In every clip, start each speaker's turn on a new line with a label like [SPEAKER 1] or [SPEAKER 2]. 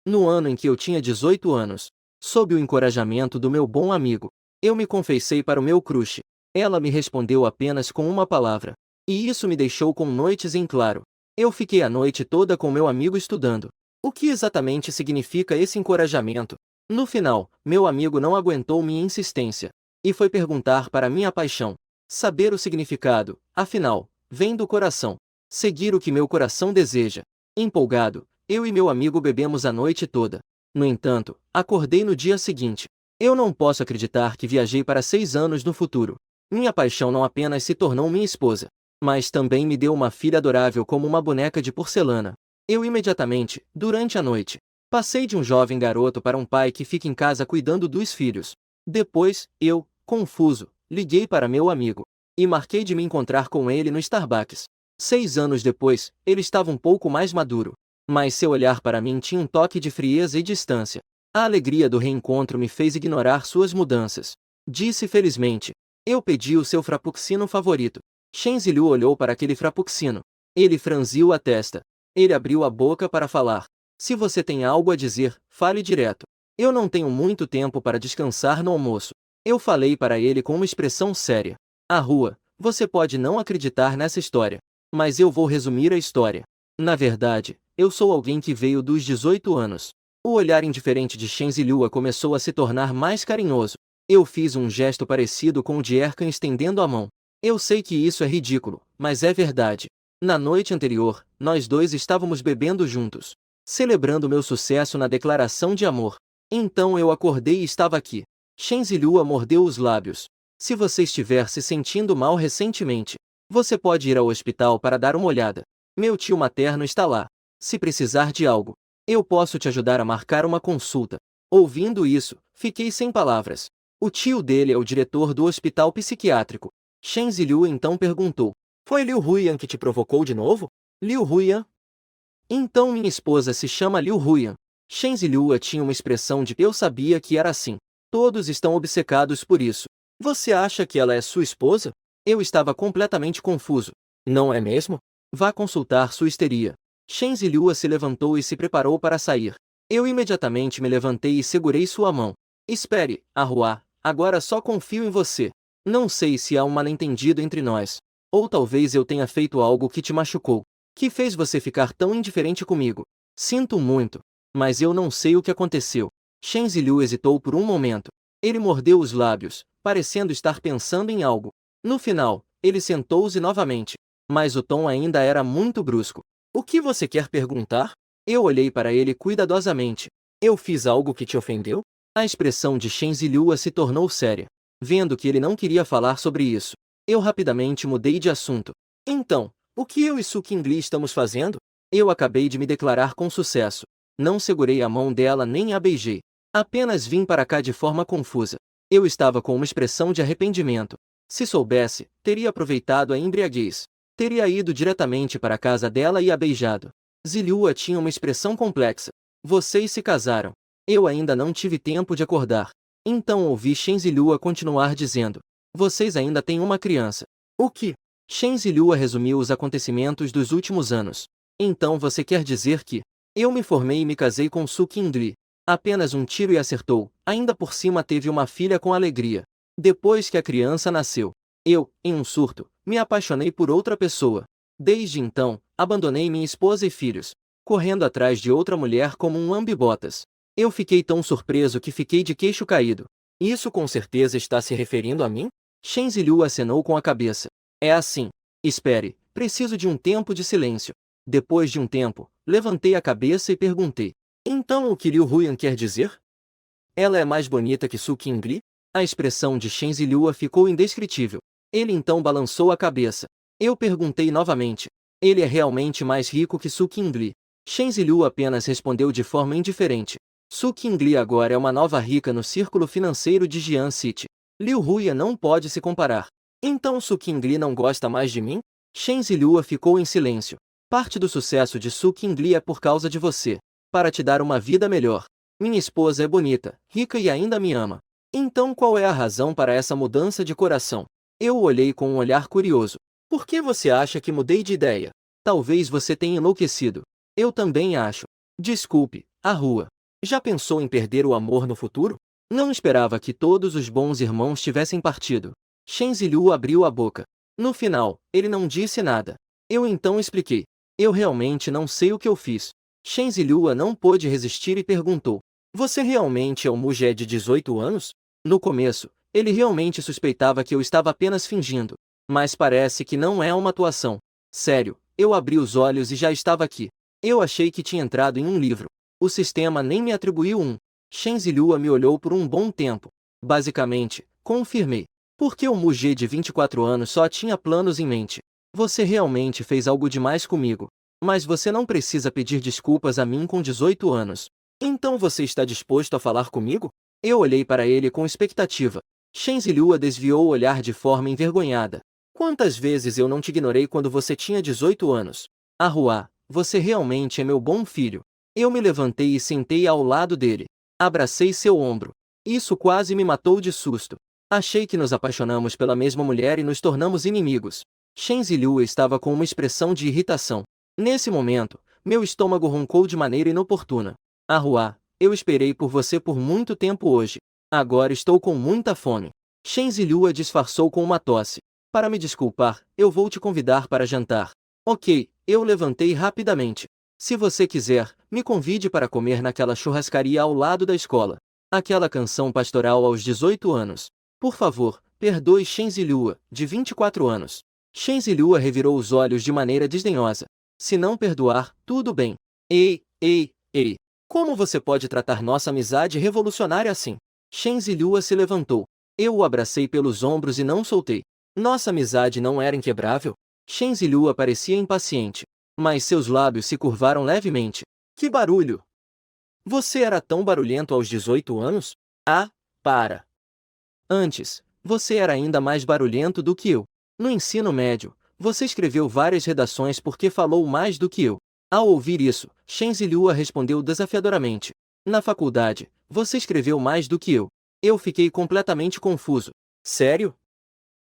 [SPEAKER 1] No ano em que eu tinha 18 anos, sob o encorajamento do meu bom amigo, eu me confessei para o meu crush. Ela me respondeu apenas com uma palavra. E isso me deixou com noites em claro. Eu fiquei a noite toda com meu amigo estudando. O que exatamente significa esse encorajamento? No final, meu amigo não aguentou minha insistência e foi perguntar para minha paixão. Saber o significado, afinal, vem do coração. Seguir o que meu coração deseja. Empolgado, eu e meu amigo bebemos a noite toda. No entanto, acordei no dia seguinte. Eu não posso acreditar que viajei para 6 anos no futuro. Minha paixão não apenas se tornou minha esposa, mas também me deu uma filha adorável como uma boneca de porcelana. Eu imediatamente, durante a noite, passei de um jovem garoto para um pai que fica em casa cuidando dos filhos. Depois, eu, confuso, liguei para meu amigo e marquei de me encontrar com ele no Starbucks. 6 anos depois, ele estava um pouco mais maduro, mas seu olhar para mim tinha um toque de frieza e distância. A alegria do reencontro me fez ignorar suas mudanças. Disse felizmente. Eu pedi o seu frappuccino favorito. Shenzi-Liu olhou para aquele frappuccino. Ele franziu a testa. Ele abriu a boca para falar. Se você tem algo a dizer, fale direto. Eu não tenho muito tempo para descansar no almoço. Eu falei para ele com uma expressão séria. A rua, você pode não acreditar nessa história, mas eu vou resumir a história. Na verdade, eu sou alguém que veio dos 18 anos. O olhar indiferente de Shenzi-Liu começou a se tornar mais carinhoso. Eu fiz um gesto parecido com o de Erkan estendendo a mão. Eu sei que isso é ridículo, mas é verdade. Na noite anterior, nós dois estávamos bebendo juntos, celebrando meu sucesso na declaração de amor. Então eu acordei e estava aqui. Shenzi-Liu mordeu os lábios. Se você estiver se sentindo mal recentemente, você pode ir ao hospital para dar uma olhada. Meu tio materno está lá. Se precisar de algo, eu posso te ajudar a marcar uma consulta. Ouvindo isso, fiquei sem palavras. O tio dele é o diretor do hospital psiquiátrico. Shenzi-Liu então perguntou. Foi Liu Huiyan que te provocou de novo? Liu Huiyan? Então minha esposa se chama Liu Huiyan. Shenzi-Liu tinha uma expressão de eu sabia que era assim. Todos estão obcecados por isso. Você acha que ela é sua esposa? Eu estava completamente confuso. Não é mesmo? Vá consultar sua histeria. Shenzi-Liu se levantou e se preparou para sair. Eu imediatamente me levantei e segurei sua mão. Espere, Arhua, agora só confio em você. Não sei se há um mal-entendido entre nós. Ou talvez eu tenha feito algo que te machucou, que fez você ficar tão indiferente comigo. Sinto muito, mas eu não sei o que aconteceu. Shenzi-Liu hesitou por um momento. Ele mordeu os lábios, parecendo estar pensando em algo. No final, ele sentou-se novamente, mas o tom ainda era muito brusco. O que você quer perguntar? Eu olhei para ele cuidadosamente. Eu fiz algo que te ofendeu? A expressão de Shenzi-Liu se tornou séria. Vendo que ele não queria falar sobre isso, eu rapidamente mudei de assunto. Então, o que eu e Su Qingli estamos fazendo? Eu acabei de me declarar com sucesso. Não segurei a mão dela nem a beijei. Apenas vim para cá de forma confusa. Eu estava com uma expressão de arrependimento. Se soubesse, teria aproveitado a embriaguez. Teria ido diretamente para a casa dela e a beijado. Ziliua tinha uma expressão complexa. Vocês se casaram. Eu ainda não tive tempo de acordar. Então ouvi Shenzi-Liu continuar dizendo. Vocês ainda têm uma criança. O que? Shenzi-Liu resumiu os acontecimentos dos últimos anos. Então você quer dizer que eu me formei e me casei com Su Qingli. Apenas um tiro e acertou. Ainda por cima teve uma filha com alegria. Depois que a criança nasceu, eu, em um surto, me apaixonei por outra pessoa. Desde então, abandonei minha esposa e filhos, correndo atrás de outra mulher como um lambe-botas. Eu fiquei tão surpreso que fiquei de queixo caído. Isso com certeza está se referindo a mim? Shenzi-Liu acenou com a cabeça. É assim. Espere, preciso de um tempo de silêncio. Depois de um tempo, levantei a cabeça e perguntei. Então o que Liu Huiyan quer dizer? Ela é mais bonita que Su Qingli? A expressão de Shenzi-Liu ficou indescritível. Ele então balançou a cabeça. Eu perguntei novamente. Ele é realmente mais rico que Su Qingli? Shenzi-Liu apenas respondeu de forma indiferente. Su Qingli agora é uma nova rica no círculo financeiro de Jian City. Liu Huiyan não pode se comparar. Então Su Qingli não gosta mais de mim? Shenzi-Liu ficou em silêncio. Parte do sucesso de Su Qingli é por causa de você. Para te dar uma vida melhor. Minha esposa é bonita, rica e ainda me ama. Então qual é a razão para essa mudança de coração? Eu o olhei com um olhar curioso. Por que você acha que mudei de ideia? Talvez você tenha enlouquecido. Eu também acho. Desculpe, Arhua. Já pensou em perder o amor no futuro? Não esperava que todos os bons irmãos tivessem partido. Shen Ziliu abriu a boca. No final, ele não disse nada. Eu então expliquei. Eu realmente não sei o que eu fiz. Shen Ziliu não pôde resistir e perguntou. Você realmente é o Mujé de 18 anos? No começo, ele realmente suspeitava que eu estava apenas fingindo. Mas parece que não é uma atuação. Sério, eu abri os olhos e já estava aqui. Eu achei que tinha entrado em um livro. O sistema nem me atribuiu um. Shen Ziliu me olhou por um bom tempo. Basicamente, confirmei. Porque o Mujé de 24 anos só tinha planos em mente. Você realmente fez algo demais comigo. Mas você não precisa pedir desculpas a mim com 18 anos. Então você está disposto a falar comigo? Eu olhei para ele com expectativa. Shen Ziliu desviou o olhar de forma envergonhada. Quantas vezes eu não te ignorei quando você tinha 18 anos? Ahua, você realmente é meu bom filho. Eu me levantei e sentei ao lado dele. Abracei seu ombro. Isso quase me matou de susto. Achei que nos apaixonamos pela mesma mulher e nos tornamos inimigos. Shen Ziliu estava com uma expressão de irritação. Nesse momento, meu estômago roncou de maneira inoportuna. Ahua, eu esperei por você por muito tempo hoje. Agora estou com muita fome. Shen Ziliu disfarçou com uma tosse. Para me desculpar, eu vou te convidar para jantar. Ok, eu levantei rapidamente. Se você quiser, me convide para comer naquela churrascaria ao lado da escola. Aquela canção pastoral aos 18 anos. Por favor, perdoe Shen Ziliu, de 24 anos. Shen Ziliu revirou os olhos de maneira desdenhosa. Se não perdoar, tudo bem. Ei, ei, ei. Como você pode tratar nossa amizade revolucionária assim? Shen Ziliu se levantou. Eu o abracei pelos ombros e não soltei. Nossa amizade não era inquebrável? Shen Ziliu parecia impaciente. Mas seus lábios se curvaram levemente. Que barulho! Você era tão barulhento aos 18 anos? Ah, para! Antes, você era ainda mais barulhento do que eu. No ensino médio, você escreveu várias redações porque falou mais do que eu. Ao ouvir isso, Shen Ziliu respondeu desafiadoramente. Na faculdade, você escreveu mais do que eu. Eu fiquei completamente confuso. Sério?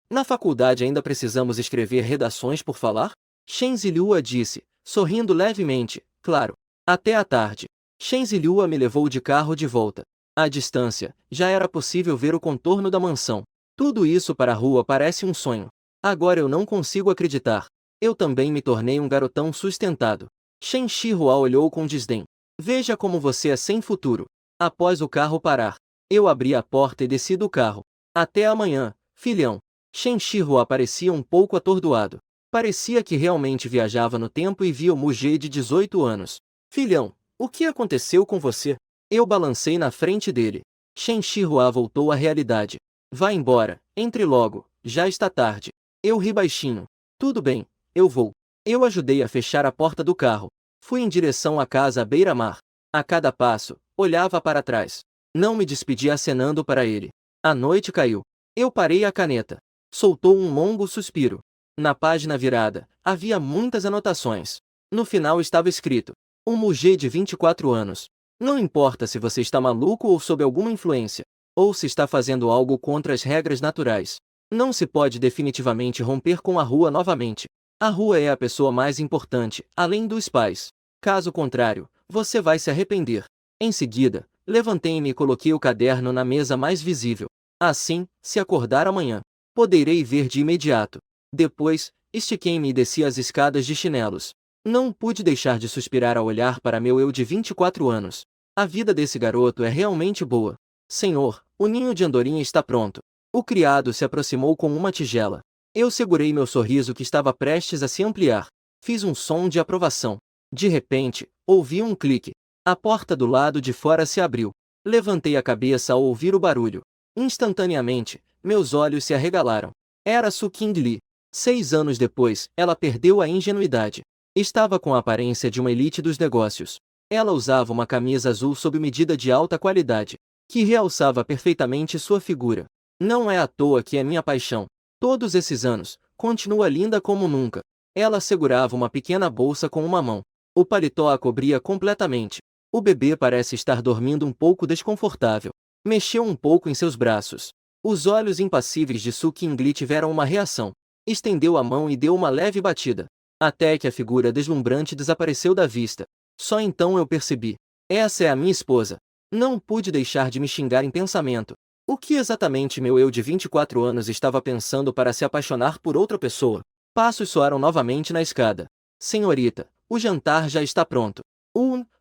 [SPEAKER 1] Na faculdade ainda precisamos escrever redações por falar? Shen Ziliu disse, sorrindo levemente, claro. Até à tarde. Shen Ziliu me levou de carro de volta. À distância, já era possível ver o contorno da mansão. Tudo isso para a rua parece um sonho. Agora eu não consigo acreditar. Eu também me tornei um garotão sustentado. Shen Shihua olhou com desdém. Veja como você é sem futuro. Após o carro parar, eu abri a porta e desci do carro. Até amanhã, filhão. Shen Shihua parecia um pouco atordoado. Parecia que realmente viajava no tempo e via o Mujé de 18 anos. Filhão, o que aconteceu com você? Eu balancei na frente dele. Shen Shihua voltou à realidade. Vá embora, entre logo, já está tarde. Eu ri baixinho. Tudo bem, eu vou. Eu ajudei a fechar a porta do carro. Fui em direção à casa à beira-mar. A cada passo, olhava para trás. Não me despedi acenando para ele. A noite caiu. Eu parei a caneta. Soltou um longo suspiro. Na página virada, havia muitas anotações. No final estava escrito: um Mujé de 24 anos. Não importa se você está maluco ou sob alguma influência, ou se está fazendo algo contra as regras naturais. Não se pode definitivamente romper com a rua novamente. A rua é a pessoa mais importante, além dos pais. Caso contrário, você vai se arrepender. Em seguida, levantei-me e coloquei o caderno na mesa mais visível. Assim, se acordar amanhã, poderei ver de imediato. Depois, estiquei-me e desci as escadas de chinelos. Não pude deixar de suspirar ao olhar para meu eu de 24 anos. A vida desse garoto é realmente boa. Senhor, o ninho de andorinha está pronto. O criado se aproximou com uma tigela. Eu segurei meu sorriso que estava prestes a se ampliar. Fiz um som de aprovação. De repente, ouvi um clique. A porta do lado de fora se abriu. Levantei a cabeça ao ouvir o barulho. Instantaneamente, meus olhos se arregalaram. Era Su Qingli. 6 anos depois, ela perdeu a ingenuidade. Estava com a aparência de uma elite dos negócios. Ela usava uma camisa azul sob medida de alta qualidade, que realçava perfeitamente sua figura. Não é à toa que é minha paixão. Todos esses anos, continua linda como nunca. Ela segurava uma pequena bolsa com uma mão. O paletó a cobria completamente. O bebê parece estar dormindo um pouco desconfortável. Mexeu um pouco em seus braços. Os olhos impassíveis de Su Qingli tiveram uma reação. Estendeu a mão e deu uma leve batida. Até que a figura deslumbrante desapareceu da vista. Só então eu percebi. Essa é a minha esposa. Não pude deixar de me xingar em pensamento. O que exatamente meu eu de 24 anos estava pensando para se apaixonar por outra pessoa? Passos soaram novamente na escada. Senhorita, o jantar já está pronto.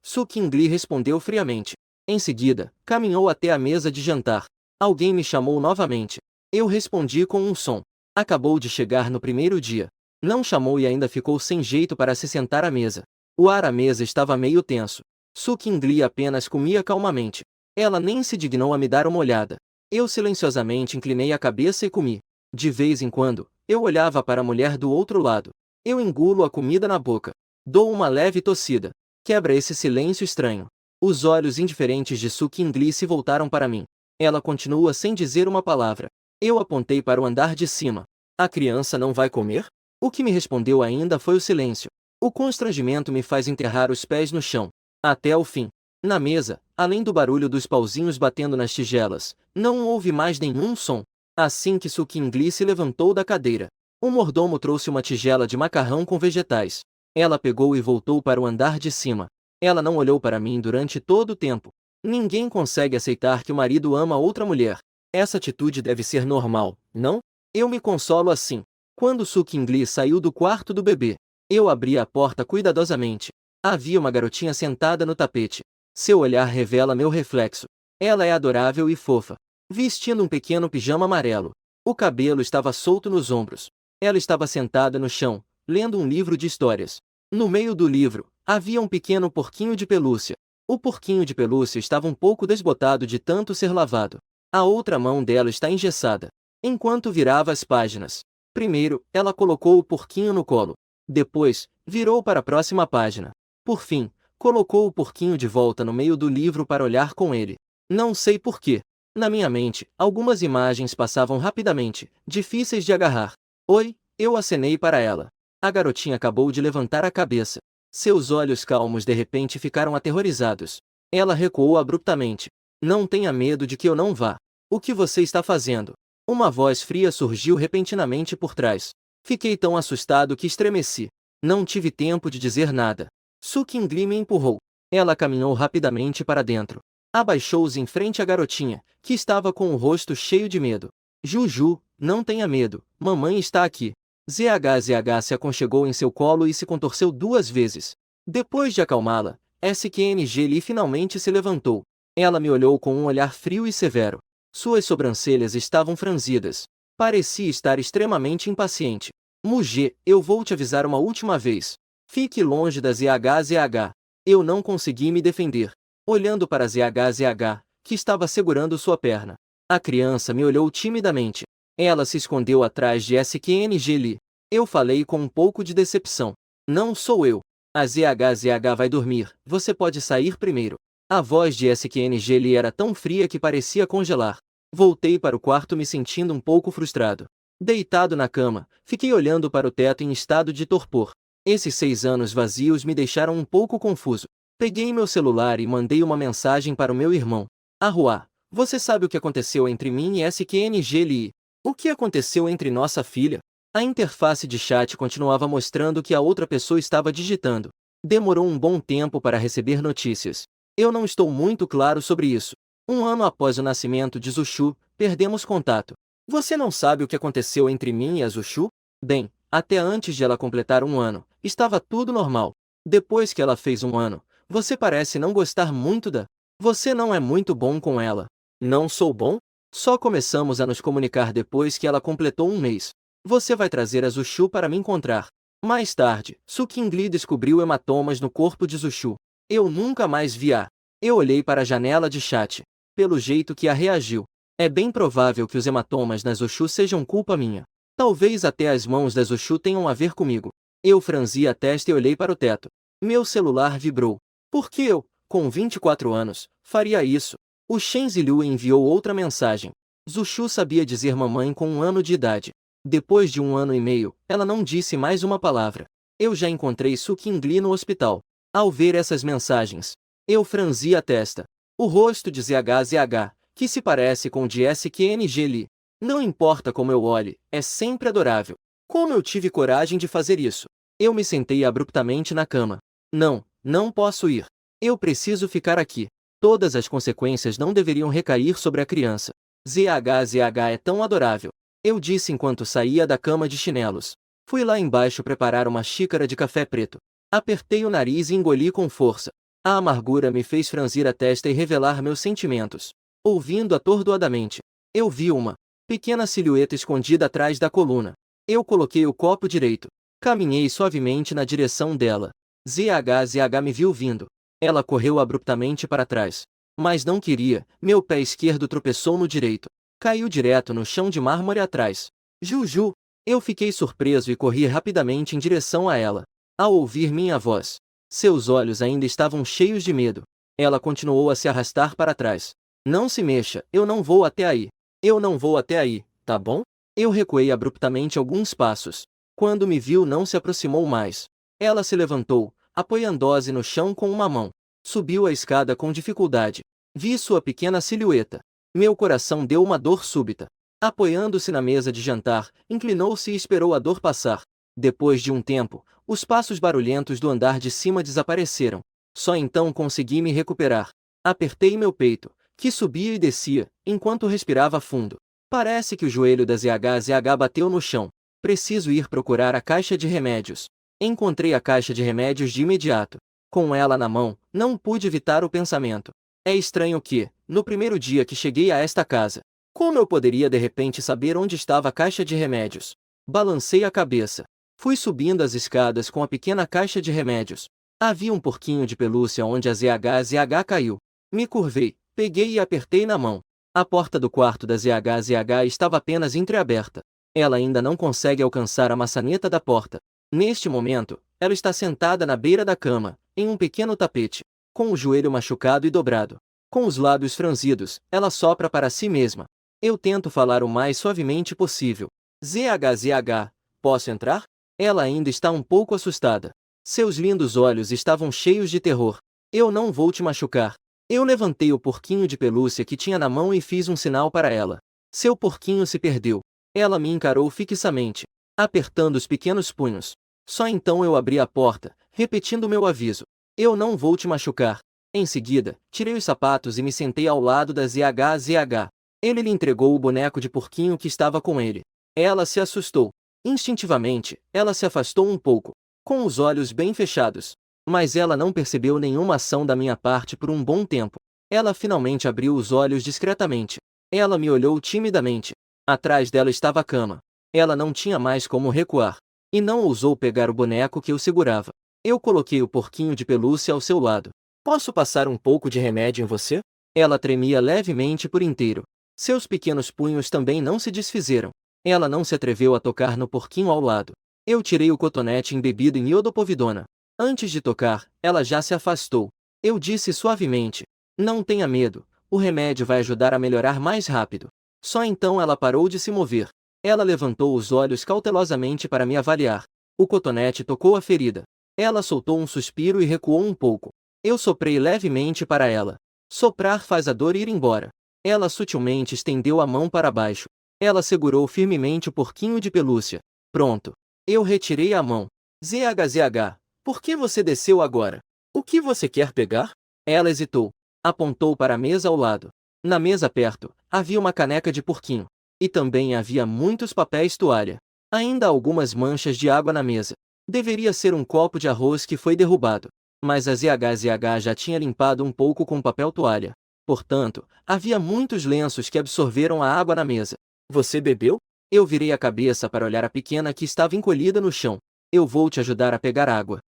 [SPEAKER 1] Su Qingli respondeu friamente. Em seguida, caminhou até a mesa de jantar. Alguém me chamou novamente. Eu respondi com um som. Acabou de chegar no primeiro dia. Não chamou e ainda ficou sem jeito para se sentar à mesa. O ar à mesa estava meio tenso. Su Qingli apenas comia calmamente. Ela nem se dignou a me dar uma olhada. Eu silenciosamente inclinei a cabeça e comi. De vez em quando, eu olhava para a mulher do outro lado. Eu engulo a comida na boca. Dou uma leve tossida. Quebra esse silêncio estranho. Os olhos indiferentes de Su Qingli se voltaram para mim. Ela continua sem dizer uma palavra. Eu apontei para o andar de cima. A criança não vai comer? O que me respondeu ainda foi o silêncio. O constrangimento me faz enterrar os pés no chão. Até o fim. Na mesa, além do barulho dos pauzinhos batendo nas tigelas, não houve mais nenhum som. Assim que Su Qingli se levantou da cadeira, o mordomo trouxe uma tigela de macarrão com vegetais. Ela pegou e voltou para o andar de cima. Ela não olhou para mim durante todo o tempo. Ninguém consegue aceitar que o marido ama outra mulher. Essa atitude deve ser normal, não? Eu me consolo assim. Quando Su Qingli saiu do quarto do bebê, eu abri a porta cuidadosamente. Havia uma garotinha sentada no tapete. Seu olhar revela meu reflexo. Ela é adorável e fofa. Vestindo um pequeno pijama amarelo. O cabelo estava solto nos ombros. Ela estava sentada no chão, lendo um livro de histórias. No meio do livro, havia um pequeno porquinho de pelúcia. O porquinho de pelúcia estava um pouco desbotado de tanto ser lavado. A outra mão dela está engessada. Enquanto virava as páginas. Primeiro, ela colocou o porquinho no colo. Depois, virou para a próxima página. Por fim, colocou o porquinho de volta no meio do livro para olhar com ele. Não sei porquê. Na minha mente, algumas imagens passavam rapidamente, difíceis de agarrar. Oi, eu acenei para ela. A garotinha acabou de levantar a cabeça. Seus olhos calmos de repente ficaram aterrorizados. Ela recuou abruptamente. Não tenha medo de que eu não vá. O que você está fazendo? Uma voz fria surgiu repentinamente por trás. Fiquei tão assustado que estremeci. Não tive tempo de dizer nada. Su Qingli me empurrou. Ela caminhou rapidamente para dentro. Abaixou-se em frente à garotinha, que estava com o rosto cheio de medo. Juju, não tenha medo, mamãe está aqui. ZHZH se aconchegou em seu colo e se contorceu 2 vezes. Depois de acalmá-la, SQNG Li finalmente se levantou. Ela me olhou com um olhar frio e severo. Suas sobrancelhas estavam franzidas. Parecia estar extremamente impaciente. Muge, eu vou te avisar uma última vez. Fique longe da ZHZH. Eu não consegui me defender. Olhando para ZHZH, que estava segurando sua perna. A criança me olhou timidamente. Ela se escondeu atrás de SQNG Li. Eu falei com um pouco de decepção. Não sou eu. A ZHZH vai dormir, você pode sair primeiro. A voz de SQNG Li era tão fria que parecia congelar. Voltei para o quarto me sentindo um pouco frustrado. Deitado na cama, fiquei olhando para o teto em estado de torpor. Esses 6 anos vazios me deixaram um pouco confuso. Peguei meu celular e mandei uma mensagem para o meu irmão. Arruá, você sabe o que aconteceu entre mim e SQNG Li? O que aconteceu entre nossa filha? A interface de chat continuava mostrando que a outra pessoa estava digitando. Demorou um bom tempo para receber notícias. Eu não estou muito claro sobre isso. 1 ano após o nascimento de Zushu, perdemos contato. Você não sabe o que aconteceu entre mim e a Zushu? Bem, até antes de ela completar 1 ano, estava tudo normal. Depois que ela fez 1 ano, você parece não gostar muito da... Você não é muito bom com ela. Não sou bom? Só começamos a nos comunicar depois que ela completou 1 mês. Você vai trazer a Zushu para me encontrar. Mais tarde, Su Qingli descobriu hematomas no corpo de Zushu. Eu nunca mais vi a... Eu olhei para a janela de chat. Pelo jeito que a reagiu. É bem provável que os hematomas na Zushu sejam culpa minha. Talvez até as mãos da Zushu tenham a ver comigo. Eu franzi a testa e olhei para o teto. Meu celular vibrou. Por que eu, com 24 anos, faria isso? O Shen Ziliu enviou outra mensagem. Zushu sabia dizer mamãe com 1 ano de idade. Depois de 1 ano e meio, ela não disse mais uma palavra. Eu já encontrei Su Qingli no hospital. Ao ver essas mensagens, eu franzi a testa. O rosto de ZHZH, que se parece com o de SQNG Li. Não importa como eu olhe, é sempre adorável. Como eu tive coragem de fazer isso? Eu me sentei abruptamente na cama. Não, não posso ir. Eu preciso ficar aqui. Todas as consequências não deveriam recair sobre a criança. ZH é tão adorável. Eu disse enquanto saía da cama de chinelos. Fui lá embaixo preparar uma xícara de café preto. Apertei o nariz e engoli com força. A amargura me fez franzir a testa e revelar meus sentimentos. Ouvindo atordoadamente, eu vi uma pequena silhueta escondida atrás da coluna. Eu coloquei o copo direito. Caminhei suavemente na direção dela. ZH me viu vindo. Ela correu abruptamente para trás. Mas não queria, meu pé esquerdo tropeçou no direito. Caiu direto no chão de mármore atrás. Juju! Eu fiquei surpreso e corri rapidamente em direção a ela. Ao ouvir minha voz, seus olhos ainda estavam cheios de medo. Ela continuou a se arrastar para trás. Não se mexa, eu não vou até aí. Eu não vou até aí, tá bom? Eu recuei abruptamente alguns passos. Quando me viu, não se aproximou mais. Ela se levantou, apoiando-se no chão com uma mão. Subiu a escada com dificuldade. Vi sua pequena silhueta. Meu coração deu uma dor súbita. Apoiando-se na mesa de jantar, inclinou-se e esperou a dor passar. Depois de um tempo, os passos barulhentos do andar de cima desapareceram. Só então consegui me recuperar. Apertei meu peito, que subia e descia, enquanto respirava fundo. Parece que o joelho da ZH bateu no chão. Preciso ir procurar a caixa de remédios. Encontrei a caixa de remédios de imediato. Com ela na mão, não pude evitar o pensamento. É estranho que, no primeiro dia que cheguei a esta casa, como eu poderia de repente saber onde estava a caixa de remédios? Balancei a cabeça. Fui subindo as escadas com a pequena caixa de remédios. Havia um porquinho de pelúcia onde a ZH caiu. Me curvei, peguei e apertei na mão. A porta do quarto da ZH estava apenas entreaberta. Ela ainda não consegue alcançar a maçaneta da porta. Neste momento, ela está sentada na beira da cama, em um pequeno tapete, com o joelho machucado e dobrado. Com os lábios franzidos, ela sopra para si mesma. Eu tento falar o mais suavemente possível. ZH, posso entrar? Ela ainda está um pouco assustada. Seus lindos olhos estavam cheios de terror. Eu não vou te machucar. Eu levantei o porquinho de pelúcia que tinha na mão e fiz um sinal para ela. Seu porquinho se perdeu. Ela me encarou fixamente, apertando os pequenos punhos. Só então eu abri a porta, repetindo meu aviso. Eu não vou te machucar. Em seguida, tirei os sapatos e me sentei ao lado da ZH. Ele lhe entregou o boneco de porquinho que estava com ele. Ela se assustou. Instintivamente, ela se afastou um pouco, com os olhos bem fechados. Mas ela não percebeu nenhuma ação da minha parte por um bom tempo. Ela finalmente abriu os olhos discretamente. Ela me olhou timidamente. Atrás dela estava a cama. Ela não tinha mais como recuar. E não ousou pegar o boneco que eu segurava. Eu coloquei o porquinho de pelúcia ao seu lado. Posso passar um pouco de remédio em você? Ela tremia levemente por inteiro. Seus pequenos punhos também não se desfizeram. Ela não se atreveu a tocar no porquinho ao lado. Eu tirei o cotonete embebido em iodopovidona. Antes de tocar, ela já se afastou. Eu disse suavemente: não tenha medo, o remédio vai ajudar a melhorar mais rápido. Só então ela parou de se mover. Ela levantou os olhos cautelosamente para me avaliar. O cotonete tocou a ferida. Ela soltou um suspiro e recuou um pouco. Eu soprei levemente para ela. Soprar faz a dor ir embora. Ela sutilmente estendeu a mão para baixo. Ela segurou firmemente o porquinho de pelúcia. Pronto. Eu retirei a mão. ZH, por que você desceu agora? O que você quer pegar? Ela hesitou. Apontou para a mesa ao lado. Na mesa perto, havia uma caneca de porquinho. E também havia muitos papéis toalha. Ainda algumas manchas de água na mesa. Deveria ser um copo de arroz que foi derrubado. Mas a ZH já tinha limpado um pouco com papel toalha. Portanto, havia muitos lenços que absorveram a água na mesa. Você bebeu? Eu virei a cabeça para olhar a pequena que estava encolhida no chão. Eu vou te ajudar a pegar água.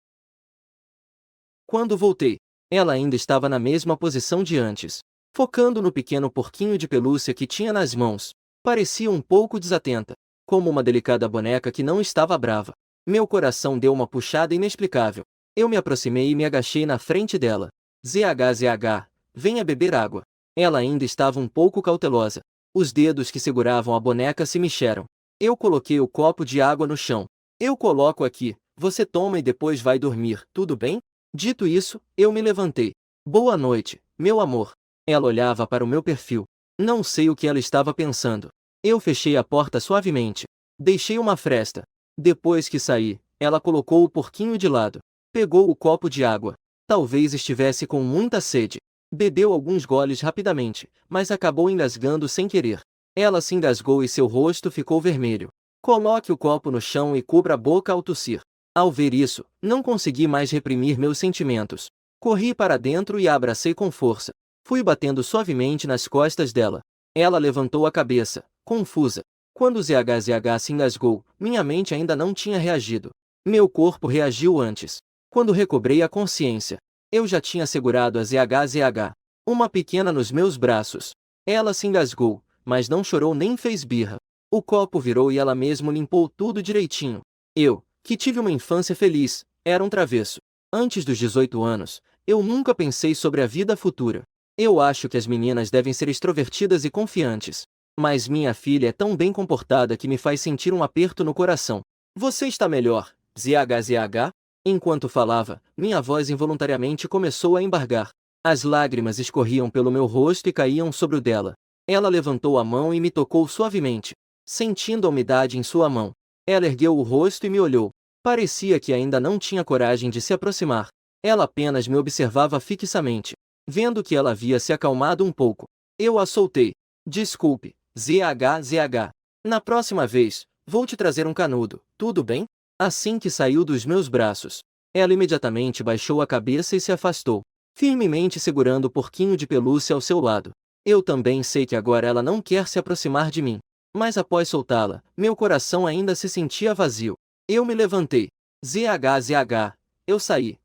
[SPEAKER 1] Quando voltei, ela ainda estava na mesma posição de antes, focando no pequeno porquinho de pelúcia que tinha nas mãos. Parecia um pouco desatenta, como uma delicada boneca que não estava brava. Meu coração deu uma puxada inexplicável. Eu me aproximei e me agachei na frente dela. ZH, venha beber água. Ela ainda estava um pouco cautelosa. Os dedos que seguravam a boneca se mexeram. Eu coloquei o copo de água no chão. Eu coloco aqui, você toma e depois vai dormir, tudo bem? Dito isso, eu me levantei. Boa noite, meu amor. Ela olhava para o meu perfil. Não sei o que ela estava pensando. Eu fechei a porta suavemente. Deixei uma fresta. Depois que saí, ela colocou o porquinho de lado. Pegou o copo de água. Talvez estivesse com muita sede. Bebeu alguns goles rapidamente, mas acabou engasgando sem querer. Ela se engasgou e seu rosto ficou vermelho. Coloque o copo no chão e cubra a boca ao tossir. Ao ver isso, não consegui mais reprimir meus sentimentos. Corri para dentro e a abracei com força. Fui batendo suavemente nas costas dela. Ela levantou a cabeça, confusa. Quando ZHZH se engasgou, minha mente ainda não tinha reagido. Meu corpo reagiu antes. Quando recobrei a consciência, eu já tinha segurado a ZHZH, uma pequena nos meus braços. Ela se engasgou, mas não chorou nem fez birra. O copo virou e ela mesmo limpou tudo direitinho. Eu, que tive uma infância feliz, era um travesso. Antes dos 18 anos, eu nunca pensei sobre a vida futura. Eu acho que as meninas devem ser extrovertidas e confiantes. Mas minha filha é tão bem comportada que me faz sentir um aperto no coração. Você está melhor, ZHZH? Enquanto falava, minha voz involuntariamente começou a embargar. As lágrimas escorriam pelo meu rosto e caíam sobre o dela. Ela levantou a mão e me tocou suavemente. Sentindo a umidade em sua mão, ela ergueu o rosto e me olhou. Parecia que ainda não tinha coragem de se aproximar. Ela apenas me observava fixamente. Vendo que ela havia se acalmado um pouco, eu a soltei. Desculpe, ZHZH. Na próxima vez, vou te trazer um canudo, tudo bem? Assim que saiu dos meus braços, ela imediatamente baixou a cabeça e se afastou, firmemente segurando o porquinho de pelúcia ao seu lado. Eu também sei que agora ela não quer se aproximar de mim. Mas após soltá-la, meu coração ainda se sentia vazio. Eu me levantei. ZHZH. Eu saí.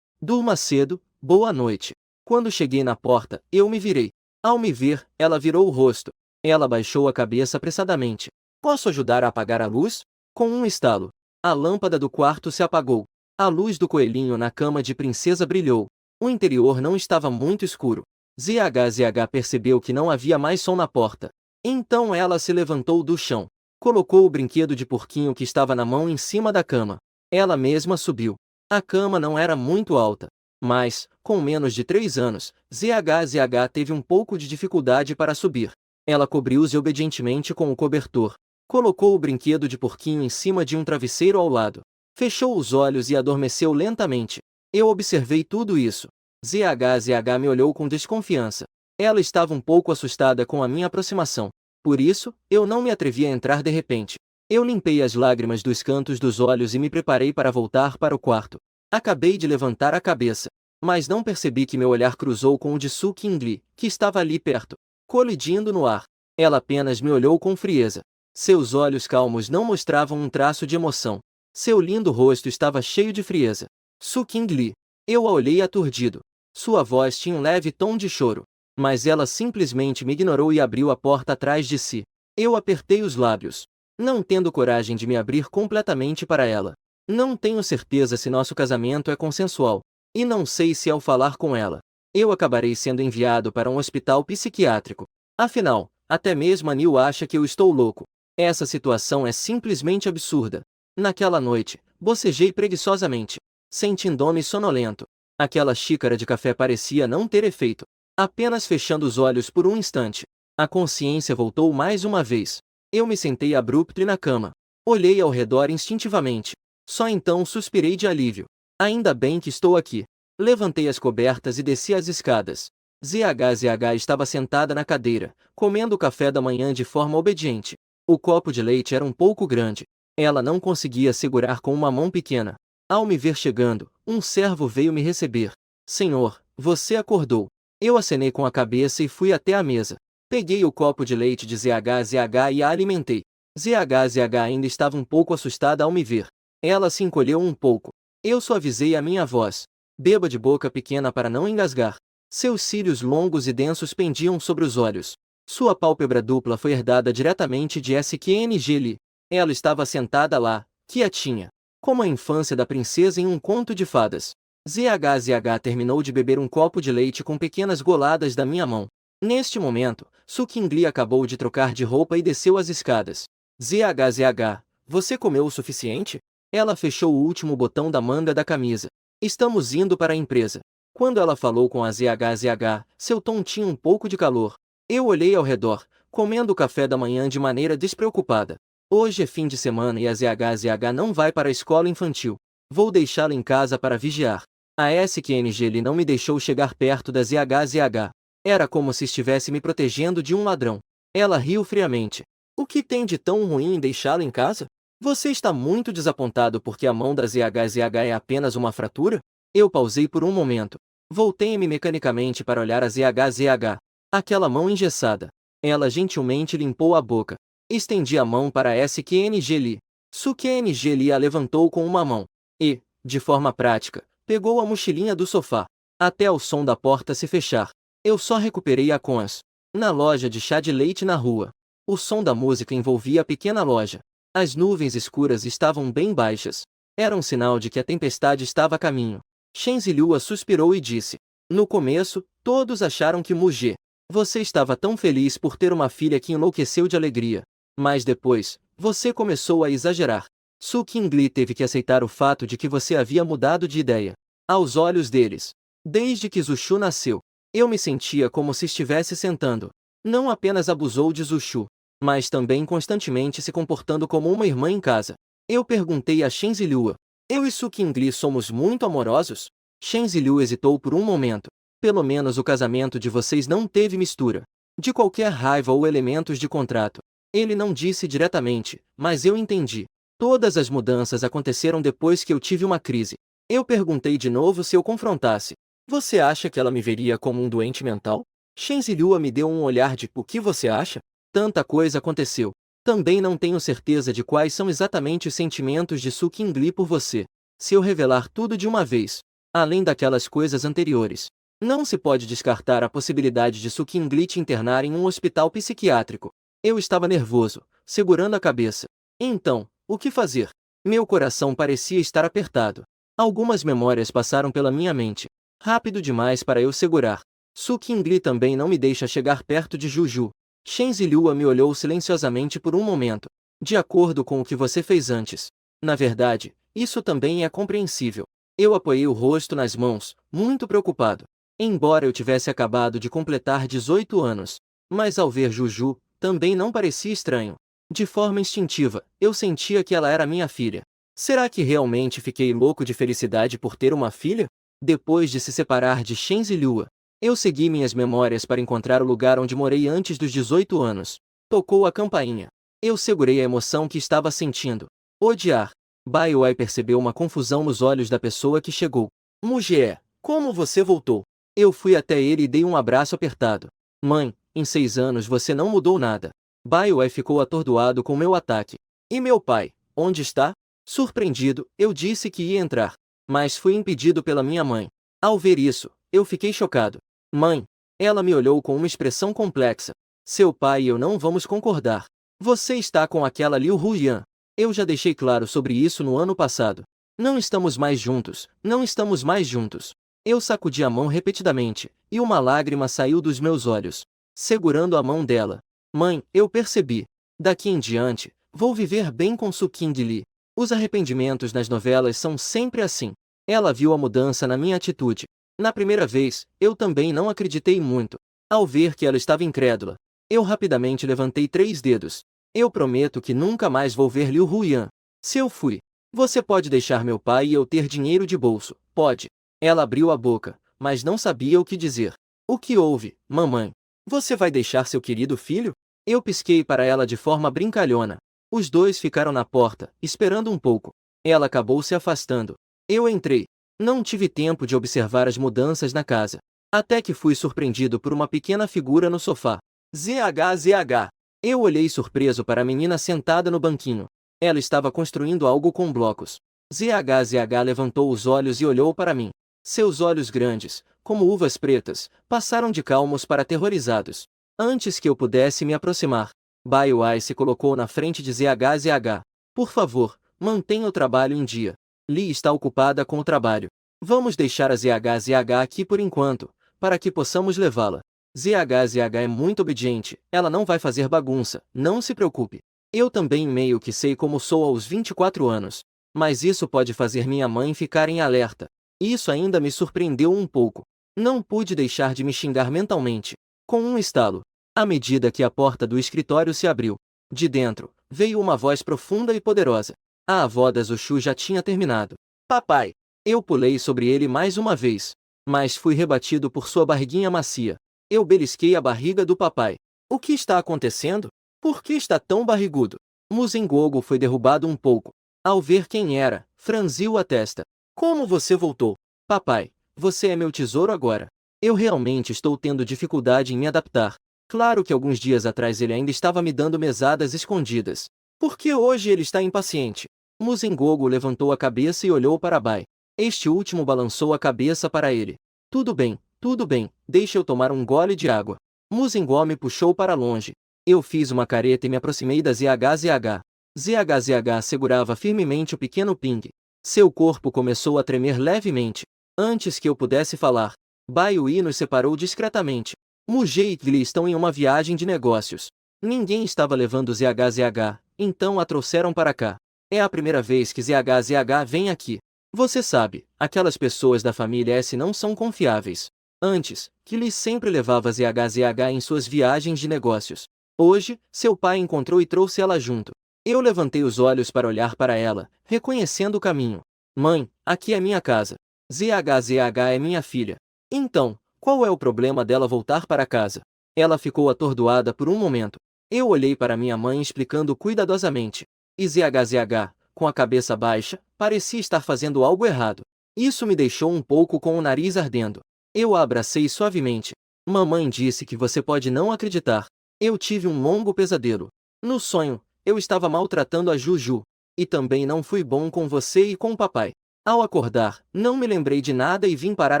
[SPEAKER 1] Durma cedo, boa noite. Quando cheguei na porta, eu me virei. Ao me ver, ela virou o rosto. Ela baixou a cabeça apressadamente. Posso ajudar a apagar a luz? Com um estalo, a lâmpada do quarto se apagou. A luz do coelhinho na cama de princesa brilhou. O interior não estava muito escuro. ZHZH percebeu que não havia mais som na porta. Então ela se levantou do chão. Colocou o brinquedo de porquinho que estava na mão em cima da cama. Ela mesma subiu. A cama não era muito alta. Mas, com menos de 3 anos, ZHZH teve um pouco de dificuldade para subir. Ela cobriu-se obedientemente com o cobertor. Colocou o brinquedo de porquinho em cima de um travesseiro ao lado. Fechou os olhos e adormeceu lentamente. Eu observei tudo isso. ZHZH me olhou com desconfiança. Ela estava um pouco assustada com a minha aproximação. Por isso, eu não me atrevi a entrar de repente. Eu limpei as lágrimas dos cantos dos olhos e me preparei para voltar para o quarto. Acabei de levantar a cabeça, mas não percebi que meu olhar cruzou com o de Su Qingli, que estava ali perto, colidindo no ar. Ela apenas me olhou com frieza. Seus olhos calmos não mostravam um traço de emoção. Seu lindo rosto estava cheio de frieza. Su Qingli. Eu a olhei aturdido. Sua voz tinha um leve tom de choro. Mas ela simplesmente me ignorou e abriu a porta atrás de si. Eu apertei os lábios, não tendo coragem de me abrir completamente para ela. Não tenho certeza se nosso casamento é consensual. E não sei se ao falar com ela, eu acabarei sendo enviado para um hospital psiquiátrico. Afinal, até mesmo a Neil acha que eu estou louco. Essa situação é simplesmente absurda. Naquela noite, bocejei preguiçosamente, sentindo-me sonolento. Aquela xícara de café parecia não ter efeito. Apenas fechando os olhos por um instante, a consciência voltou mais uma vez. Eu me sentei abrupto e na cama. Olhei ao redor instintivamente. Só então suspirei de alívio. Ainda bem que estou aqui. Levantei as cobertas e desci as escadas. ZHZH estava sentada na cadeira, comendo o café da manhã de forma obediente. O copo de leite era um pouco grande. Ela não conseguia segurar com uma mão pequena. Ao me ver chegando, um servo veio me receber. Senhor, você acordou. Eu acenei com a cabeça e fui até a mesa. Peguei o copo de leite de ZHZH e a alimentei. ZHZH ainda estava um pouco assustada ao me ver. Ela se encolheu um pouco. Eu suavizei a minha voz. Beba de boca pequena para não engasgar. Seus cílios longos e densos pendiam sobre os olhos. Sua pálpebra dupla foi herdada diretamente de SQNG Lee. Ela estava sentada lá, quietinha, como a infância da princesa em um conto de fadas. ZHZH terminou de beber um copo de leite com pequenas goladas da minha mão. Neste momento, Su Qingli acabou de trocar de roupa e desceu as escadas. ZHZH, você comeu o suficiente? Ela fechou o último botão da manga da camisa. Estamos indo para a empresa. Quando ela falou com a ZHZH, seu tom tinha um pouco de calor. Eu olhei ao redor, comendo o café da manhã de maneira despreocupada. Hoje é fim de semana e a ZHZH não vai para a escola infantil. Vou deixá-la em casa para vigiar. A SQNGL não me deixou chegar perto da ZHZH. Era como se estivesse me protegendo de um ladrão. Ela riu friamente. O que tem de tão ruim em deixá-lo em casa? Você está muito desapontado porque a mão da ZHZH é apenas uma fratura? Eu pausei por um momento. Voltei-me mecanicamente para olhar a ZHZH. Aquela mão engessada. Ela gentilmente limpou a boca. Estendi a mão para a SQNGL. SQNGL a levantou com uma mão. E, de forma prática, pegou a mochilinha do sofá. Até o som da porta se fechar. Eu só recuperei a cons. Na loja de chá de leite na rua. O som da música envolvia a pequena loja. As nuvens escuras estavam bem baixas. Era um sinal de que a tempestade estava a caminho. Shenzilhua suspirou e disse. No começo, todos acharam que Mugê. Você estava tão feliz por ter uma filha que enlouqueceu de alegria. Mas depois, você começou a exagerar. Su Qingli teve que aceitar o fato de que você havia mudado de ideia. Aos olhos deles. Desde que Zushu nasceu, eu me sentia como se estivesse sentando. Não apenas abusou de Zushu, mas também constantemente se comportando como uma irmã em casa. Eu perguntei a Shenzilhua. Eu e Su Qingli somos muito amorosos? Shenzilhua hesitou por um momento. Pelo menos o casamento de vocês não teve mistura de qualquer raiva ou elementos de contrato. Ele não disse diretamente, mas eu entendi. Todas as mudanças aconteceram depois que eu tive uma crise. Eu perguntei de novo se eu confrontasse. Você acha que ela me veria como um doente mental? Shenzilhua me deu um olhar de o que você acha? Tanta coisa aconteceu. Também não tenho certeza de quais são exatamente os sentimentos de Su Qingli por você. Se eu revelar tudo de uma vez, além daquelas coisas anteriores, não se pode descartar a possibilidade de Su Qingli te internar em um hospital psiquiátrico. Eu estava nervoso, segurando a cabeça. Então, o que fazer? Meu coração parecia estar apertado. Algumas memórias passaram pela minha mente. Rápido demais para eu segurar. Su Qingli também não me deixa chegar perto de Juju. Shenzilhua me olhou silenciosamente por um momento. De acordo com o que você fez antes. Na verdade, isso também é compreensível. Eu apoiei o rosto nas mãos, muito preocupado. Embora eu tivesse acabado de completar 18 anos. Mas ao ver Juju, também não parecia estranho. De forma instintiva, eu sentia que ela era minha filha. Será que realmente fiquei louco de felicidade por ter uma filha? Depois de se separar de Shenzilhua, eu segui minhas memórias para encontrar o lugar onde morei antes dos 18 anos. Tocou a campainha. Eu segurei a emoção que estava sentindo. Odiar. Bai Wai percebeu uma confusão nos olhos da pessoa que chegou. Mugê, como você voltou? Eu fui até ele e dei um abraço apertado. Mãe, em 6 anos você não mudou nada. Bai Wai ficou atordoado com meu ataque. E meu pai, onde está? Surpreendido, eu disse que ia entrar. Mas fui impedido pela minha mãe. Ao ver isso, eu fiquei chocado. Mãe, ela me olhou com uma expressão complexa. Seu pai e eu não vamos concordar. Você está com aquela Liu Huyan. Eu já deixei claro sobre isso no ano passado. Não estamos mais juntos, não estamos mais juntos. Eu sacudi a mão repetidamente, e uma lágrima saiu dos meus olhos, segurando a mão dela. Mãe, eu percebi. Daqui em diante, vou viver bem com Su Qingli. Os arrependimentos nas novelas são sempre assim. Ela viu a mudança na minha atitude. Na primeira vez, eu também não acreditei muito. Ao ver que ela estava incrédula, eu rapidamente levantei 3 dedos. Eu prometo que nunca mais vou ver Liu Huyan. Se eu fui, você pode deixar meu pai e eu ter dinheiro de bolso, pode. Ela abriu a boca, mas não sabia o que dizer. O que houve, mamãe? Você vai deixar seu querido filho? Eu pisquei para ela de forma brincalhona. Os dois ficaram na porta, esperando um pouco. Ela acabou se afastando. Eu entrei. Não tive tempo de observar as mudanças na casa. Até que fui surpreendido por uma pequena figura no sofá. ZHZH. Eu olhei surpreso para a menina sentada no banquinho. Ela estava construindo algo com blocos. ZHZH levantou os olhos e olhou para mim. Seus olhos grandes, como uvas pretas, passaram de calmos para aterrorizados. Antes que eu pudesse me aproximar, Bai Wai se colocou na frente de ZHZH. Por favor, mantenha o trabalho em dia. Li está ocupada com o trabalho. Vamos deixar a ZHZH aqui por enquanto, para que possamos levá-la. ZHZH é muito obediente, ela não vai fazer bagunça, não se preocupe. Eu também meio que sei como sou aos 24 anos. Mas isso pode fazer minha mãe ficar em alerta. Isso ainda me surpreendeu um pouco. Não pude deixar de me xingar mentalmente. Com um estalo, à medida que a porta do escritório se abriu, de dentro, veio uma voz profunda e poderosa. A avó da Zushu já tinha terminado. Papai! Eu pulei sobre ele mais uma vez, mas fui rebatido por sua barriguinha macia. Eu belisquei a barriga do papai. O que está acontecendo? Por que está tão barrigudo? Muzingogo foi derrubado um pouco. Ao ver quem era, franziu a testa. Como você voltou? Papai, você é meu tesouro agora. Eu realmente estou tendo dificuldade em me adaptar. Claro que alguns dias atrás ele ainda estava me dando mesadas escondidas. Por que hoje ele está impaciente? Muzingogo levantou a cabeça e olhou para Bai. Este último balançou a cabeça para ele. Tudo bem, deixa eu tomar um gole de água. Muzingó me puxou para longe. Eu fiz uma careta e me aproximei da ZHZH. ZHZH segurava firmemente o pequeno Ping. Seu corpo começou a tremer levemente. Antes que eu pudesse falar, Bai Wei nos separou discretamente. Mujie e Kli estão em uma viagem de negócios. Ninguém estava levando ZHZH, então a trouxeram para cá. É a primeira vez que ZHZH vem aqui. Você sabe, aquelas pessoas da família S não são confiáveis. Antes, Kli sempre levava ZHZH em suas viagens de negócios. Hoje, seu pai encontrou e trouxe ela junto. Eu levantei os olhos para olhar para ela, reconhecendo o caminho. Mãe, aqui é minha casa. ZHZH é minha filha. Então, qual é o problema dela voltar para casa? Ela ficou atordoada por um momento. Eu olhei para minha mãe explicando cuidadosamente. E ZHZH, com a cabeça baixa, parecia estar fazendo algo errado. Isso me deixou um pouco com o nariz ardendo. Eu a abracei suavemente. Mamãe disse que você pode não acreditar. Eu tive um longo pesadelo. No sonho, eu estava maltratando a Juju. E também não fui bom com você e com o papai. Ao acordar, não me lembrei de nada e vim parar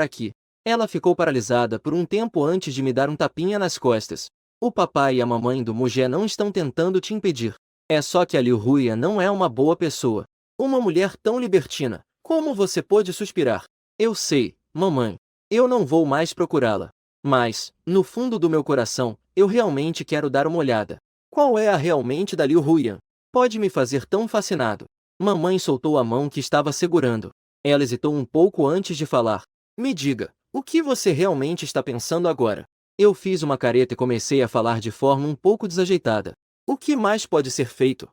[SPEAKER 1] aqui. Ela ficou paralisada por um tempo antes de me dar um tapinha nas costas. O papai e a mamãe do Mugé não estão tentando te impedir. É só que a Liu Huia não é uma boa pessoa. Uma mulher tão libertina. Como você pôde suspirar? Eu sei, mamãe. Eu não vou mais procurá-la. Mas, no fundo do meu coração, eu realmente quero dar uma olhada. Qual é a realmente da Liu Huiyan? Pode me fazer tão fascinado. Mamãe soltou a mão que estava segurando. Ela hesitou um pouco antes de falar. Me diga, o que você realmente está pensando agora? Eu fiz uma careta e comecei a falar de forma um pouco desajeitada. O que mais pode ser feito?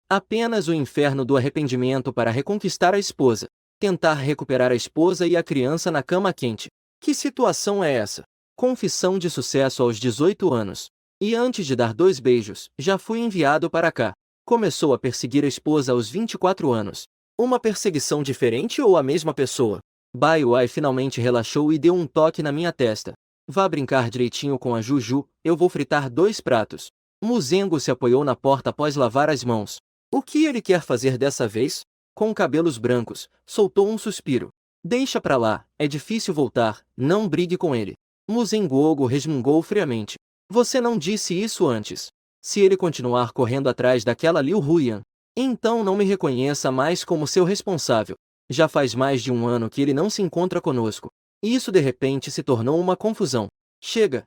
[SPEAKER 1] Apenas o inferno do arrependimento para reconquistar a esposa. Tentar recuperar a esposa e a criança na cama quente. Que situação é essa? Confissão de sucesso aos 18 anos. E antes de dar 2 beijos, já fui enviado para cá. Começou a perseguir a esposa aos 24 anos. Uma perseguição diferente ou a mesma pessoa? Bai Wai finalmente relaxou e deu um toque na minha testa. Vá brincar direitinho com a Juju, eu vou fritar 2 pratos. Muzengo se apoiou na porta após lavar as mãos. O que ele quer fazer dessa vez? Com cabelos brancos, soltou um suspiro. Deixa pra lá, é difícil voltar, não brigue com ele. Muzengogo resmungou friamente. Você não disse isso antes. Se ele continuar correndo atrás daquela Liu Huiyan, então não me reconheça mais como seu responsável. Já faz mais de 1 ano que ele não se encontra conosco. Isso de repente se tornou uma confusão. Chega,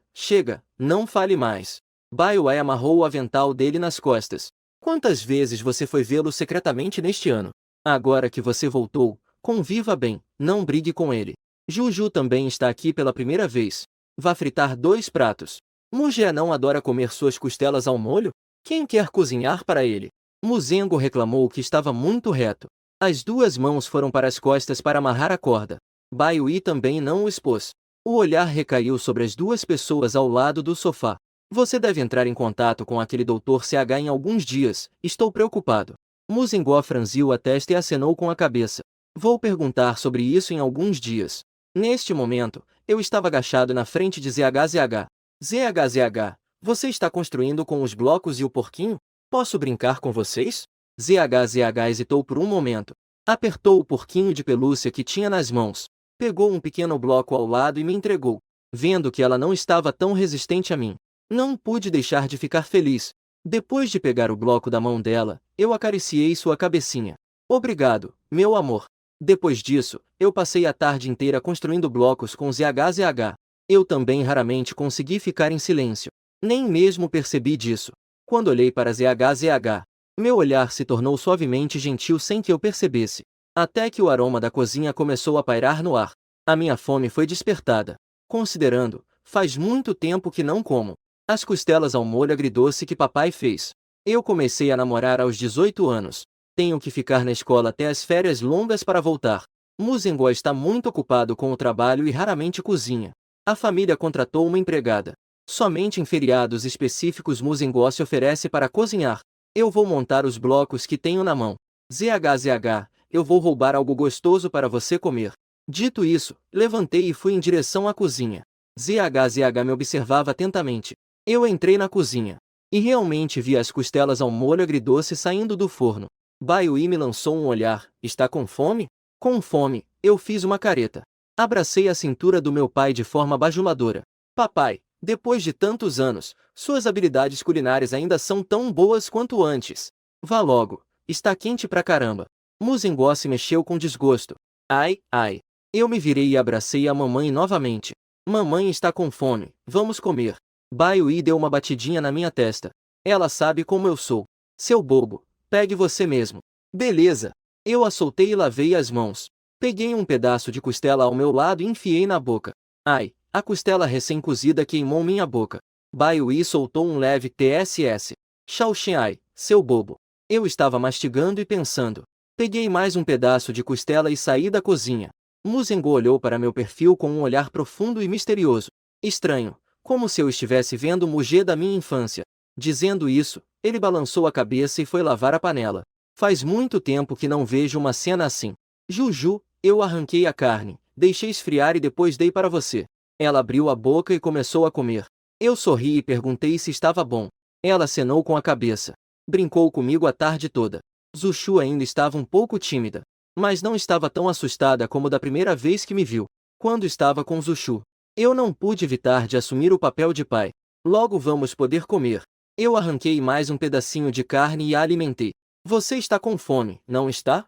[SPEAKER 1] não fale mais. Bai Wai amarrou o avental dele nas costas. Quantas vezes você foi vê-lo secretamente neste ano? Agora que você voltou, conviva bem, não brigue com ele. Juju também está aqui pela primeira vez. Vá fritar 2 pratos. Mugé não adora comer suas costelas ao molho? Quem quer cozinhar para ele? Muzengo reclamou que estava muito reto. As 2 mãos foram para as costas para amarrar a corda. Bai Wei também não o expôs. O olhar recaiu sobre as 2 pessoas ao lado do sofá. Você deve entrar em contato com aquele Dr. CH em alguns dias, estou preocupado. Muzingó franziu a testa e acenou com a cabeça. Vou perguntar sobre isso em alguns dias. Neste momento, eu estava agachado na frente de ZHZH. ZHZH, você está construindo com os blocos e o porquinho? Posso brincar com vocês? ZHZH hesitou por um momento. Apertou o porquinho de pelúcia que tinha nas mãos. Pegou um pequeno bloco ao lado e me entregou. Vendo que ela não estava tão resistente a mim, não pude deixar de ficar feliz. Depois de pegar o bloco da mão dela, eu acariciei sua cabecinha. Obrigado, meu amor. Depois disso, eu passei a tarde inteira construindo blocos com ZHZH. Eu também raramente consegui ficar em silêncio. Nem mesmo percebi disso. Quando olhei para ZHZH, meu olhar se tornou suavemente gentil sem que eu percebesse. Até que o aroma da cozinha começou a pairar no ar. A minha fome foi despertada. Considerando, faz muito tempo que não como. As costelas ao molho agridoce que papai fez. Eu comecei a namorar aos 18 anos. Tenho que ficar na escola até as férias longas para voltar. Muzengó está muito ocupado com o trabalho e raramente cozinha. A família contratou uma empregada. Somente em feriados específicos Muzengó se oferece para cozinhar. Eu vou montar os blocos que tenho na mão. ZHZH, eu vou roubar algo gostoso para você comer. Dito isso, levantei e fui em direção à cozinha. ZHZH me observava atentamente. Eu entrei na cozinha. E realmente vi as costelas ao molho agridoce saindo do forno. Baiuí me lançou um olhar. Está com fome? Com fome, eu fiz uma careta. Abracei a cintura do meu pai de forma bajuladora. Papai, depois de tantos anos, suas habilidades culinárias ainda são tão boas quanto antes. Vá logo, está quente pra caramba. Muzengó se mexeu com desgosto. Ai, ai. Eu me virei e abracei a mamãe novamente. Mamãe está com fome, vamos comer. Baiuí deu uma batidinha na minha testa. Ela sabe como eu sou. Seu bobo, pegue você mesmo. Beleza. Eu a soltei e lavei as mãos. Peguei um pedaço de costela ao meu lado e enfiei na boca. Ai, a costela recém-cozida queimou minha boca. Baiuí soltou um leve tss. Xiaoxiai, seu bobo. Eu estava mastigando e pensando. Peguei mais um pedaço de costela e saí da cozinha. Muzengó olhou para meu perfil com um olhar profundo e misterioso. Estranho, como se eu estivesse vendo o Mugê da minha infância. Dizendo isso, ele balançou a cabeça e foi lavar a panela. Faz muito tempo que não vejo uma cena assim. Juju, eu arranquei a carne, deixei esfriar e depois dei para você. Ela abriu a boca e começou a comer. Eu sorri e perguntei se estava bom. Ela acenou com a cabeça. Brincou comigo a tarde toda. Zuchu ainda estava um pouco tímida, mas não estava tão assustada como da primeira vez que me viu. Quando estava com Zuchu, eu não pude evitar de assumir o papel de pai. Logo vamos poder comer. Eu arranquei mais um pedacinho de carne e a alimentei. Você está com fome, não está?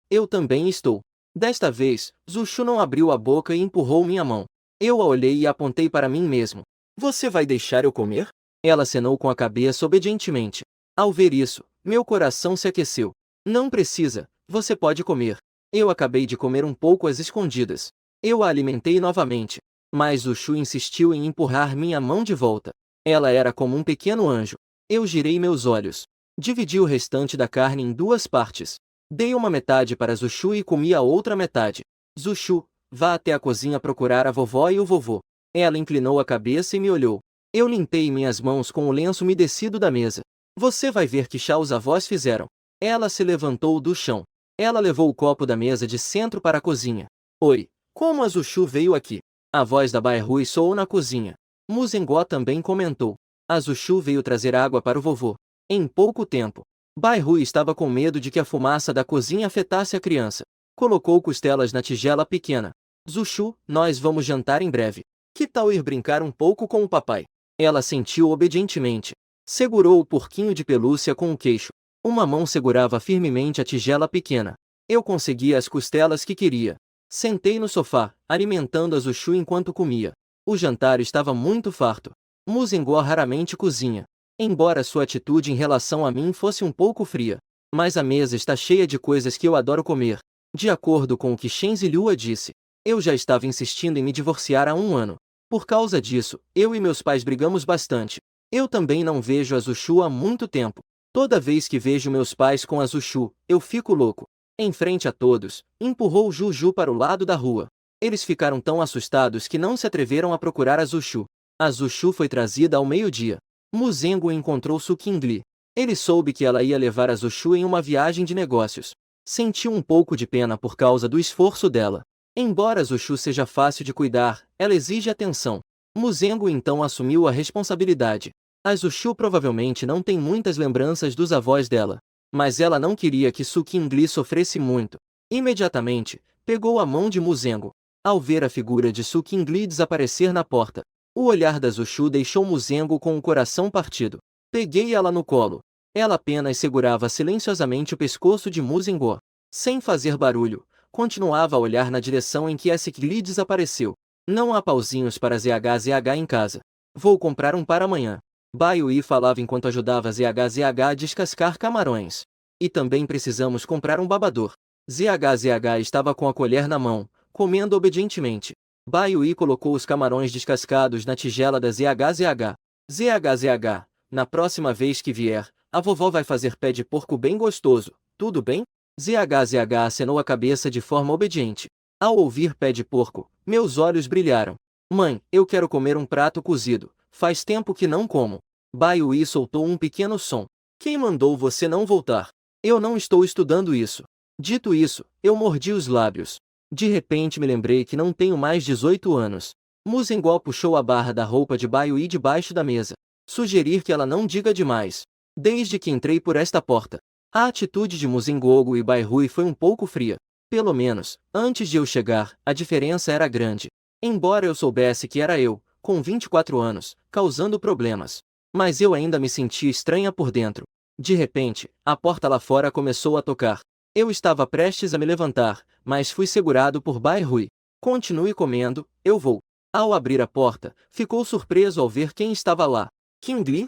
[SPEAKER 1] Eu também estou. Desta vez, Zuchu não abriu a boca e empurrou minha mão. Eu a olhei e apontei para mim mesmo. Você vai deixar eu comer? Ela acenou com a cabeça obedientemente. Ao ver isso, meu coração se aqueceu. Não precisa, você pode comer. Eu acabei de comer um pouco às escondidas. Eu a alimentei novamente. Mas Zuchu insistiu em empurrar minha mão de volta. Ela era como um pequeno anjo. Eu girei meus olhos. Dividi o restante da carne em duas partes. Dei uma metade para Zuchu e comi a outra metade. Zuchu, vá até a cozinha procurar a vovó e o vovô. Ela inclinou a cabeça e me olhou. Eu limpei minhas mãos com o lenço umedecido da mesa. Você vai ver que chá os avós fizeram. Ela se levantou do chão. Ela levou o copo da mesa de centro para a cozinha. Oi, como a Zuchu veio aqui? A voz da Baihui soou na cozinha. Muzengó também comentou. A Zuchu veio trazer água para o vovô. Em pouco tempo, Baihui estava com medo de que a fumaça da cozinha afetasse a criança. Colocou costelas na tigela pequena. Zuchu, nós vamos jantar em breve. Que tal ir brincar um pouco com o papai? Ela sentiu obedientemente. Segurou o porquinho de pelúcia com o queixo. Uma mão segurava firmemente a tigela pequena. Eu conseguia as costelas que queria. Sentei no sofá, alimentando a Zuchu enquanto comia. O jantar estava muito farto. Muzengó raramente cozinha. Embora sua atitude em relação a mim fosse um pouco fria. Mas a mesa está cheia de coisas que eu adoro comer. De acordo com o que Shen Zilhua disse, eu já estava insistindo em me divorciar há um ano. Por causa disso, eu e meus pais brigamos bastante. Eu também não vejo a Zuchu há muito tempo. Toda vez que vejo meus pais com a Zuchu, eu fico louco. Em frente a todos, empurrou Juju para o lado da rua. Eles ficaram tão assustados que não se atreveram a procurar a Zuchu. A Zuchu foi trazida ao meio-dia. Muzengó encontrou Su Qingli. Ele soube que ela ia levar a Zuchu em uma viagem de negócios. Sentiu um pouco de pena por causa do esforço dela. Embora Zuchu seja fácil de cuidar, ela exige atenção. Muzengó então assumiu a responsabilidade. A Zuchu provavelmente não tem muitas lembranças dos avós dela. Mas ela não queria que Su Qingli sofresse muito. Imediatamente, pegou a mão de Muzengó. Ao ver a figura de Su Qingli desaparecer na porta, o olhar da Zuchu deixou Muzengó com o coração partido. Peguei ela no colo. Ela apenas segurava silenciosamente o pescoço de Muzengó. Sem fazer barulho, continuava a olhar na direção em que a Qingli desapareceu. Não há pauzinhos para ZHZH em casa. Vou comprar um para amanhã. Baiuí falava enquanto ajudava ZHZH a descascar camarões. E também precisamos comprar um babador. ZHZH estava com a colher na mão, comendo obedientemente. Baiuí colocou os camarões descascados na tigela da ZHZH. ZHZH, na próxima vez que vier, a vovó vai fazer pé de porco bem gostoso, tudo bem? ZHZH acenou a cabeça de forma obediente. Ao ouvir pé de porco, meus olhos brilharam. Mãe, eu quero comer um prato cozido. Faz tempo que não como. Baiuí soltou um pequeno som. Quem mandou você não voltar? Eu não estou estudando isso. Dito isso, eu mordi os lábios. De repente me lembrei que não tenho mais 18 anos. Muzengó puxou a barra da roupa de Baiuí debaixo da mesa. Sugerir que ela não diga demais. Desde que entrei por esta porta. A atitude de Muzingogo e Bairrui foi um pouco fria. Pelo menos, antes de eu chegar, a diferença era grande. Embora eu soubesse que era eu, com 24 anos, causando problemas. Mas eu ainda me sentia estranha por dentro. De repente, a porta lá fora começou a tocar. Eu estava prestes a me levantar, mas fui segurado por Bairrui. Continue comendo, eu vou. Ao abrir a porta, ficou surpreso ao ver quem estava lá. Qingli?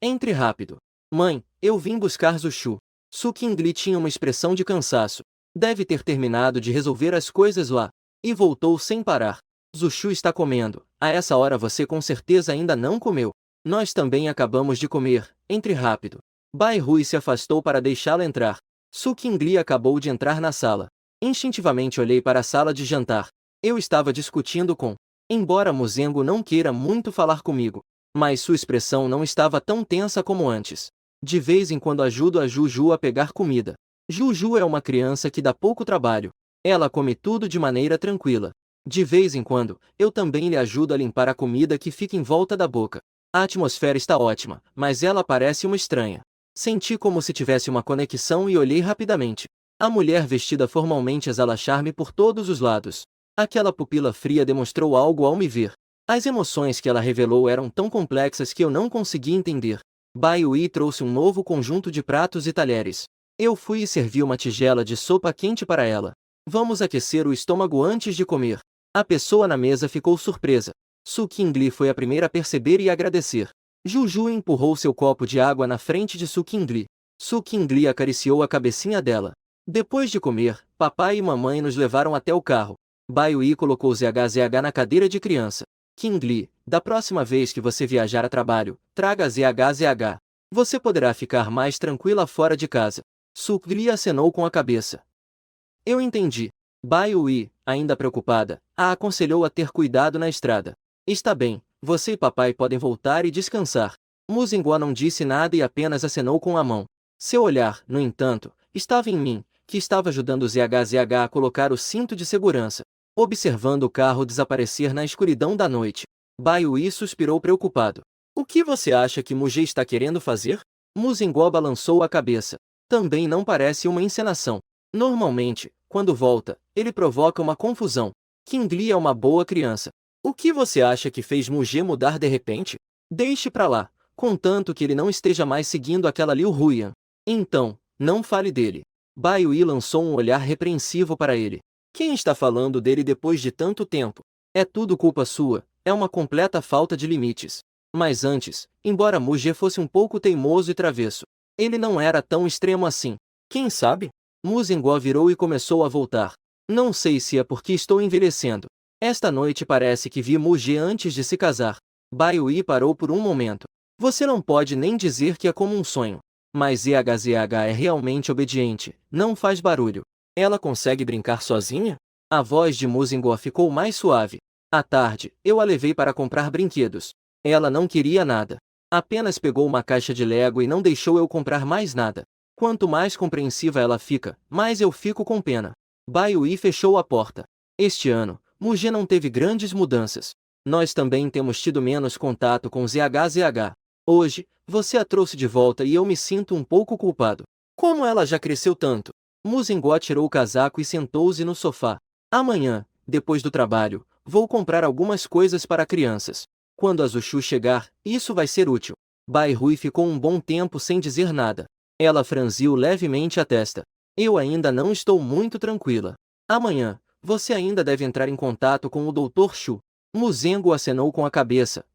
[SPEAKER 1] Entre rápido. Mãe, eu vim buscar Zushu. Su Qingli tinha uma expressão de cansaço. Deve ter terminado de resolver as coisas lá. E voltou sem parar. Zushu está comendo. A essa hora você com certeza ainda não comeu. Nós também acabamos de comer. Entre rápido. Bairrui se afastou para deixá-la entrar. Su Qingli acabou de entrar na sala. Instintivamente olhei para a sala de jantar. Eu estava discutindo com. Embora Muzengo não queira muito falar comigo, mas sua expressão não estava tão tensa como antes. De vez em quando ajudo a Juju a pegar comida. Juju é uma criança que dá pouco trabalho. Ela come tudo de maneira tranquila. De vez em quando, eu também lhe ajudo a limpar a comida que fica em volta da boca. A atmosfera está ótima, mas ela parece uma estranha. Senti como se tivesse uma conexão e olhei rapidamente. A mulher vestida formalmente exala charme por todos os lados. Aquela pupila fria demonstrou algo ao me ver. As emoções que ela revelou eram tão complexas que eu não conseguia entender. Baiuí trouxe um novo conjunto de pratos e talheres. Eu fui e servi uma tigela de sopa quente para ela. Vamos aquecer o estômago antes de comer. A pessoa na mesa ficou surpresa. Su Qingli foi a primeira a perceber e agradecer. Juju empurrou seu copo de água na frente de Su Qingli. Su Qingli acariciou a cabecinha dela. Depois de comer, papai e mamãe nos levaram até o carro. Baiuí colocou ZHZH na cadeira de criança. Qingli, da próxima vez que você viajar a trabalho, traga ZHZH. Você poderá ficar mais tranquila fora de casa. Su Qingli acenou com a cabeça. Eu entendi. Baiuí, ainda preocupada, a aconselhou a ter cuidado na estrada. Está bem, você e papai podem voltar e descansar. Muzingua não disse nada e apenas acenou com a mão. Seu olhar, no entanto, estava em mim, que estava ajudando ZHZH a colocar o cinto de segurança. Observando o carro desaparecer na escuridão da noite, Baiuí suspirou preocupado. O que você acha que Mugê está querendo fazer? Muzingó balançou a cabeça. Também não parece uma encenação. Normalmente, quando volta, ele provoca uma confusão. Qingli é uma boa criança. O que você acha que fez Mugê mudar de repente? Deixe pra lá, contanto que ele não esteja mais seguindo aquela Liu Huyan. Então, não fale dele. Baiuí lançou um olhar repreensivo para ele. Quem está falando dele depois de tanto tempo? É tudo culpa sua, é uma completa falta de limites. Mas antes, embora Mugê fosse um pouco teimoso e travesso, ele não era tão extremo assim. Quem sabe? Muzingó virou e começou a voltar. Não sei se é porque estou envelhecendo. Esta noite parece que vi Mugê antes de se casar. Baiuí parou por um momento. Você não pode nem dizer que é como um sonho. Mas ZHZH é realmente obediente, não faz barulho. Ela consegue brincar sozinha? A voz de Muzingó ficou mais suave. À tarde, eu a levei para comprar brinquedos. Ela não queria nada. Apenas pegou uma caixa de Lego e não deixou eu comprar mais nada. Quanto mais compreensiva ela fica, mais eu fico com pena. Baiuí fechou a porta. Este ano, Mugê não teve grandes mudanças. Nós também temos tido menos contato com ZHZH. Hoje, você a trouxe de volta e eu me sinto um pouco culpado. Como ela já cresceu tanto? Muzingó tirou o casaco e sentou-se no sofá. Amanhã, depois do trabalho, vou comprar algumas coisas para crianças. Quando a Zushu chegar, isso vai ser útil. Bairrui ficou um bom tempo sem dizer nada. Ela franziu levemente a testa. Eu ainda não estou muito tranquila. Amanhã, você ainda deve entrar em contato com o Dr. Shu. Muzengo acenou com a cabeça.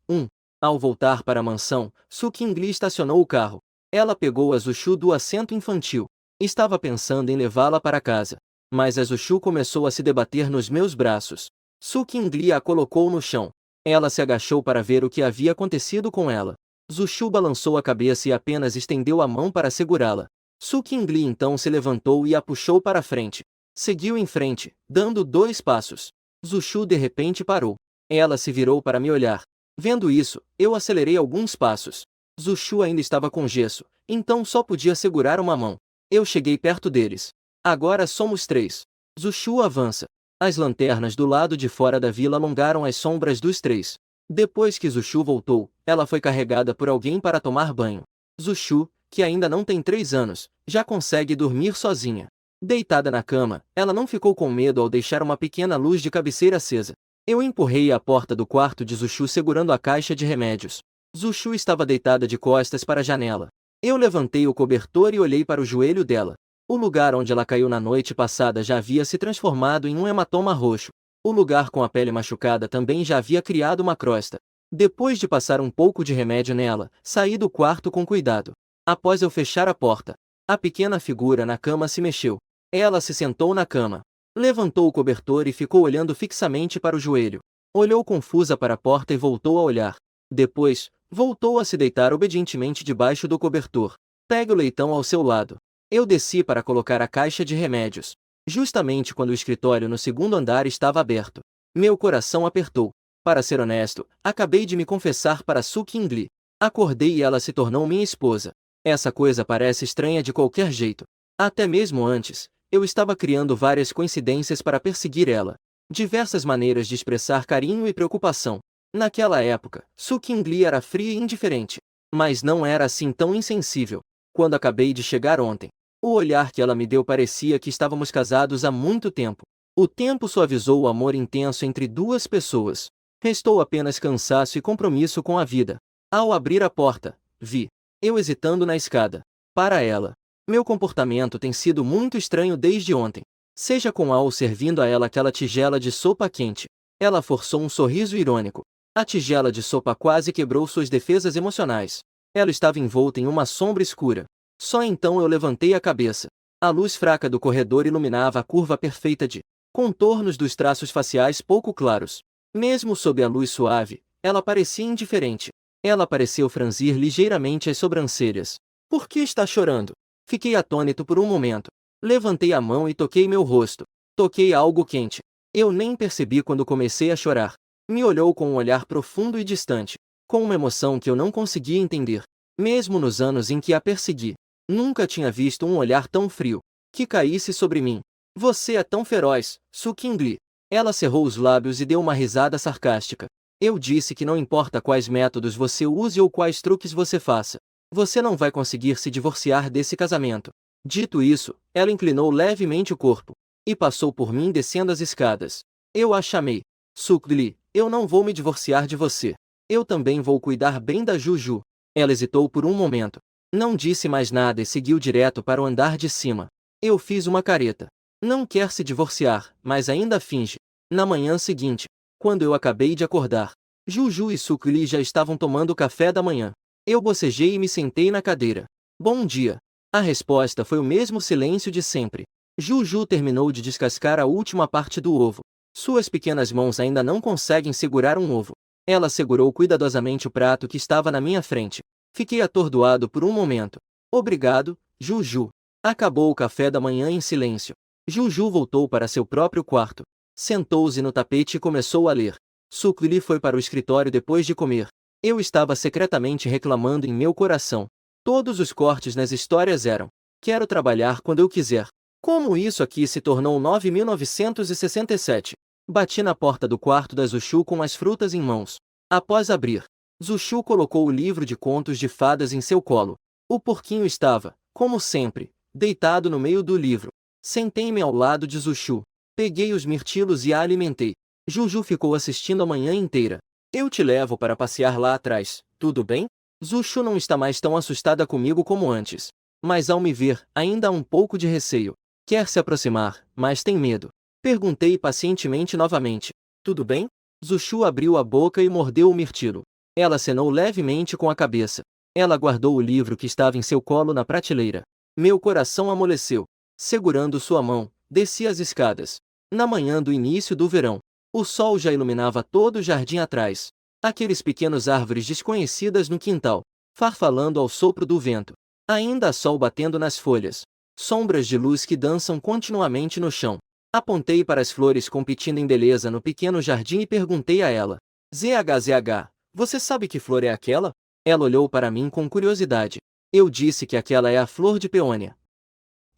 [SPEAKER 1] Ao voltar para a mansão, Su Qingli estacionou o carro. Ela pegou a Zushu do assento infantil. Estava pensando em levá-la para casa. Mas a Zushu começou a se debater nos meus braços. Su Qingli a colocou no chão. Ela se agachou para ver o que havia acontecido com ela. Zushu balançou a cabeça e apenas estendeu a mão para segurá-la. Su Qingli então se levantou e a puxou para frente. Seguiu em frente, dando 2 passos. Zushu de repente parou. Ela se virou para me olhar. Vendo isso, eu acelerei alguns passos. Zushu ainda estava com gesso, então só podia segurar uma mão. Eu cheguei perto deles. Agora somos 3. Zushu avança. As lanternas do lado de fora da vila alongaram as sombras dos 3. Depois que Zushu voltou, ela foi carregada por alguém para tomar banho. Zushu, que ainda não tem 3 anos, já consegue dormir sozinha. Deitada na cama, ela não ficou com medo ao deixar uma pequena luz de cabeceira acesa. Eu empurrei a porta do quarto de Zushu segurando a caixa de remédios. Zushu estava deitada de costas para a janela. Eu levantei o cobertor e olhei para o joelho dela. O lugar onde ela caiu na noite passada já havia se transformado em um hematoma roxo. O lugar com a pele machucada também já havia criado uma crosta. Depois de passar um pouco de remédio nela, saí do quarto com cuidado. Após eu fechar a porta, a pequena figura na cama se mexeu. Ela se sentou na cama. Levantou o cobertor e ficou olhando fixamente para o joelho. Olhou confusa para a porta e voltou a olhar. Depois, voltou a se deitar obedientemente debaixo do cobertor. Pegue o leitão ao seu lado. Eu desci para colocar a caixa de remédios. Justamente quando o escritório no segundo andar estava aberto. Meu coração apertou. Para ser honesto, acabei de me confessar para Su Qingli. Acordei e ela se tornou minha esposa. Essa coisa parece estranha de qualquer jeito. Até mesmo antes, eu estava criando várias coincidências para perseguir ela. Diversas maneiras de expressar carinho e preocupação. Naquela época, Su Qingli era fria e indiferente. Mas não era assim tão insensível. Quando acabei de chegar ontem, o olhar que ela me deu parecia que estávamos casados há muito tempo. O tempo suavizou o amor intenso entre duas pessoas. Restou apenas cansaço e compromisso com a vida. Ao abrir a porta, vi eu hesitando na escada. Para ela, meu comportamento tem sido muito estranho desde ontem. Seja com Al servindo a ela aquela tigela de sopa quente. Ela forçou um sorriso irônico. A tigela de sopa quase quebrou suas defesas emocionais. Ela estava envolta em uma sombra escura. Só então eu levantei a cabeça. A luz fraca do corredor iluminava a curva perfeita de contornos dos traços faciais pouco claros. Mesmo sob a luz suave, ela parecia indiferente. Ela pareceu franzir ligeiramente as sobrancelhas. Por que está chorando? Fiquei atônito por um momento. Levantei a mão e toquei meu rosto. Toquei algo quente. Eu nem percebi quando comecei a chorar. Me olhou com um olhar profundo e distante, com uma emoção que eu não conseguia entender. Mesmo nos anos em que a persegui, nunca tinha visto um olhar tão frio, que caísse sobre mim. Você é tão feroz, Su Qingli. Ela cerrou os lábios e deu uma risada sarcástica. Eu disse que não importa quais métodos você use ou quais truques você faça, você não vai conseguir se divorciar desse casamento. Dito isso, ela inclinou levemente o corpo e passou por mim descendo as escadas. Eu a chamei. Su Qingli, eu não vou me divorciar de você. Eu também vou cuidar bem da Juju. Ela hesitou por um momento. Não disse mais nada e seguiu direto para o andar de cima. Eu fiz uma careta. Não quer se divorciar, mas ainda finge. Na manhã seguinte, quando eu acabei de acordar, Juju e Su Qingli já estavam tomando café da manhã. Eu bocejei e me sentei na cadeira. Bom dia. A resposta foi o mesmo silêncio de sempre. Juju terminou de descascar a última parte do ovo. Suas pequenas mãos ainda não conseguem segurar um ovo. Ela segurou cuidadosamente o prato que estava na minha frente. Fiquei atordoado por um momento. Obrigado, Juju. Acabou o café da manhã em silêncio. Juju voltou para seu próprio quarto. Sentou-se no tapete e começou a ler. Su Qingli foi para o escritório depois de comer. Eu estava secretamente reclamando em meu coração. Todos os cortes nas histórias eram: quero trabalhar quando eu quiser. Como isso aqui se tornou 9.967? Bati na porta do quarto da Zushu com as frutas em mãos. Após abrir, Zushu colocou o livro de contos de fadas em seu colo. O porquinho estava, como sempre, deitado no meio do livro. Sentei-me ao lado de Zushu. Peguei os mirtilos e a alimentei. Juju ficou assistindo a manhã inteira. Eu te levo para passear lá atrás, tudo bem? Zushu não está mais tão assustada comigo como antes. Mas ao me ver, ainda há um pouco de receio. Quer se aproximar, mas tem medo. Perguntei pacientemente novamente. Tudo bem? Zushu abriu a boca e mordeu o mirtilo. Ela acenou levemente com a cabeça. Ela guardou o livro que estava em seu colo na prateleira. Meu coração amoleceu. Segurando sua mão, desci as escadas. Na manhã do início do verão, o sol já iluminava todo o jardim atrás. Aqueles pequenos árvores desconhecidas no quintal, farfalando ao sopro do vento. Ainda há sol batendo nas folhas. Sombras de luz que dançam continuamente no chão. Apontei para as flores competindo em beleza no pequeno jardim e perguntei a ela: ZHZH, você sabe que flor é aquela? Ela olhou para mim com curiosidade. Eu disse que aquela é a flor de peônia.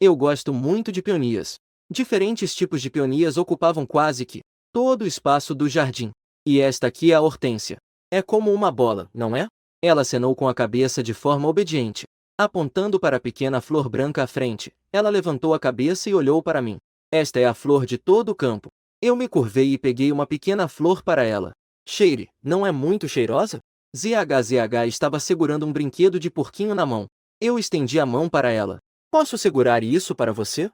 [SPEAKER 1] Eu gosto muito de peonias. Diferentes tipos de peonias ocupavam quase que todo o espaço do jardim. E esta aqui é a hortênsia. É como uma bola, não é? Ela acenou com a cabeça de forma obediente. Apontando para a pequena flor branca à frente, ela levantou a cabeça e olhou para mim. Esta é a flor de todo o campo. Eu me curvei e peguei uma pequena flor para ela. Cheire, não é muito cheirosa? ZHZH estava segurando um brinquedo de porquinho na mão. Eu estendi a mão para ela. Posso segurar isso para você?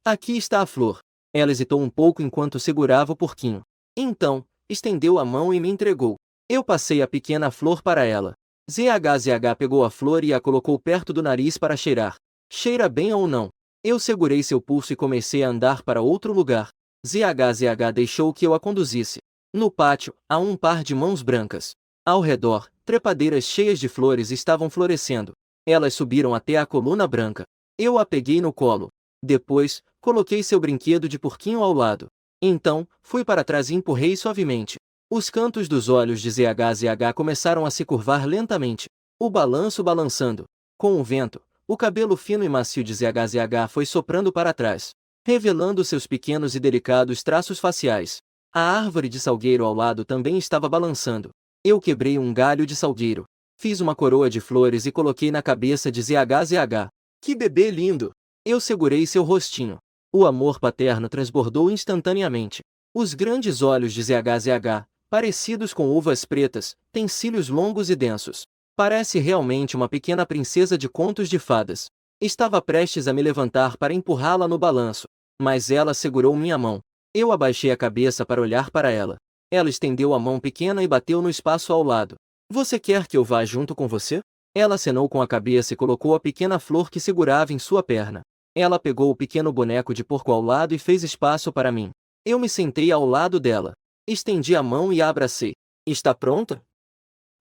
[SPEAKER 1] Aqui está a flor. Ela hesitou um pouco enquanto segurava o porquinho. Então, estendeu a mão e me entregou. Eu passei a pequena flor para ela. ZHZH pegou a flor e a colocou perto do nariz para cheirar. Cheira bem ou não? Eu segurei seu pulso e comecei a andar para outro lugar. ZHZH deixou que eu a conduzisse. No pátio, há um par de mãos brancas. Ao redor, trepadeiras cheias de flores estavam florescendo. Elas subiram até a coluna branca. Eu a peguei no colo. Depois, coloquei seu brinquedo de porquinho ao lado. Então, fui para trás e empurrei suavemente. Os cantos dos olhos de ZHZH começaram a se curvar lentamente. O balanço balançando. Com o vento, o cabelo fino e macio de ZHZH foi soprando para trás, revelando seus pequenos e delicados traços faciais. A árvore de salgueiro ao lado também estava balançando. Eu quebrei um galho de salgueiro. Fiz uma coroa de flores e coloquei na cabeça de ZHZH. Que bebê lindo! Eu segurei seu rostinho. O amor paterno transbordou instantaneamente. Os grandes olhos de ZHZH, parecidos com uvas pretas, têm cílios longos e densos. Parece realmente uma pequena princesa de contos de fadas. Estava prestes a me levantar para empurrá-la no balanço, mas ela segurou minha mão. Eu abaixei a cabeça para olhar para ela. Ela estendeu a mão pequena e bateu no espaço ao lado. Você quer que eu vá junto com você? Ela acenou com a cabeça e colocou a pequena flor que segurava em sua perna. Ela pegou o pequeno boneco de porco ao lado e fez espaço para mim. Eu me sentei ao lado dela. Estendi a mão e a abracei. Está pronta?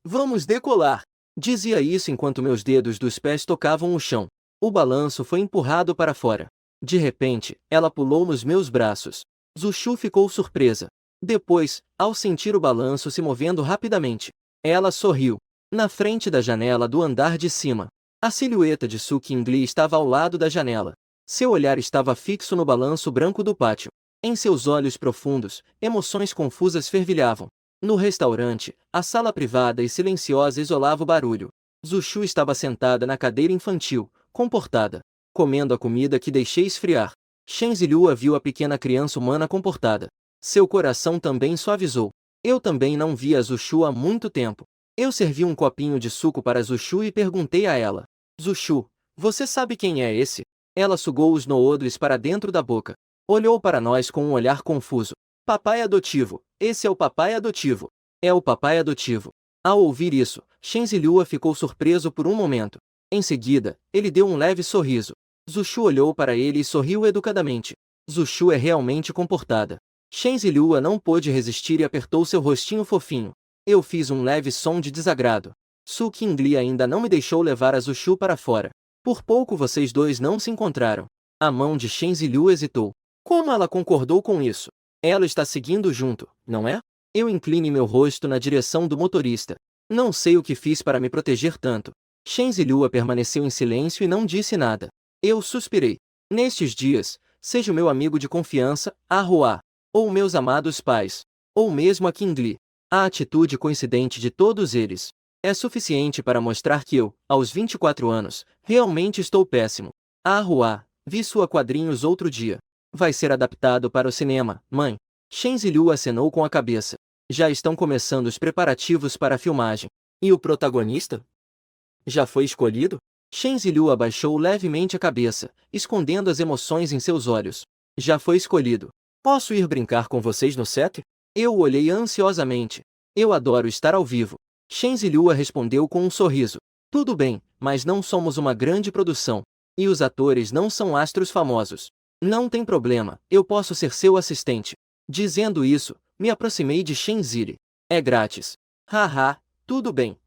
[SPEAKER 1] Vamos decolar! Dizia isso enquanto meus dedos dos pés tocavam o chão. O balanço foi empurrado para fora. De repente, ela pulou nos meus braços. Zuchu ficou surpresa. Depois, ao sentir o balanço se movendo rapidamente, ela sorriu. Na frente da janela do andar de cima, a silhueta de Su Qingli estava ao lado da janela. Seu olhar estava fixo no balanço branco do pátio. Em seus olhos profundos, emoções confusas fervilhavam. No restaurante, a sala privada e silenciosa isolava o barulho. Zuchu estava sentada na cadeira infantil, comportada, comendo a comida que deixei esfriar. Shen Zilhua viu a pequena criança humana comportada. Seu coração também suavizou. Eu também não via Zuchu há muito tempo. Eu servi um copinho de suco para Zuchu e perguntei a ela: Zuchu, você sabe quem é esse? Ela sugou os noodles para dentro da boca. Olhou para nós com um olhar confuso. Papai adotivo, esse é o papai adotivo. É o papai adotivo. Ao ouvir isso, Shen Zilhua ficou surpreso por um momento. Em seguida, ele deu um leve sorriso. Zuchu olhou para ele e sorriu educadamente. Zuchu é realmente comportada. Shen Zilhua não pôde resistir e apertou seu rostinho fofinho. Eu fiz um leve som de desagrado. Su Qingli ainda não me deixou levar a Zuchu para fora. Por pouco vocês dois não se encontraram. A mão de Shen Zilhua hesitou. Como ela concordou com isso? Ela está seguindo junto, não é? Eu inclinei meu rosto na direção do motorista. Não sei o que fiz para me proteger tanto. Shen Zilhua permaneceu em silêncio e não disse nada. Eu suspirei. Nestes dias, seja o meu amigo de confiança, a Hua, ou meus amados pais, ou mesmo a Qingli. A atitude coincidente de todos eles é suficiente para mostrar que eu, aos 24 anos, realmente estou péssimo. A Hua, vi sua quadrinhos outro dia. Vai ser adaptado para o cinema, mãe. Shen Zilhua acenou com a cabeça. Já estão começando os preparativos para a filmagem. E o protagonista? Já foi escolhido? Shen Zilhua abaixou levemente a cabeça, escondendo as emoções em seus olhos. Já foi escolhido. Posso ir brincar com vocês no set? Eu o olhei ansiosamente. Eu adoro estar ao vivo. Shen Zilhua respondeu com um sorriso. Tudo bem, mas não somos uma grande produção. E os atores não são astros famosos. Não tem problema, eu posso ser seu assistente. Dizendo isso, me aproximei de Shen Zili. É grátis. Haha, tudo bem.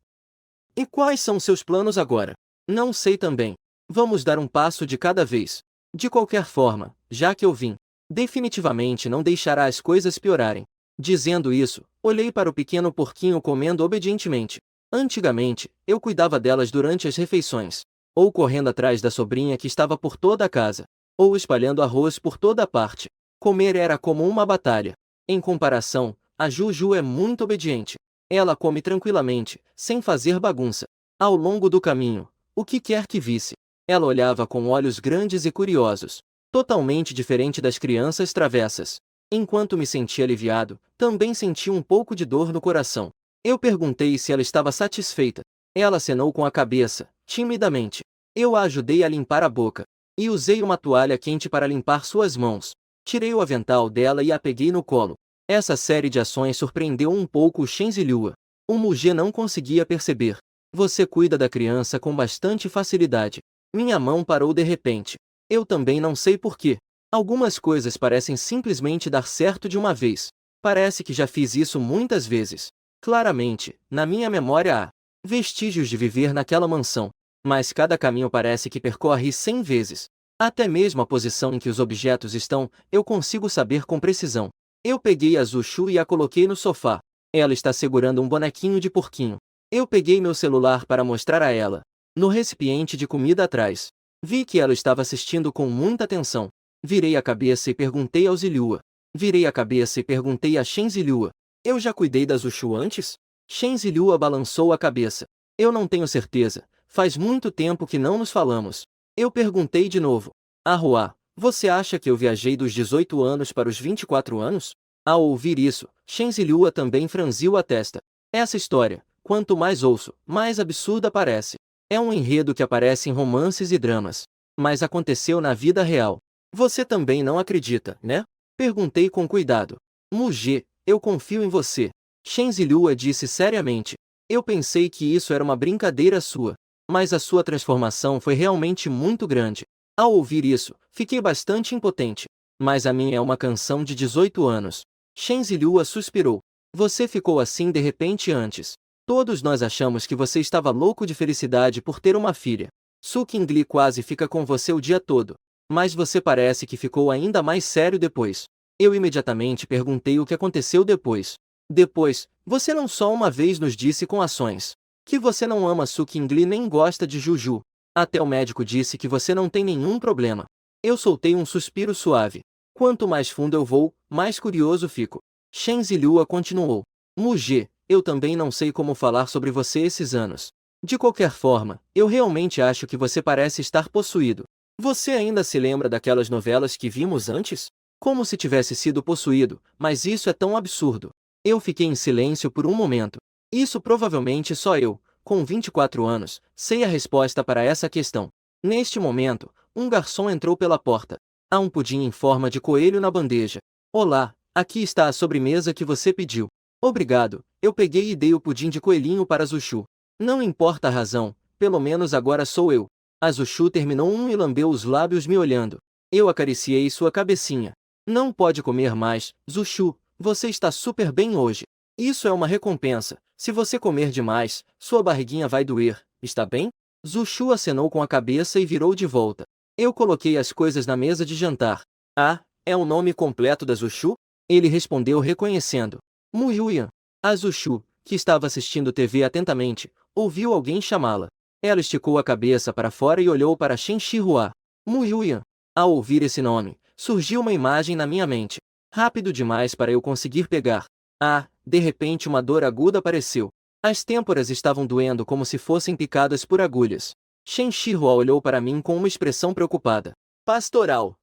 [SPEAKER 1] E quais são seus planos agora? Não sei também. Vamos dar um passo de cada vez. De qualquer forma, já que eu vim, definitivamente não deixará as coisas piorarem. Dizendo isso, olhei para o pequeno porquinho comendo obedientemente. Antigamente, eu cuidava delas durante as refeições, ou correndo atrás da sobrinha que estava por toda a casa, ou espalhando arroz por toda a parte. Comer era como uma batalha. Em comparação, a Juju é muito obediente. Ela come tranquilamente, sem fazer bagunça. Ao longo do caminho, o que quer que visse, ela olhava com olhos grandes e curiosos, totalmente diferente das crianças travessas. Enquanto me sentia aliviado, também senti um pouco de dor no coração. Eu perguntei se ela estava satisfeita. Ela acenou com a cabeça, timidamente. Eu a ajudei a limpar a boca, e usei uma toalha quente para limpar suas mãos. Tirei o avental dela e a peguei no colo. Essa série de ações surpreendeu um pouco o Shenzilhua. O Mugê não conseguia perceber. Você cuida da criança com bastante facilidade. Minha mão parou de repente. Eu também não sei porquê. Algumas coisas parecem simplesmente dar certo de uma vez. Parece que já fiz isso muitas vezes. Claramente, na minha memória há vestígios de viver naquela mansão. Mas cada caminho parece que percorre 100 vezes. Até mesmo a posição em que os objetos estão, eu consigo saber com precisão. Eu peguei a Zushu e a coloquei no sofá. Ela está segurando um bonequinho de porquinho. Eu peguei meu celular para mostrar a ela. No recipiente de comida atrás. Vi que ela estava assistindo com muita atenção. Virei a cabeça e perguntei ao Zilhua. Virei a cabeça e perguntei a Shenzilhua. Eu já cuidei da Zushu antes? Shenzilhua balançou a cabeça. Eu não tenho certeza. Faz muito tempo que não nos falamos. Eu perguntei de novo. Arroá, você acha que eu viajei dos 18 anos para os 24 anos? Ao ouvir isso, Shenzilhua também franziu a testa. Essa história, quanto mais ouço, mais absurda parece. É um enredo que aparece em romances e dramas. Mas aconteceu na vida real. Você também não acredita, né? Perguntei com cuidado. Mugê, eu confio em você. Shenzilhua disse seriamente. Eu pensei que isso era uma brincadeira sua. Mas a sua transformação foi realmente muito grande. Ao ouvir isso, fiquei bastante impotente. Mas a minha é uma canção de 18 anos. Shenzilhua suspirou. Você ficou assim de repente antes. Todos nós achamos que você estava louco de felicidade por ter uma filha. Su Qingli quase fica com você o dia todo. Mas você parece que ficou ainda mais sério depois. Eu imediatamente perguntei o que aconteceu depois. Depois, você não só uma vez nos disse com ações que você não ama Su Qingli nem gosta de Juju. Até o médico disse que você não tem nenhum problema. Eu soltei um suspiro suave. Quanto mais fundo eu vou, mais curioso fico. Shenzilhua continuou. Mugê, eu também não sei como falar sobre você esses anos. De qualquer forma, eu realmente acho que você parece estar possuído. Você ainda se lembra daquelas novelas que vimos antes? Como se tivesse sido possuído, mas isso é tão absurdo. Eu fiquei em silêncio por um momento. Isso provavelmente só eu, com 24 anos, sei a resposta para essa questão. Neste momento, um garçom entrou pela porta. Há um pudim em forma de coelho na bandeja. Olá, aqui está a sobremesa que você pediu. Obrigado, eu peguei e dei o pudim de coelhinho para Zushu. Não importa a razão, pelo menos agora sou eu. A Zushu terminou e lambeu os lábios me olhando. Eu acariciei sua cabecinha. Não pode comer mais, Zushu, você está super bem hoje. Isso é uma recompensa. Se você comer demais, sua barriguinha vai doer, está bem? Zushu acenou com a cabeça e virou de volta. Eu coloquei as coisas na mesa de jantar. Ah, é o nome completo da Zushu? Ele respondeu reconhecendo. Muyuyan. A Zushu, que estava assistindo TV atentamente, ouviu alguém chamá-la. Ela esticou a cabeça para fora e olhou para Shen Shihua. Muyuyan. Ao ouvir esse nome, surgiu uma imagem na minha mente. Rápido demais para eu conseguir pegar. Ah, de repente uma dor aguda apareceu. As têmporas estavam doendo como se fossem picadas por agulhas. Shen Shihua olhou para mim com uma expressão preocupada. Pastoral.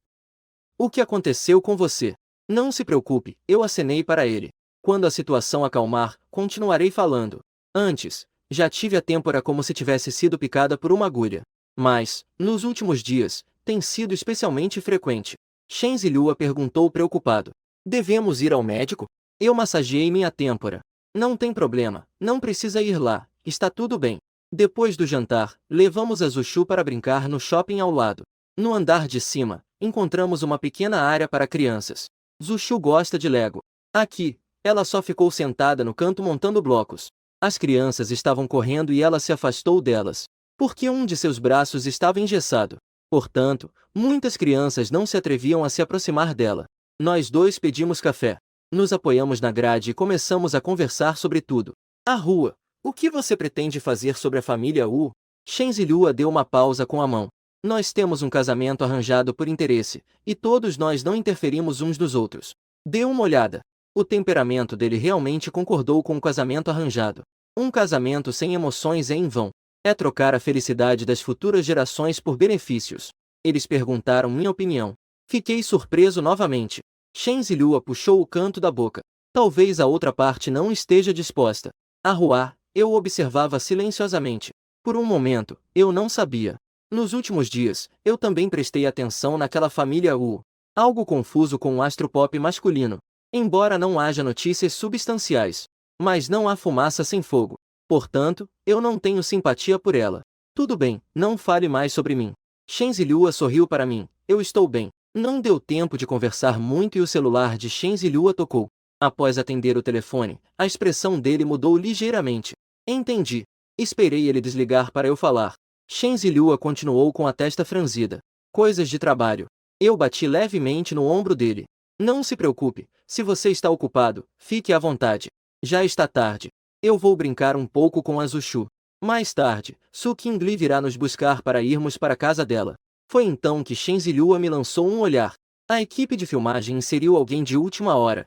[SPEAKER 1] O que aconteceu com você? Não se preocupe, eu acenei para ele. Quando a situação acalmar, continuarei falando. Antes, já tive a têmpora como se tivesse sido picada por uma agulha. Mas, nos últimos dias, tem sido especialmente frequente. Shenzilhua perguntou preocupado. Devemos ir ao médico? Eu massageei minha têmpora. Não tem problema, não precisa ir lá, está tudo bem. Depois do jantar, levamos a Zushu para brincar no shopping ao lado. No andar de cima, encontramos uma pequena área para crianças. Zushu gosta de Lego. Aqui, ela só ficou sentada no canto montando blocos. As crianças estavam correndo e ela se afastou delas. porque um de seus braços estava engessado. Portanto, muitas crianças não se atreviam a se aproximar dela. Nós dois pedimos café. Nos apoiamos na grade e começamos a conversar sobre tudo. A rua. O que você pretende fazer sobre a família Wu? Shen Zilhua deu uma pausa com a mão. Nós temos um casamento arranjado por interesse, e todos nós não interferimos uns dos outros. Deu uma olhada. O temperamento dele realmente concordou com o casamento arranjado. Um casamento sem emoções é em vão. É trocar a felicidade das futuras gerações por benefícios. Eles perguntaram minha opinião. Fiquei surpreso novamente. Shen Zilhua puxou o canto da boca. Talvez a outra parte não esteja disposta. A Hua, eu observava silenciosamente. Por um momento, eu não sabia. Nos últimos dias, eu também prestei atenção naquela família Wu. Algo confuso com o astropop masculino. Embora não haja notícias substanciais. Mas não há fumaça sem fogo. Portanto, eu não tenho simpatia por ela. Tudo bem, não fale mais sobre mim. Shen Zilhua sorriu para mim. Eu estou bem. Não deu tempo de conversar muito e o celular de Shen Zilhua tocou. Após atender o telefone, a expressão dele mudou ligeiramente. Entendi. Esperei ele desligar para eu falar. Shen Zilhua continuou com a testa franzida. Coisas de trabalho. Eu bati levemente no ombro dele. Não se preocupe, se você está ocupado, fique à vontade. Já está tarde. Eu vou brincar um pouco com a Zushu. Mais tarde, Su Qingli virá nos buscar para irmos para a casa dela. Foi então que Shen Zilhua me lançou um olhar. A equipe de filmagem inseriu alguém de última hora.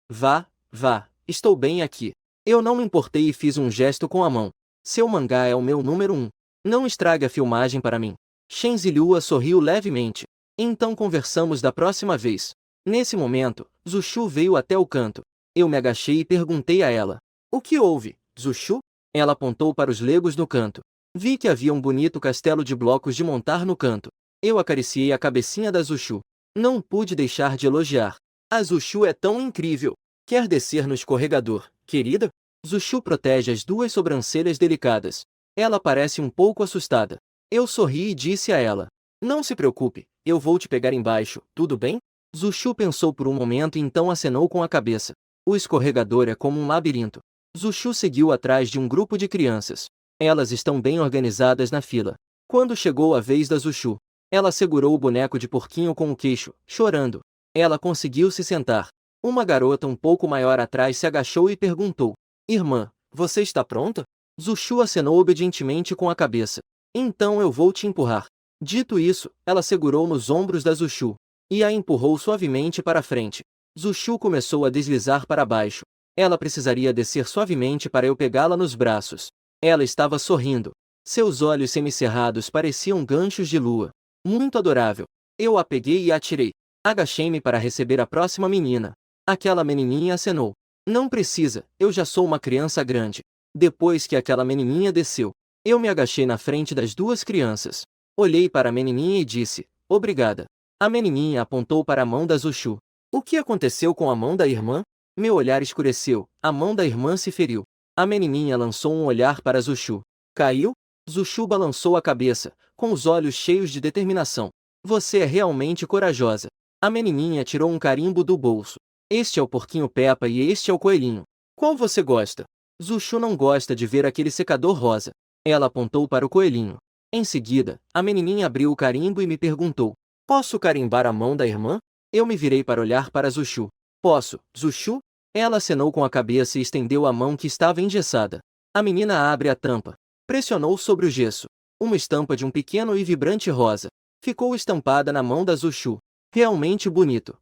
[SPEAKER 1] Vá, estou bem aqui. Eu não me importei e fiz um gesto com a mão. Seu mangá é o meu número 1. Não estrague a filmagem para mim. Shen Zilhua sorriu levemente. Então conversamos da próxima vez. Nesse momento, Zushu veio até o canto. Eu me agachei e perguntei a ela. O que houve, Zushu? Ela apontou para os legos no canto. Vi que havia um bonito castelo de blocos de montar no canto. Eu acariciei a cabecinha da Zushu. Não pude deixar de elogiar. A Zushu é tão incrível. Quer descer no escorregador, querida? Zushu protege as duas sobrancelhas delicadas. Ela parece um pouco assustada. Eu sorri e disse a ela. Não se preocupe, eu vou te pegar embaixo, tudo bem? Zushu pensou por um momento e então acenou com a cabeça. O escorregador é como um labirinto. Zushu seguiu atrás de um grupo de crianças. Elas estão bem organizadas na fila. Quando chegou a vez da Zushu, ela segurou o boneco de porquinho com o queixo, chorando. Ela conseguiu se sentar. Uma garota um pouco maior atrás se agachou e perguntou. Irmã, você está pronta? Zushu acenou obedientemente com a cabeça. Então eu vou te empurrar. Dito isso, ela segurou nos ombros da Zushu e a empurrou suavemente para frente. Zushu começou a deslizar para baixo. Ela precisaria descer suavemente para eu pegá-la nos braços. Ela estava sorrindo. Seus olhos semicerrados pareciam ganchos de lua. Muito adorável. Eu a peguei e a atirei. Agachei-me para receber a próxima menina. Aquela menininha acenou. Não precisa, eu já sou uma criança grande. Depois que aquela menininha desceu, eu me agachei na frente das duas crianças. Olhei para a menininha e disse, obrigada. A menininha apontou para a mão da Zushu. O que aconteceu com a mão da irmã? Meu olhar escureceu, a mão da irmã se feriu. A menininha lançou um olhar para Zushu. Caiu? Zushu balançou a cabeça, com os olhos cheios de determinação. Você é realmente corajosa. A menininha tirou um carimbo do bolso. Este é o porquinho Peppa e este é o coelhinho. Qual você gosta? Zushu não gosta de ver aquele secador rosa. Ela apontou para o coelhinho. Em seguida, a menininha abriu o carimbo e me perguntou. Posso carimbar a mão da irmã? Eu me virei para olhar para Zushu. Posso, Zushu? Ela acenou com a cabeça e estendeu a mão que estava engessada. A menina abre a tampa. Pressionou sobre o gesso. Uma estampa de um pequeno e vibrante rosa. Ficou estampada na mão da Zushu. Realmente bonito.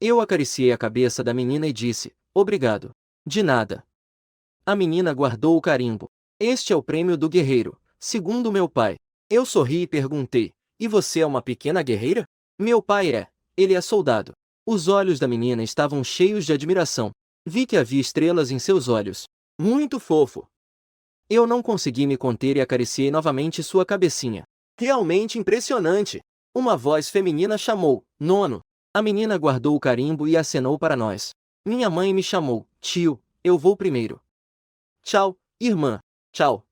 [SPEAKER 1] Eu acariciei a cabeça da menina e disse, obrigado. De nada. A menina guardou o carimbo. Este é o prêmio do guerreiro, segundo meu pai. Eu sorri e perguntei, e você é uma pequena guerreira? Meu pai é. Ele é soldado. Os olhos da menina estavam cheios de admiração. Vi que havia estrelas em seus olhos. Muito fofo. Eu não consegui me conter e acariciei novamente sua cabecinha. Realmente impressionante. Uma voz feminina chamou, Nono. A menina guardou o carimbo e acenou para nós. Minha mãe me chamou, tio, eu vou primeiro. Tchau, irmã. Tchau.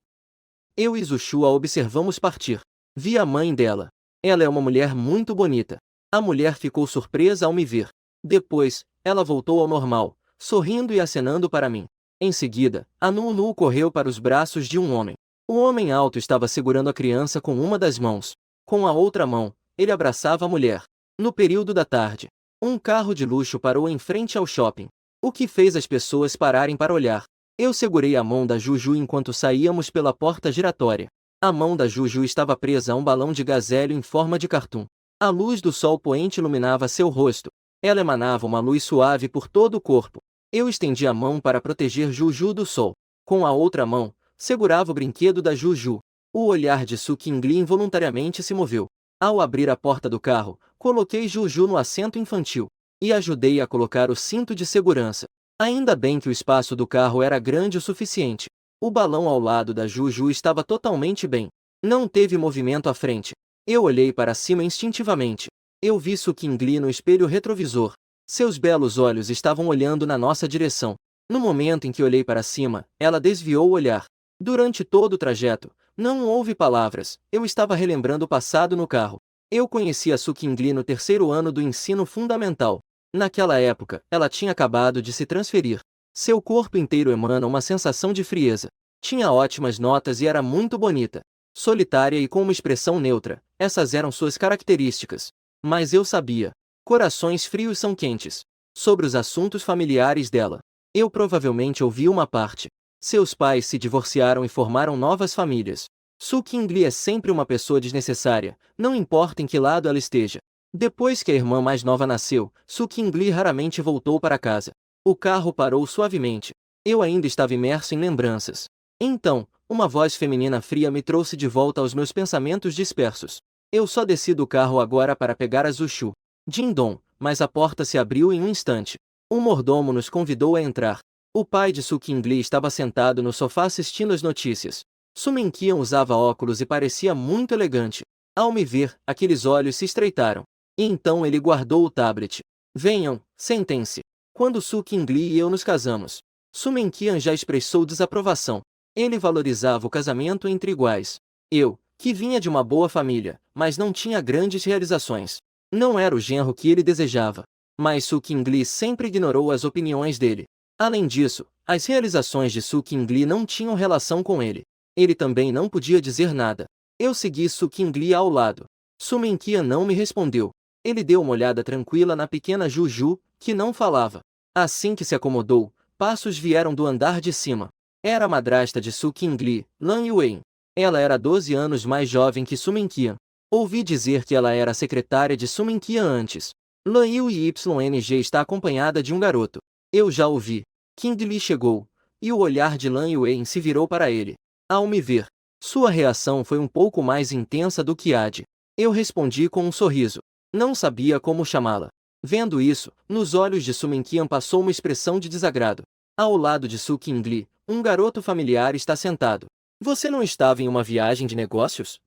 [SPEAKER 1] Eu e Zushu a observamos partir. Vi a mãe dela. Ela é uma mulher muito bonita. A mulher ficou surpresa ao me ver. Depois, ela voltou ao normal, sorrindo e acenando para mim. Em seguida, a Nunu correu para os braços de um homem. O homem alto estava segurando a criança com uma das mãos. Com a outra mão, ele abraçava a mulher. No período da tarde, um carro de luxo parou em frente ao shopping, o que fez as pessoas pararem para olhar. Eu segurei a mão da Juju enquanto saíamos pela porta giratória. A mão da Juju estava presa a um balão de gás hélio em forma de cartoon. A luz do sol poente iluminava seu rosto. Ela emanava uma luz suave por todo o corpo. Eu estendi a mão para proteger Juju do sol. Com a outra mão, segurava o brinquedo da Juju. O olhar de Su Qingli involuntariamente se moveu. Ao abrir a porta do carro, coloquei Juju no assento infantil e ajudei a colocar o cinto de segurança. Ainda bem que o espaço do carro era grande o suficiente. O balão ao lado da Juju estava totalmente bem. Não teve movimento à frente. Eu olhei para cima instintivamente. Eu vi Su Qingli no espelho retrovisor. Seus belos olhos estavam olhando na nossa direção. No momento em que olhei para cima, ela desviou o olhar. Durante todo o trajeto, não houve palavras. Eu estava relembrando o passado no carro. Eu conhecia Su Qingli no terceiro ano do ensino fundamental. Naquela época, ela tinha acabado de se transferir. Seu corpo inteiro emana uma sensação de frieza. Tinha ótimas notas e era muito bonita. Solitária e com uma expressão neutra, essas eram suas características. Mas eu sabia. Corações frios são quentes. Sobre os assuntos familiares dela, eu provavelmente ouvi uma parte. Seus pais se divorciaram e formaram novas famílias. Su Qingli é sempre uma pessoa desnecessária, não importa em que lado ela esteja. Depois que a irmã mais nova nasceu, Su Qingli raramente voltou para casa. O carro parou suavemente. Eu ainda estava imerso em lembranças. Então, uma voz feminina fria me trouxe de volta aos meus pensamentos dispersos. Eu só desci do carro agora para pegar a Zushu. Ding-dong, mas a porta se abriu em um instante. Um mordomo nos convidou a entrar. O pai de Su Qingli estava sentado no sofá assistindo as notícias. Su Minqian usava óculos e parecia muito elegante. Ao me ver, aqueles olhos se estreitaram. E então ele guardou o tablet. Venham, sentem-se. Quando Su Qingli e eu nos casamos, Su Minqian já expressou desaprovação. Ele valorizava o casamento entre iguais. Eu, que vinha de uma boa família, mas não tinha grandes realizações. Não era o genro que ele desejava. Mas Su Qingli sempre ignorou as opiniões dele. Além disso, as realizações de Su Qingli não tinham relação com ele. Ele também não podia dizer nada. Eu segui Su Qingli ao lado. Su Minqian não me respondeu. Ele deu uma olhada tranquila na pequena Juju, que não falava. Assim que se acomodou, passos vieram do andar de cima. Era a madrasta de Su Qingli, Lan Yuan. Ela era 12 anos mais jovem que Su Minqian. Ouvi dizer que ela era a secretária de Su Minqian antes. Lan Yuan está acompanhada de um garoto. Eu já ouvi. Qingli chegou, e o olhar de Lan Yuan se virou para ele. Ao me ver, sua reação foi um pouco mais intensa do que a de. Eu respondi com um sorriso. Não sabia como chamá-la. Vendo isso, nos olhos de Su Minqian passou uma expressão de desagrado. Ao lado de Su Qingli, um garoto familiar está sentado. Você não estava em uma viagem de negócios?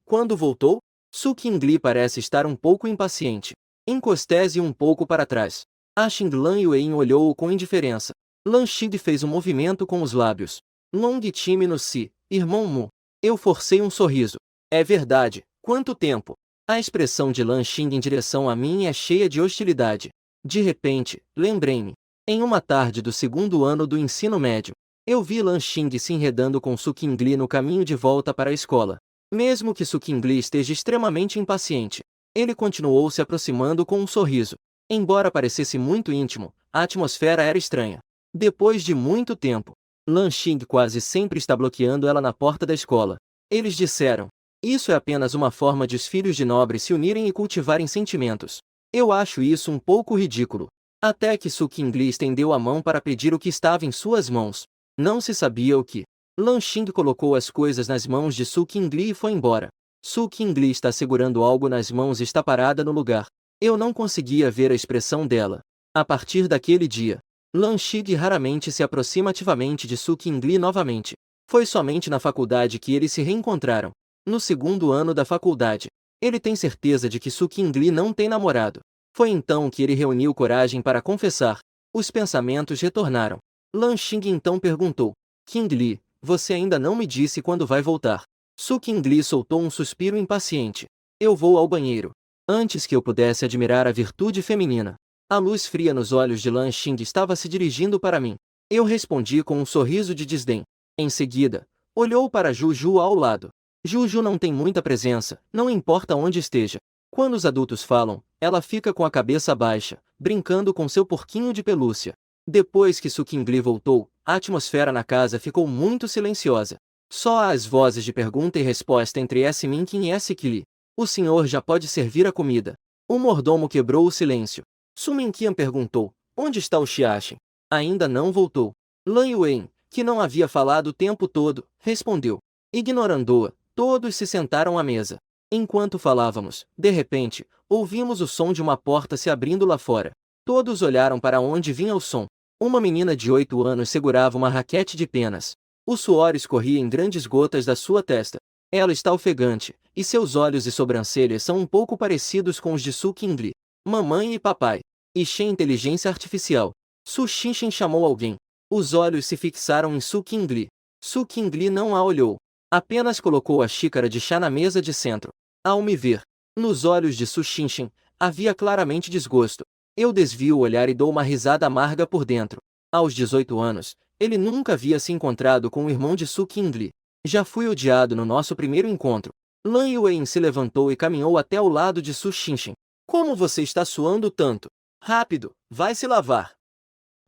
[SPEAKER 1] Quando voltou? Su Qingli parece estar um pouco impaciente. Encostese um pouco para trás. Aching Lan Yuan olhou-o com indiferença. Lan Xing fez um movimento com os lábios. Long time no si, irmão Mu. Eu forcei um sorriso. É verdade, quanto tempo? A expressão de Lan Xing em direção a mim é cheia de hostilidade. De repente, lembrei-me. Em uma tarde do segundo ano do ensino médio, eu vi Lan Xing se enredando com Su Qingli no caminho de volta para a escola. Mesmo que Su Qingli esteja extremamente impaciente, ele continuou se aproximando com um sorriso. Embora parecesse muito íntimo, a atmosfera era estranha. Depois de muito tempo, Lan Xing quase sempre está bloqueando ela na porta da escola. Eles disseram: isso é apenas uma forma de os filhos de nobres se unirem e cultivarem sentimentos. Eu acho isso um pouco ridículo. Até que Su Qingli estendeu a mão para pedir o que estava em suas mãos. Não se sabia o que. Lan Xing colocou as coisas nas mãos de Su Qingli e foi embora. Su Qingli está segurando algo nas mãos e está parada no lugar. Eu não conseguia ver a expressão dela. A partir daquele dia, Lan Xing raramente se aproxima ativamente de Su Qingli novamente. Foi somente na faculdade que eles se reencontraram. No segundo ano da faculdade, ele tem certeza de que Su Qingli não tem namorado. Foi então que ele reuniu coragem para confessar. Os pensamentos retornaram. Lan Xing então perguntou: Qingli, você ainda não me disse quando vai voltar. Su Qingli soltou um suspiro impaciente. Eu vou ao banheiro. Antes que eu pudesse admirar a virtude feminina, a luz fria nos olhos de Lan Xing estava se dirigindo para mim. Eu respondi com um sorriso de desdém. Em seguida, Olhou para Juju ao lado. Juju não tem muita presença, não importa onde esteja. Quando os adultos falam, ela fica com a cabeça baixa, brincando com seu porquinho de pelúcia. Depois que Su Qingli voltou, a atmosfera na casa ficou muito silenciosa. Só há as vozes de pergunta e resposta entre S. Minkin e S. Kili. O senhor já pode servir a comida. O mordomo quebrou o silêncio. Su Minqian perguntou, onde está o Xiaxin? Ainda não voltou. Lan Yuan, que não havia falado o tempo todo, respondeu. Ignorando-a, todos se sentaram à mesa. Enquanto falávamos, de repente, ouvimos o som de uma porta se abrindo lá fora. Todos olharam para onde vinha o som. Uma menina de 8 anos segurava uma raquete de penas. O suor escorria em grandes gotas da sua testa. Ela está ofegante, e seus olhos e sobrancelhas são um pouco parecidos com os de Su Qingli. Mamãe e papai. Ixi, inteligência artificial. Su Xinxin chamou alguém. Os olhos se fixaram em Su Qingli. Su Qingli não a olhou. Apenas colocou a xícara de chá na mesa de centro. Ao me ver, nos olhos de Su Xinxin, havia claramente desgosto. Eu desvio o olhar e dou uma risada amarga por dentro. Aos 18 anos, ele nunca havia se encontrado com o irmão de Su Qingli. Já fui odiado no nosso primeiro encontro. Lan Yuan se levantou e caminhou até ao lado de Su Xinxin. Como você está suando tanto? Rápido, vai se lavar.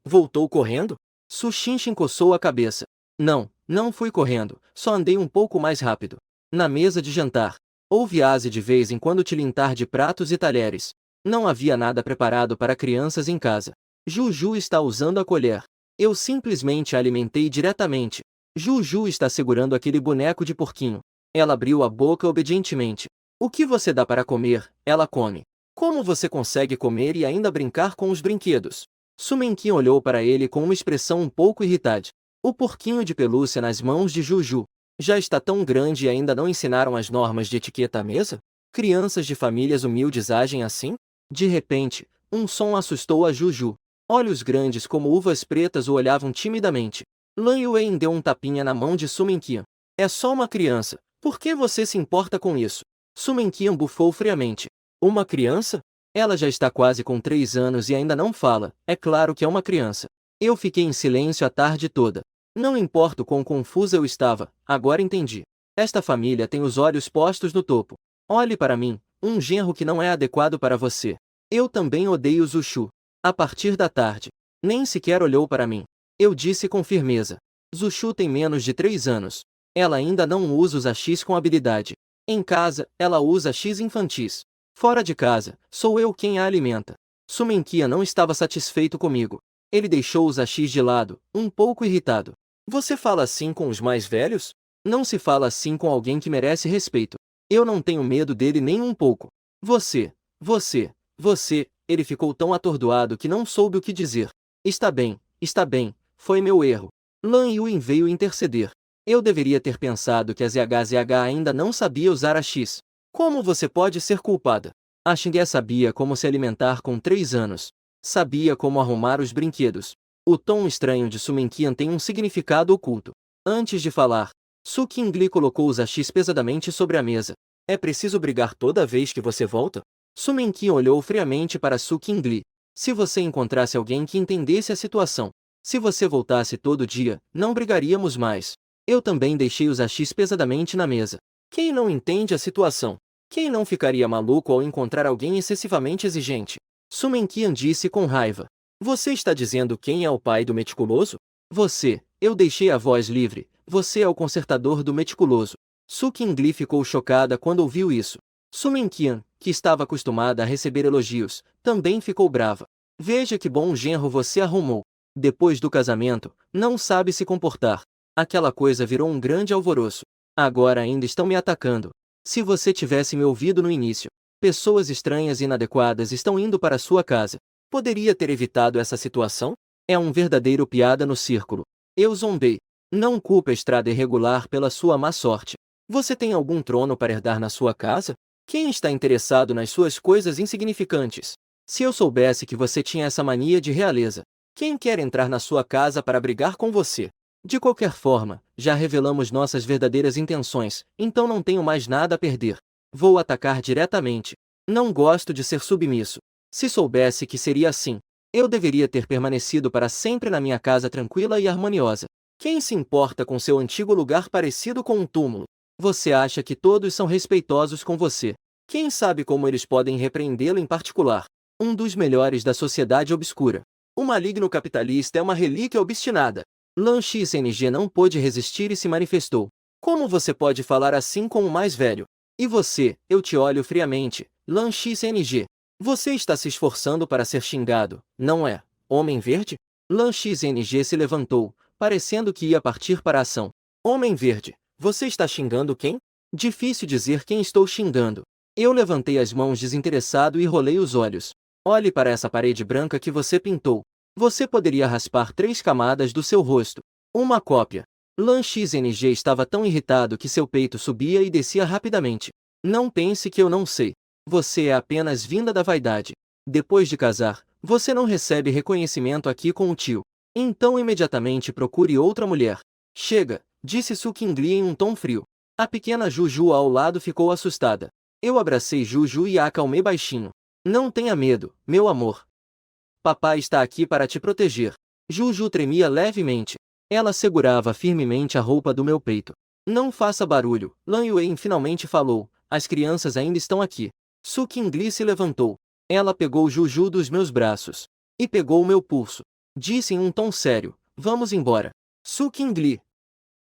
[SPEAKER 1] Voltou correndo? Su Xinxin coçou a cabeça. Não fui correndo, só andei um pouco mais rápido. Na mesa de jantar, houve Ase de vez em quando tilintar de pratos e talheres. Não havia nada preparado para crianças em casa. Juju está usando a colher. Eu simplesmente a alimentei diretamente. Juju está segurando aquele boneco de porquinho. Ela abriu a boca obedientemente. O que você dá para comer, ela come. Como você consegue comer e ainda brincar com os brinquedos? Su Minqin olhou para ele com uma expressão um pouco irritada. O porquinho de pelúcia nas mãos de Juju. Já está tão grande e ainda não ensinaram as normas de etiqueta à mesa? Crianças de famílias humildes agem assim? De repente, um som assustou a Juju. Olhos grandes como uvas pretas o olhavam timidamente. Lan Yuan deu um tapinha na mão de Su Minqian. É só uma criança, por que você se importa com isso? Su Minqian bufou friamente. Uma criança? Ela já está quase com 3 anos e ainda não fala, é claro que é uma criança. Eu fiquei em silêncio a tarde toda. Não importa o quão confusa eu estava, agora entendi. Esta família tem os olhos postos no topo. Olhe para mim, um genro que não é adequado para você. Eu também odeio Zushu. A partir da tarde, nem sequer olhou para mim. Eu disse com firmeza. Zushu tem menos de 3 anos. Ela ainda não usa os AX com habilidade. Em casa, ela usa X infantis. Fora de casa, sou eu quem a alimenta. Su Minqian não estava satisfeito comigo. Ele deixou os AX de lado, um pouco irritado. Você fala assim com os mais velhos? Não se fala assim com alguém que merece respeito. Eu não tenho medo dele nem um pouco. Você. Ele ficou tão atordoado que não soube o que dizer. Está bem, foi meu erro. Lan Yuan veio interceder. Eu deveria ter pensado que a ZHZH ainda não sabia usar a X. Como você pode ser culpada? A Xingue sabia como se alimentar com 3 anos. Sabia como arrumar os brinquedos. O tom estranho de Su Minqian tem um significado oculto. Antes de falar, Su Qingli colocou os AX pesadamente sobre a mesa. É preciso brigar toda vez que você volta? Su Minqian olhou friamente para Su Qingli. Se você encontrasse alguém que entendesse a situação, se você voltasse todo dia, não brigaríamos mais. Eu também deixei os AX pesadamente na mesa. Quem não entende a situação? Quem não ficaria maluco ao encontrar alguém excessivamente exigente? Su Minqian disse com raiva. Você está dizendo quem é o pai do meticuloso? Você, eu deixei a voz livre, você é o consertador do meticuloso. Su Qingli ficou chocada quando ouviu isso. Su Minqian, que estava acostumada a receber elogios, também ficou brava. Veja que bom genro você arrumou. Depois do casamento, não sabe se comportar. Aquela coisa virou um grande alvoroço. Agora ainda estão me atacando. Se você tivesse me ouvido no início. Pessoas estranhas e inadequadas estão indo para sua casa. Poderia ter evitado essa situação? É um verdadeiro piada no círculo. Eu zombei. Não culpe a estrada irregular pela sua má sorte. Você tem algum trono para herdar na sua casa? Quem está interessado nas suas coisas insignificantes? Se eu soubesse que você tinha essa mania de realeza. Quem quer entrar na sua casa para brigar com você? De qualquer forma, já revelamos nossas verdadeiras intenções, então não tenho mais nada a perder. Vou atacar diretamente. Não gosto de ser submisso. Se soubesse que seria assim, eu deveria ter permanecido para sempre na minha casa tranquila e harmoniosa. Quem se importa com seu antigo lugar parecido com um túmulo? Você acha que todos são respeitosos com você? Quem sabe como eles podem repreendê-lo em particular? Um dos melhores da sociedade obscura. O maligno capitalista é uma relíquia obstinada. Lan XNG não pôde resistir e se manifestou. Como você pode falar assim com o mais velho? E você, eu te olho friamente, Lan XNG. Você está se esforçando para ser xingado, não é, Homem Verde? Lan XNG se levantou, parecendo que ia partir para a ação. Homem Verde, você está xingando quem? Difícil dizer quem estou xingando. Eu levantei as mãos desinteressado e rolei os olhos. Olhe para essa parede branca que você pintou. Você poderia raspar 3 camadas do seu rosto. Uma cópia. Lan XNG estava tão irritado que seu peito subia e descia rapidamente. Não pense que eu não sei. Você é apenas vinda da vaidade. Depois de casar, você não recebe reconhecimento aqui com o tio. Então imediatamente procure outra mulher. Chega, disse Sukingli em um tom frio. A pequena Juju ao lado ficou assustada. Eu abracei Juju e a acalmei baixinho. Não tenha medo, meu amor. Papai está aqui para te proteger. Juju tremia levemente. Ela segurava firmemente a roupa do meu peito. Não faça barulho, Lan Yuan finalmente falou. As crianças ainda estão aqui. Sukingli se levantou. Ela pegou Juju dos meus braços. E pegou o meu pulso. Disse em um tom sério, vamos embora. Sukingli.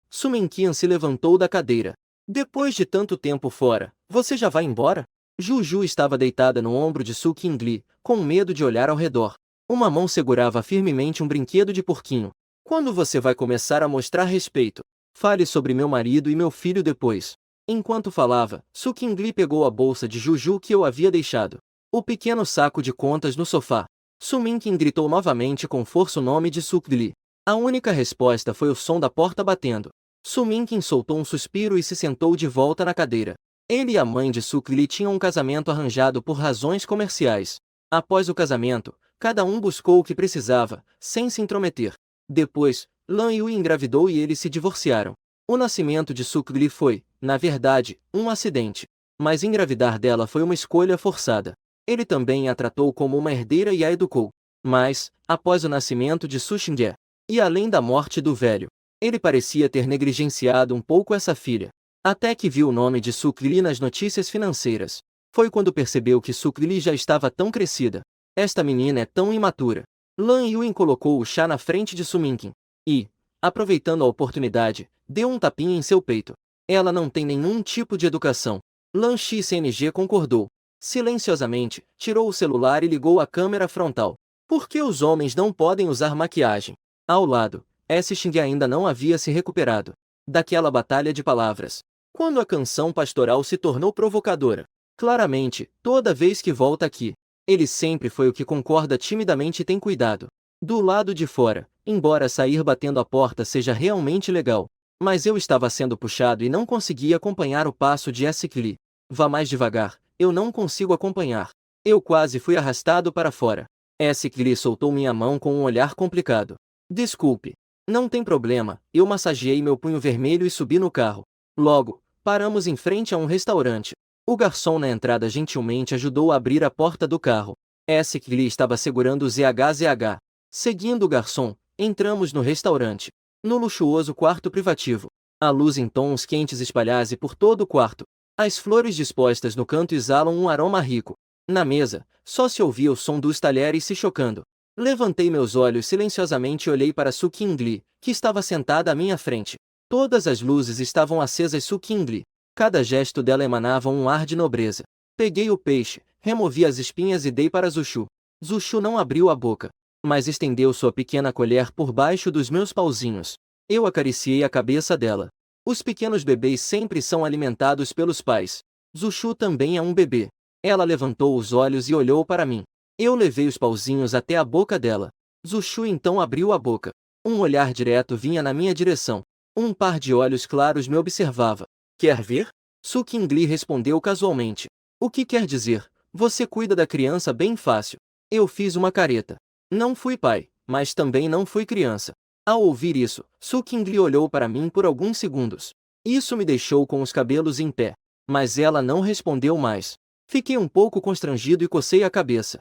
[SPEAKER 1] Sumenkian se levantou da cadeira. Depois de tanto tempo fora, você já vai embora? Juju estava deitada no ombro de Sukingli, com medo de olhar ao redor. Uma mão segurava firmemente um brinquedo de porquinho. Quando você vai começar a mostrar respeito? Fale sobre meu marido e meu filho depois. Enquanto falava, Sukingli pegou a bolsa de Juju que eu havia deixado. O pequeno saco de contas no sofá. Suminkin gritou novamente com força o nome de Sukingli. A única resposta foi o som da porta batendo. Suminkin soltou um suspiro e se sentou de volta na cadeira. Ele e a mãe de Sukli tinham um casamento arranjado por razões comerciais. Após o casamento, cada um buscou o que precisava, sem se intrometer. Depois, Lan Yu engravidou e eles se divorciaram. O nascimento de Sukli foi, na verdade, um acidente. Mas engravidar dela foi uma escolha forçada. Ele também a tratou como uma herdeira e a educou. Mas, após o nascimento de Sushingye, e além da morte do velho, ele parecia ter negligenciado um pouco essa filha. Até que viu o nome de Sukli nas notícias financeiras. Foi quando percebeu que Sukli já estava tão crescida. Esta menina é tão imatura. Lan Yuan colocou o chá na frente de Suminkin. E, aproveitando a oportunidade, deu um tapinha em seu peito. Ela não tem nenhum tipo de educação. Lan XNG concordou. Silenciosamente, tirou o celular e ligou a câmera frontal. Por que os homens não podem usar maquiagem? Ao lado, Xing ainda não havia se recuperado daquela batalha de palavras. Quando a canção pastoral se tornou provocadora. Claramente, toda vez que volta aqui, ele sempre foi o que concorda timidamente e tem cuidado. Do lado de fora, embora sair batendo a porta seja realmente legal, mas eu estava sendo puxado e não conseguia acompanhar o passo de Essikli. Vá mais devagar, eu não consigo acompanhar. Eu quase fui arrastado para fora. Essikli soltou minha mão com um olhar complicado. Desculpe. Não tem problema, eu massageei meu punho vermelho e subi no carro. Logo, paramos em frente a um restaurante. O garçom na entrada gentilmente ajudou a abrir a porta do carro. Essikli estava segurando o ZHZH. Seguindo o garçom, entramos no restaurante. No luxuoso quarto privativo. A luz em tons quentes espalhava-se por todo o quarto. As flores dispostas no canto exalam um aroma rico. Na mesa, só se ouvia o som dos talheres se chocando. Levantei meus olhos silenciosamente e olhei para Sukingli, que estava sentada à minha frente. Todas as luzes estavam acesas. Sukingli. Cada gesto dela emanava um ar de nobreza. Peguei o peixe, removi as espinhas e dei para Zushu. Zushu não abriu a boca, mas estendeu sua pequena colher por baixo dos meus pauzinhos. Eu acariciei a cabeça dela. Os pequenos bebês sempre são alimentados pelos pais. Zushu também é um bebê. Ela levantou os olhos e olhou para mim. Eu levei os pauzinhos até a boca dela. Zushu então abriu a boca. Um olhar direto vinha na minha direção. Um par de olhos claros me observava. Quer ver? Sukingli respondeu casualmente. O que quer dizer? Você cuida da criança bem fácil. Eu fiz uma careta. Não fui pai, mas também não fui criança. Ao ouvir isso, Sukingli olhou para mim por alguns segundos. Isso me deixou com os cabelos em pé. Mas ela não respondeu mais. Fiquei um pouco constrangido e cocei a cabeça.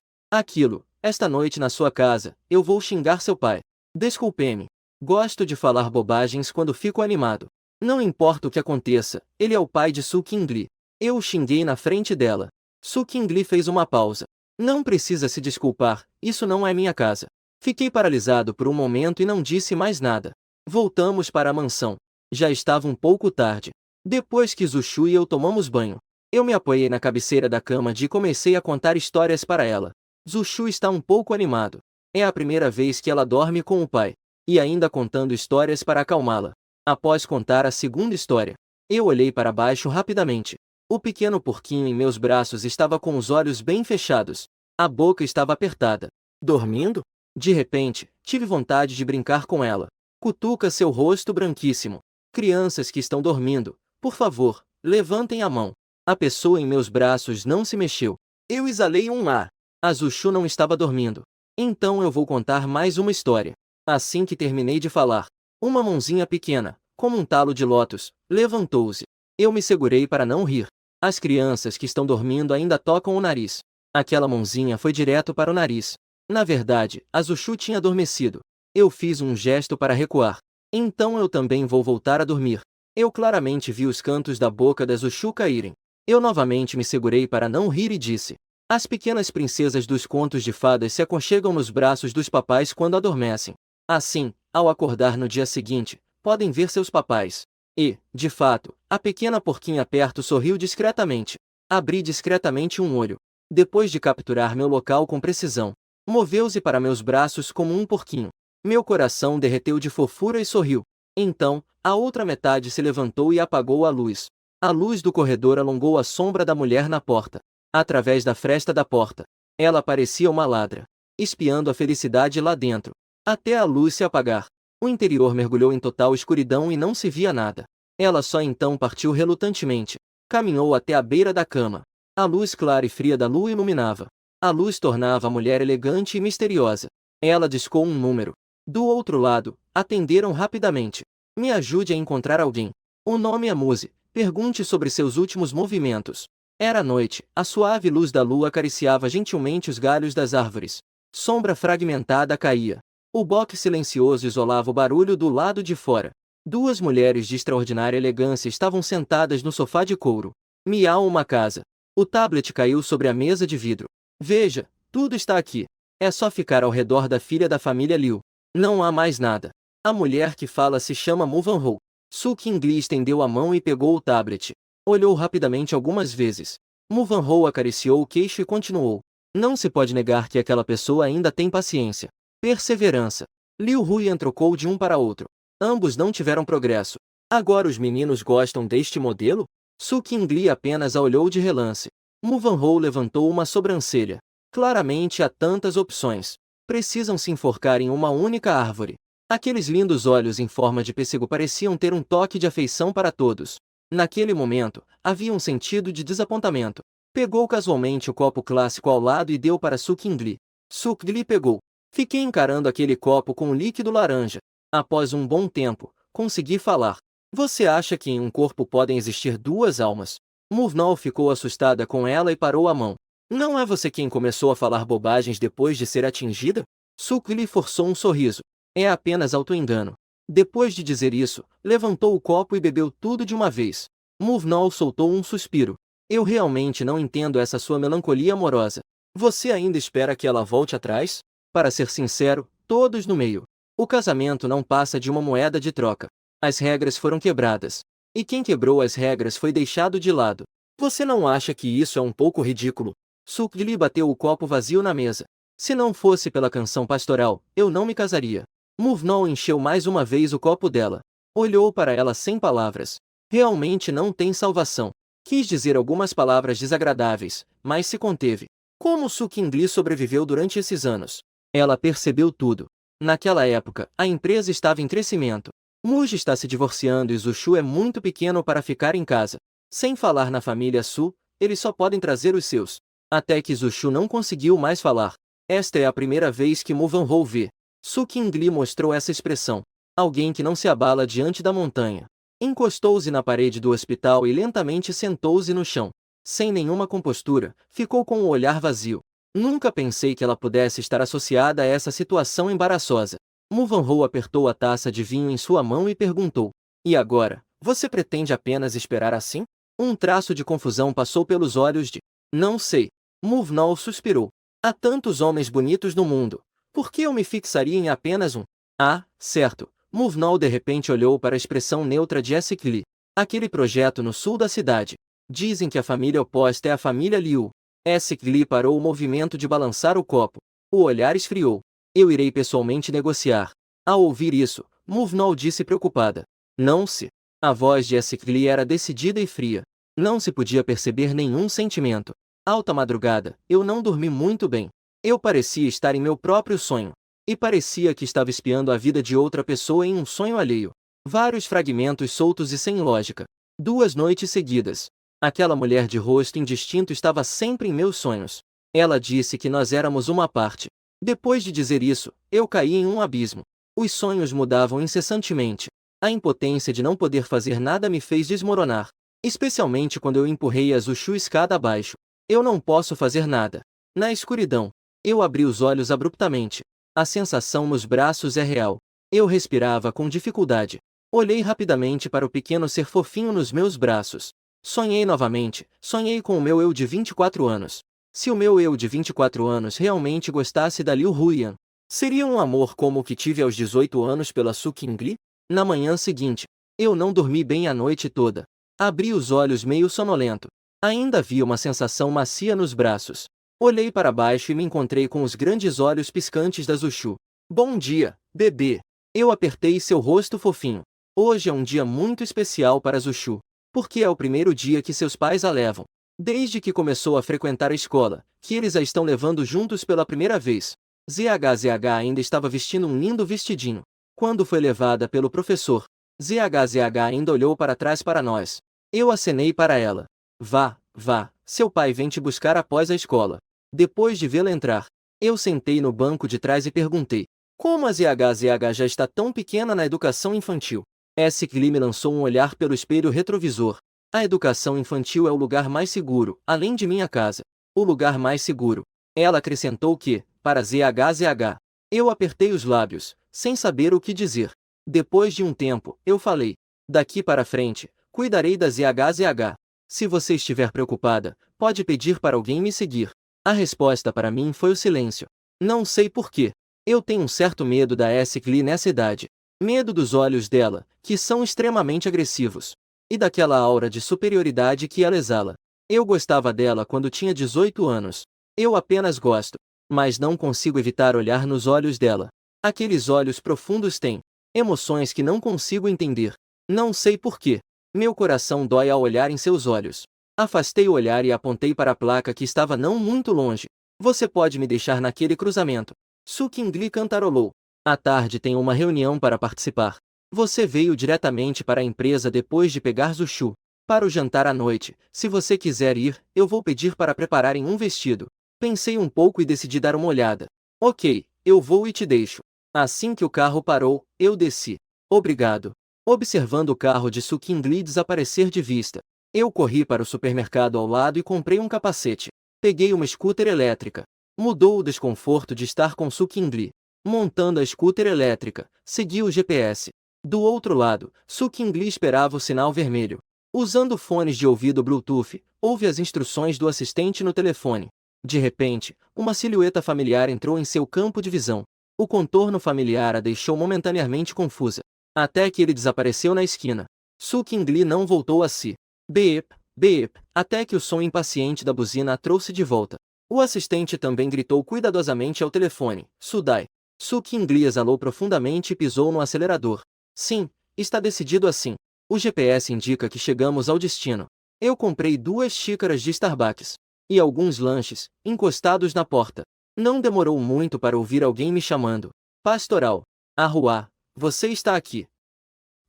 [SPEAKER 1] Esta noite na sua casa, eu vou xingar seu pai. Desculpe-me. Gosto de falar bobagens quando fico animado. Não importa o que aconteça, ele é o pai de Su Qingli. Eu o xinguei na frente dela. Su Qingli fez uma pausa. Não precisa se desculpar, isso não é minha casa. Fiquei paralisado por um momento e não disse mais nada. Voltamos para a mansão. Já estava um pouco tarde. Depois que Zushu e eu tomamos banho, eu me apoiei na cabeceira da cama e comecei a contar histórias para ela. Zushu está um pouco animado. É a primeira vez que ela dorme com o pai. E ainda contando histórias para acalmá-la. Após contar a segunda história, eu olhei para baixo rapidamente. O pequeno porquinho em meus braços estava com os olhos bem fechados. A boca estava apertada. Dormindo? De repente, tive vontade de brincar com ela. Cutuca seu rosto branquíssimo. Crianças que estão dormindo, por favor, levantem a mão. A pessoa em meus braços não se mexeu. Eu exalei um ar. A Zushu não estava dormindo. Então eu vou contar mais uma história. Assim que terminei de falar, uma mãozinha pequena, como um talo de lótus, levantou-se. Eu me segurei para não rir. As crianças que estão dormindo ainda tocam o nariz. Aquela mãozinha foi direto para o nariz. Na verdade, a Zushu tinha adormecido. Eu fiz um gesto para recuar. Então eu também vou voltar a dormir. Eu claramente vi os cantos da boca da Zushu caírem. Eu novamente me segurei para não rir e disse: as pequenas princesas dos contos de fadas se aconchegam nos braços dos papais quando adormecem. Assim, ao acordar no dia seguinte, podem ver seus papais. E, de fato, a pequena porquinha perto sorriu discretamente. Abri discretamente um olho. Depois de capturar meu local com precisão, moveu-se para meus braços como um porquinho. Meu coração derreteu de fofura e sorriu. Então, a outra metade se levantou e apagou a luz. A luz do corredor alongou a sombra da mulher na porta. Através da fresta da porta, ela parecia uma ladra, espiando a felicidade lá dentro. Até a luz se apagar, o interior mergulhou em total escuridão e não se via nada. Ela só então partiu relutantemente. Caminhou até a beira da cama. A luz clara e fria da lua iluminava. A luz tornava a mulher elegante e misteriosa. Ela discou um número. Do outro lado, atenderam rapidamente. Me ajude a encontrar alguém. O nome é Muse. Pergunte sobre seus últimos movimentos. Era noite, a suave luz da lua acariciava gentilmente os galhos das árvores. Sombra fragmentada caía. O boque silencioso isolava o barulho do lado de fora. Duas mulheres de extraordinária elegância estavam sentadas no sofá de couro. Miau uma casa. O tablet caiu sobre a mesa de vidro. Veja, tudo está aqui. É só ficar ao redor da filha da família Liu. Não há mais nada. A mulher que fala se chama Mu Vanhou. Su Qingli estendeu a mão e pegou o tablet. Olhou rapidamente algumas vezes. Mu Vanhou acariciou o queixo e continuou. Não se pode negar que aquela pessoa ainda tem paciência. Perseverança. Liu Huyan trocou de um para outro. Ambos não tiveram progresso. Agora os meninos gostam deste modelo? Su Qingli apenas a olhou de relance. Mu Vanhou levantou uma sobrancelha. Claramente há tantas opções. Precisam se enforcar em uma única árvore. Aqueles lindos olhos em forma de pêssego pareciam ter um toque de afeição para todos. Naquele momento, havia um sentido de desapontamento. Pegou casualmente o copo clássico ao lado e deu para Su Qingli. Su Qingli pegou. Fiquei encarando aquele copo com um líquido laranja. Após um bom tempo, consegui falar. Você acha que em um corpo podem existir duas almas? Murnau ficou assustada com ela e parou a mão. Não é você quem começou a falar bobagens depois de ser atingida? Su Qingli forçou um sorriso. É apenas autoengano. Depois de dizer isso, levantou o copo e bebeu tudo de uma vez. Murnau soltou um suspiro. Eu realmente não entendo essa sua melancolia amorosa. Você ainda espera que ela volte atrás? Para ser sincero, todos no meio. O casamento não passa de uma moeda de troca. As regras foram quebradas. E quem quebrou as regras foi deixado de lado. Você não acha que isso é um pouco ridículo? Su Qingli bateu o copo vazio na mesa. Se não fosse pela canção pastoral, eu não me casaria. Murnau encheu mais uma vez o copo dela. Olhou para ela sem palavras. Realmente não tem salvação. Quis dizer algumas palavras desagradáveis, mas se conteve. Como Su Qingli sobreviveu durante esses anos? Ela percebeu tudo. Naquela época, a empresa estava em crescimento. Muji está se divorciando e Zushu é muito pequeno para ficar em casa. Sem falar na família Su, eles só podem trazer os seus. Até que Zushu não conseguiu mais falar. Esta é a primeira vez que Mu Vanhou vê. Su Qingli mostrou essa expressão. Alguém que não se abala diante da montanha. Encostou-se na parede do hospital e lentamente sentou-se no chão. Sem nenhuma compostura, ficou com o olhar vazio. Nunca pensei que ela pudesse estar associada a essa situação embaraçosa. Mu Vanhou apertou a taça de vinho em sua mão e perguntou: E agora, você pretende apenas esperar assim? Um traço de confusão passou pelos olhos de... Não sei. Mu Vanhou suspirou. Há tantos homens bonitos no mundo. Por que eu me fixaria em apenas um? Ah, certo. Mu Vanhou de repente olhou para a expressão neutra de Essex Lee. Aquele projeto no sul da cidade. Dizem que a família oposta é a família Liu. Essex Lee parou o movimento de balançar o copo. O olhar esfriou. Eu irei pessoalmente negociar. Ao ouvir isso, Mu Vanhou disse preocupada. Não se. A voz de Essex Lee era decidida e fria. Não se podia perceber nenhum sentimento. Alta madrugada, eu não dormi muito bem. Eu parecia estar em meu próprio sonho. E parecia que estava espiando a vida de outra pessoa em um sonho alheio. Vários fragmentos soltos e sem lógica. 2 noites seguidas. Aquela mulher de rosto indistinto estava sempre em meus sonhos. Ela disse que nós éramos uma parte. Depois de dizer isso, eu caí em um abismo. Os sonhos mudavam incessantemente. A impotência de não poder fazer nada me fez desmoronar. Especialmente quando eu empurrei a Zushu escada abaixo. Eu não posso fazer nada. Na escuridão, eu abri os olhos abruptamente. A sensação nos braços é real. Eu respirava com dificuldade. Olhei rapidamente para o pequeno ser fofinho nos meus braços. Sonhei novamente, sonhei com o meu eu de 24 anos. Se o meu eu de 24 anos realmente gostasse da Liu Huyan, seria um amor como o que tive aos 18 anos pela Su Qingli? Na manhã seguinte, eu não dormi bem a noite toda. Abri os olhos meio sonolento. Ainda havia uma sensação macia nos braços. Olhei para baixo e me encontrei com os grandes olhos piscantes da Zushu. Bom dia, bebê. Eu apertei seu rosto fofinho. Hoje é um dia muito especial para Zushu, porque é o primeiro dia que seus pais a levam. Desde que começou a frequentar a escola, que eles a estão levando juntos pela primeira vez. ZHZH ainda estava vestindo um lindo vestidinho. Quando foi levada pelo professor, ZHZH ainda olhou para trás para nós. Eu acenei para ela. Vá, vá, seu pai vem te buscar após a escola. Depois de vê-la entrar, eu sentei no banco de trás e perguntei: como a ZHZH já está tão pequena na educação infantil? Essex Lee me lançou um olhar pelo espelho retrovisor. A educação infantil é o lugar mais seguro, além de minha casa. O lugar mais seguro. Ela acrescentou que, para ZHZH. Eu apertei os lábios, sem saber o que dizer. Depois de um tempo, eu falei: daqui para frente, cuidarei da ZHZH. Se você estiver preocupada, pode pedir para alguém me seguir. A resposta para mim foi o silêncio. Não sei porquê. Eu tenho um certo medo da Essex Lee nessa idade. Medo dos olhos dela, que são extremamente agressivos. E daquela aura de superioridade que ela exala. Eu gostava dela quando tinha 18 anos. Eu apenas gosto. Mas não consigo evitar olhar nos olhos dela. Aqueles olhos profundos têm emoções que não consigo entender. Não sei porquê. Meu coração dói ao olhar em seus olhos. Afastei o olhar e apontei para a placa que estava não muito longe. Você pode me deixar naquele cruzamento. Su Qingli cantarolou. À tarde tenho uma reunião para participar. Você veio diretamente para a empresa depois de pegar Zushu. Para o jantar à noite, se você quiser ir, eu vou pedir para prepararem um vestido. Pensei um pouco e decidi dar uma olhada. Ok, eu vou e te deixo. Assim que o carro parou, eu desci. Obrigado. Observando o carro de Su Qingli desaparecer de vista, eu corri para o supermercado ao lado e comprei um capacete. Peguei uma scooter elétrica. Mudou o desconforto de estar com Su Qingli. Montando a scooter elétrica, segui o GPS. Do outro lado, Su Qingli esperava o sinal vermelho. Usando fones de ouvido Bluetooth, ouve as instruções do assistente no telefone. De repente, uma silhueta familiar entrou em seu campo de visão. O contorno familiar a deixou momentaneamente confusa. Até que ele desapareceu na esquina. Su Qingli não voltou a si. Beep, beep, até que o som impaciente da buzina a trouxe de volta. O assistente também gritou cuidadosamente ao telefone. Sudai. Su Qingli exalou profundamente e pisou no acelerador. Sim, está decidido assim. O GPS indica que chegamos ao destino. Eu comprei 2 xícaras de Starbucks. E alguns lanches, encostados na porta. Não demorou muito para ouvir alguém me chamando. Pastoral. Arruá, você está aqui.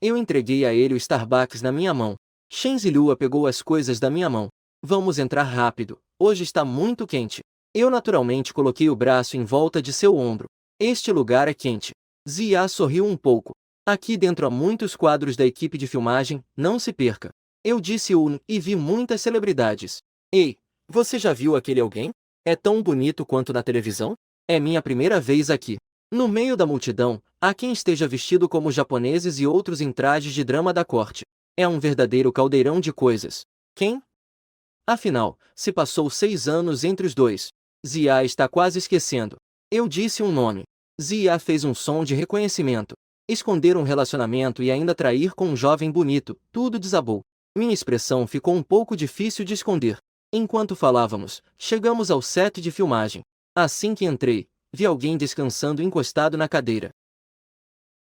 [SPEAKER 1] Eu entreguei a ele o Starbucks na minha mão. Shen Zilua pegou as coisas da minha mão. Vamos entrar rápido, hoje está muito quente. Eu naturalmente coloquei o braço em volta de seu ombro. Este lugar é quente. Zia sorriu um pouco. Aqui dentro há muitos quadros da equipe de filmagem, não se perca. Eu disse e vi muitas celebridades. Ei, você já viu aquele alguém? É tão bonito quanto na televisão? É minha primeira vez aqui. No meio da multidão, há quem esteja vestido como japoneses e outros em trajes de drama da corte. É um verdadeiro caldeirão de coisas. Quem? Afinal, se passou 6 anos entre os dois. Zia está quase esquecendo. Eu disse um nome. Zia fez um som de reconhecimento. Esconder um relacionamento e ainda trair com um jovem bonito, tudo desabou. Minha expressão ficou um pouco difícil de esconder. Enquanto falávamos, chegamos ao set de filmagem. Assim que entrei, vi alguém descansando encostado na cadeira.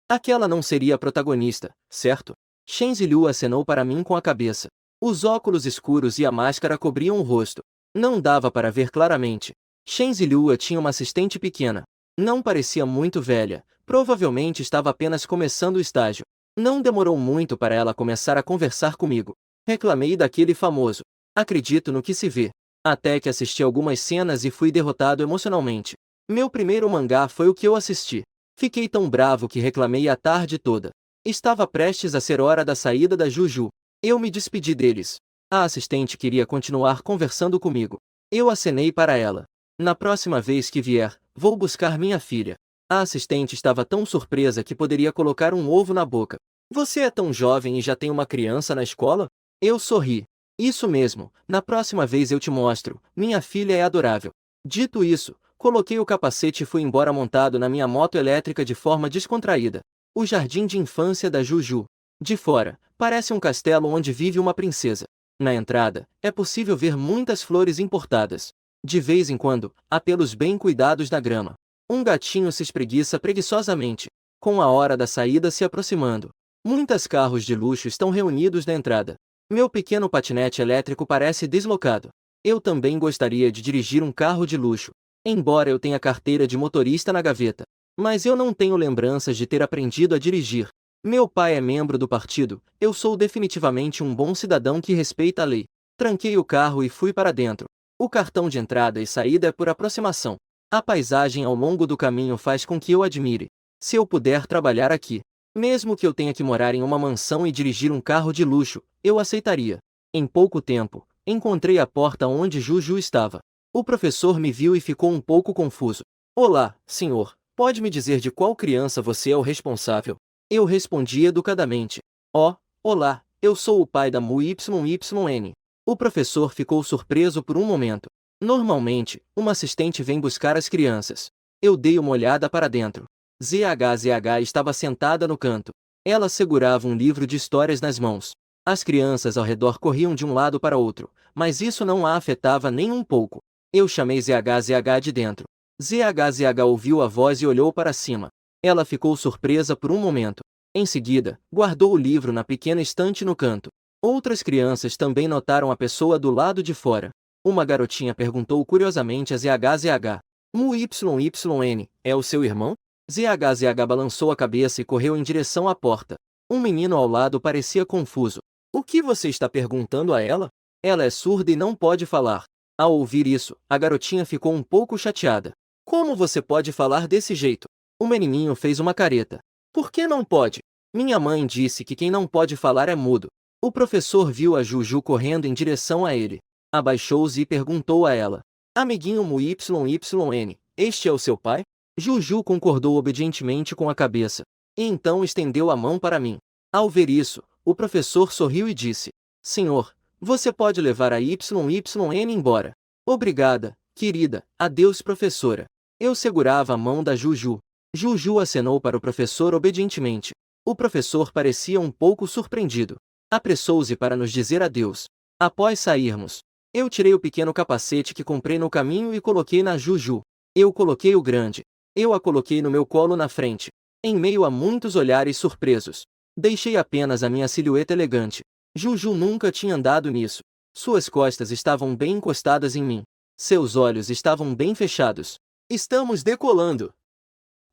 [SPEAKER 1] Aquela não seria a protagonista, certo? Shen Zilu acenou para mim com a cabeça. Os óculos escuros e a máscara cobriam o rosto. Não dava para ver claramente. Shen Zilu tinha uma assistente pequena. Não parecia muito velha, provavelmente estava apenas começando o estágio. Não demorou muito para ela começar a conversar comigo. Reclamei daquele famoso. Acredito no que se vê. Até que assisti algumas cenas e fui derrotado emocionalmente. Meu primeiro mangá foi o que eu assisti. Fiquei tão bravo que reclamei a tarde toda. Estava prestes a ser hora da saída da Juju. Eu me despedi deles. A assistente queria continuar conversando comigo. Eu acenei para ela. Na próxima vez que vier, vou buscar minha filha. A assistente estava tão surpresa que poderia colocar um ovo na boca. Você é tão jovem e já tem uma criança na escola? Eu sorri. Isso mesmo, na próxima vez eu te mostro, minha filha é adorável. Dito isso, coloquei o capacete e fui embora montado na minha moto elétrica de forma descontraída. O jardim de infância da Juju. De fora, parece um castelo onde vive uma princesa. Na entrada, é possível ver muitas flores importadas. De vez em quando, há pelos bem cuidados na grama. Um gatinho se espreguiça preguiçosamente, com a hora da saída se aproximando. Muitos carros de luxo estão reunidos na entrada. Meu pequeno patinete elétrico parece deslocado. Eu também gostaria de dirigir um carro de luxo, embora eu tenha carteira de motorista na gaveta. Mas eu não tenho lembranças de ter aprendido a dirigir. Meu pai é membro do partido, eu sou definitivamente um bom cidadão que respeita a lei. Tranquei o carro e fui para dentro. O cartão de entrada e saída é por aproximação. A paisagem ao longo do caminho faz com que eu admire. Se eu puder trabalhar aqui, mesmo que eu tenha que morar em uma mansão e dirigir um carro de luxo, eu aceitaria. Em pouco tempo, encontrei a porta onde Juju estava. O professor me viu e ficou um pouco confuso. Olá, senhor, pode me dizer de qual criança você é o responsável? Eu respondi educadamente. Oh, olá, eu sou o pai da Mu YYN. O professor ficou surpreso por um momento. Normalmente, uma assistente vem buscar as crianças. Eu dei uma olhada para dentro. ZHZH estava sentada no canto. Ela segurava um livro de histórias nas mãos. As crianças ao redor corriam de um lado para outro, mas isso não a afetava nem um pouco. Eu chamei ZHZH de dentro. ZHZH ouviu a voz e olhou para cima. Ela ficou surpresa por um momento. Em seguida, guardou o livro na pequena estante no canto. Outras crianças também notaram a pessoa do lado de fora. Uma garotinha perguntou curiosamente a ZHZH. Mu YYN, é o seu irmão? ZHZH balançou a cabeça e correu em direção à porta. Um menino ao lado parecia confuso. O que você está perguntando a ela? Ela é surda e não pode falar. Ao ouvir isso, a garotinha ficou um pouco chateada. Como você pode falar desse jeito? O menininho fez uma careta. Por que não pode? Minha mãe disse que quem não pode falar é mudo. O professor viu a Juju correndo em direção a ele. Abaixou-se e perguntou a ela. Amiguinho Mu YYN, este é o seu pai? Juju concordou obedientemente com a cabeça. E então estendeu a mão para mim. Ao ver isso, o professor sorriu e disse. Senhor, você pode levar a YYN embora. Obrigada, querida, adeus professora. Eu segurava a mão da Juju. Juju acenou para o professor obedientemente. O professor parecia um pouco surpreendido. Apressou-se para nos dizer adeus. Após sairmos, eu tirei o pequeno capacete que comprei no caminho e coloquei na Juju. Eu coloquei o grande. Eu a coloquei no meu colo na frente. Em meio a muitos olhares surpresos, deixei apenas a minha silhueta elegante. Juju nunca tinha andado nisso. Suas costas estavam bem encostadas em mim. Seus olhos estavam bem fechados. Estamos decolando!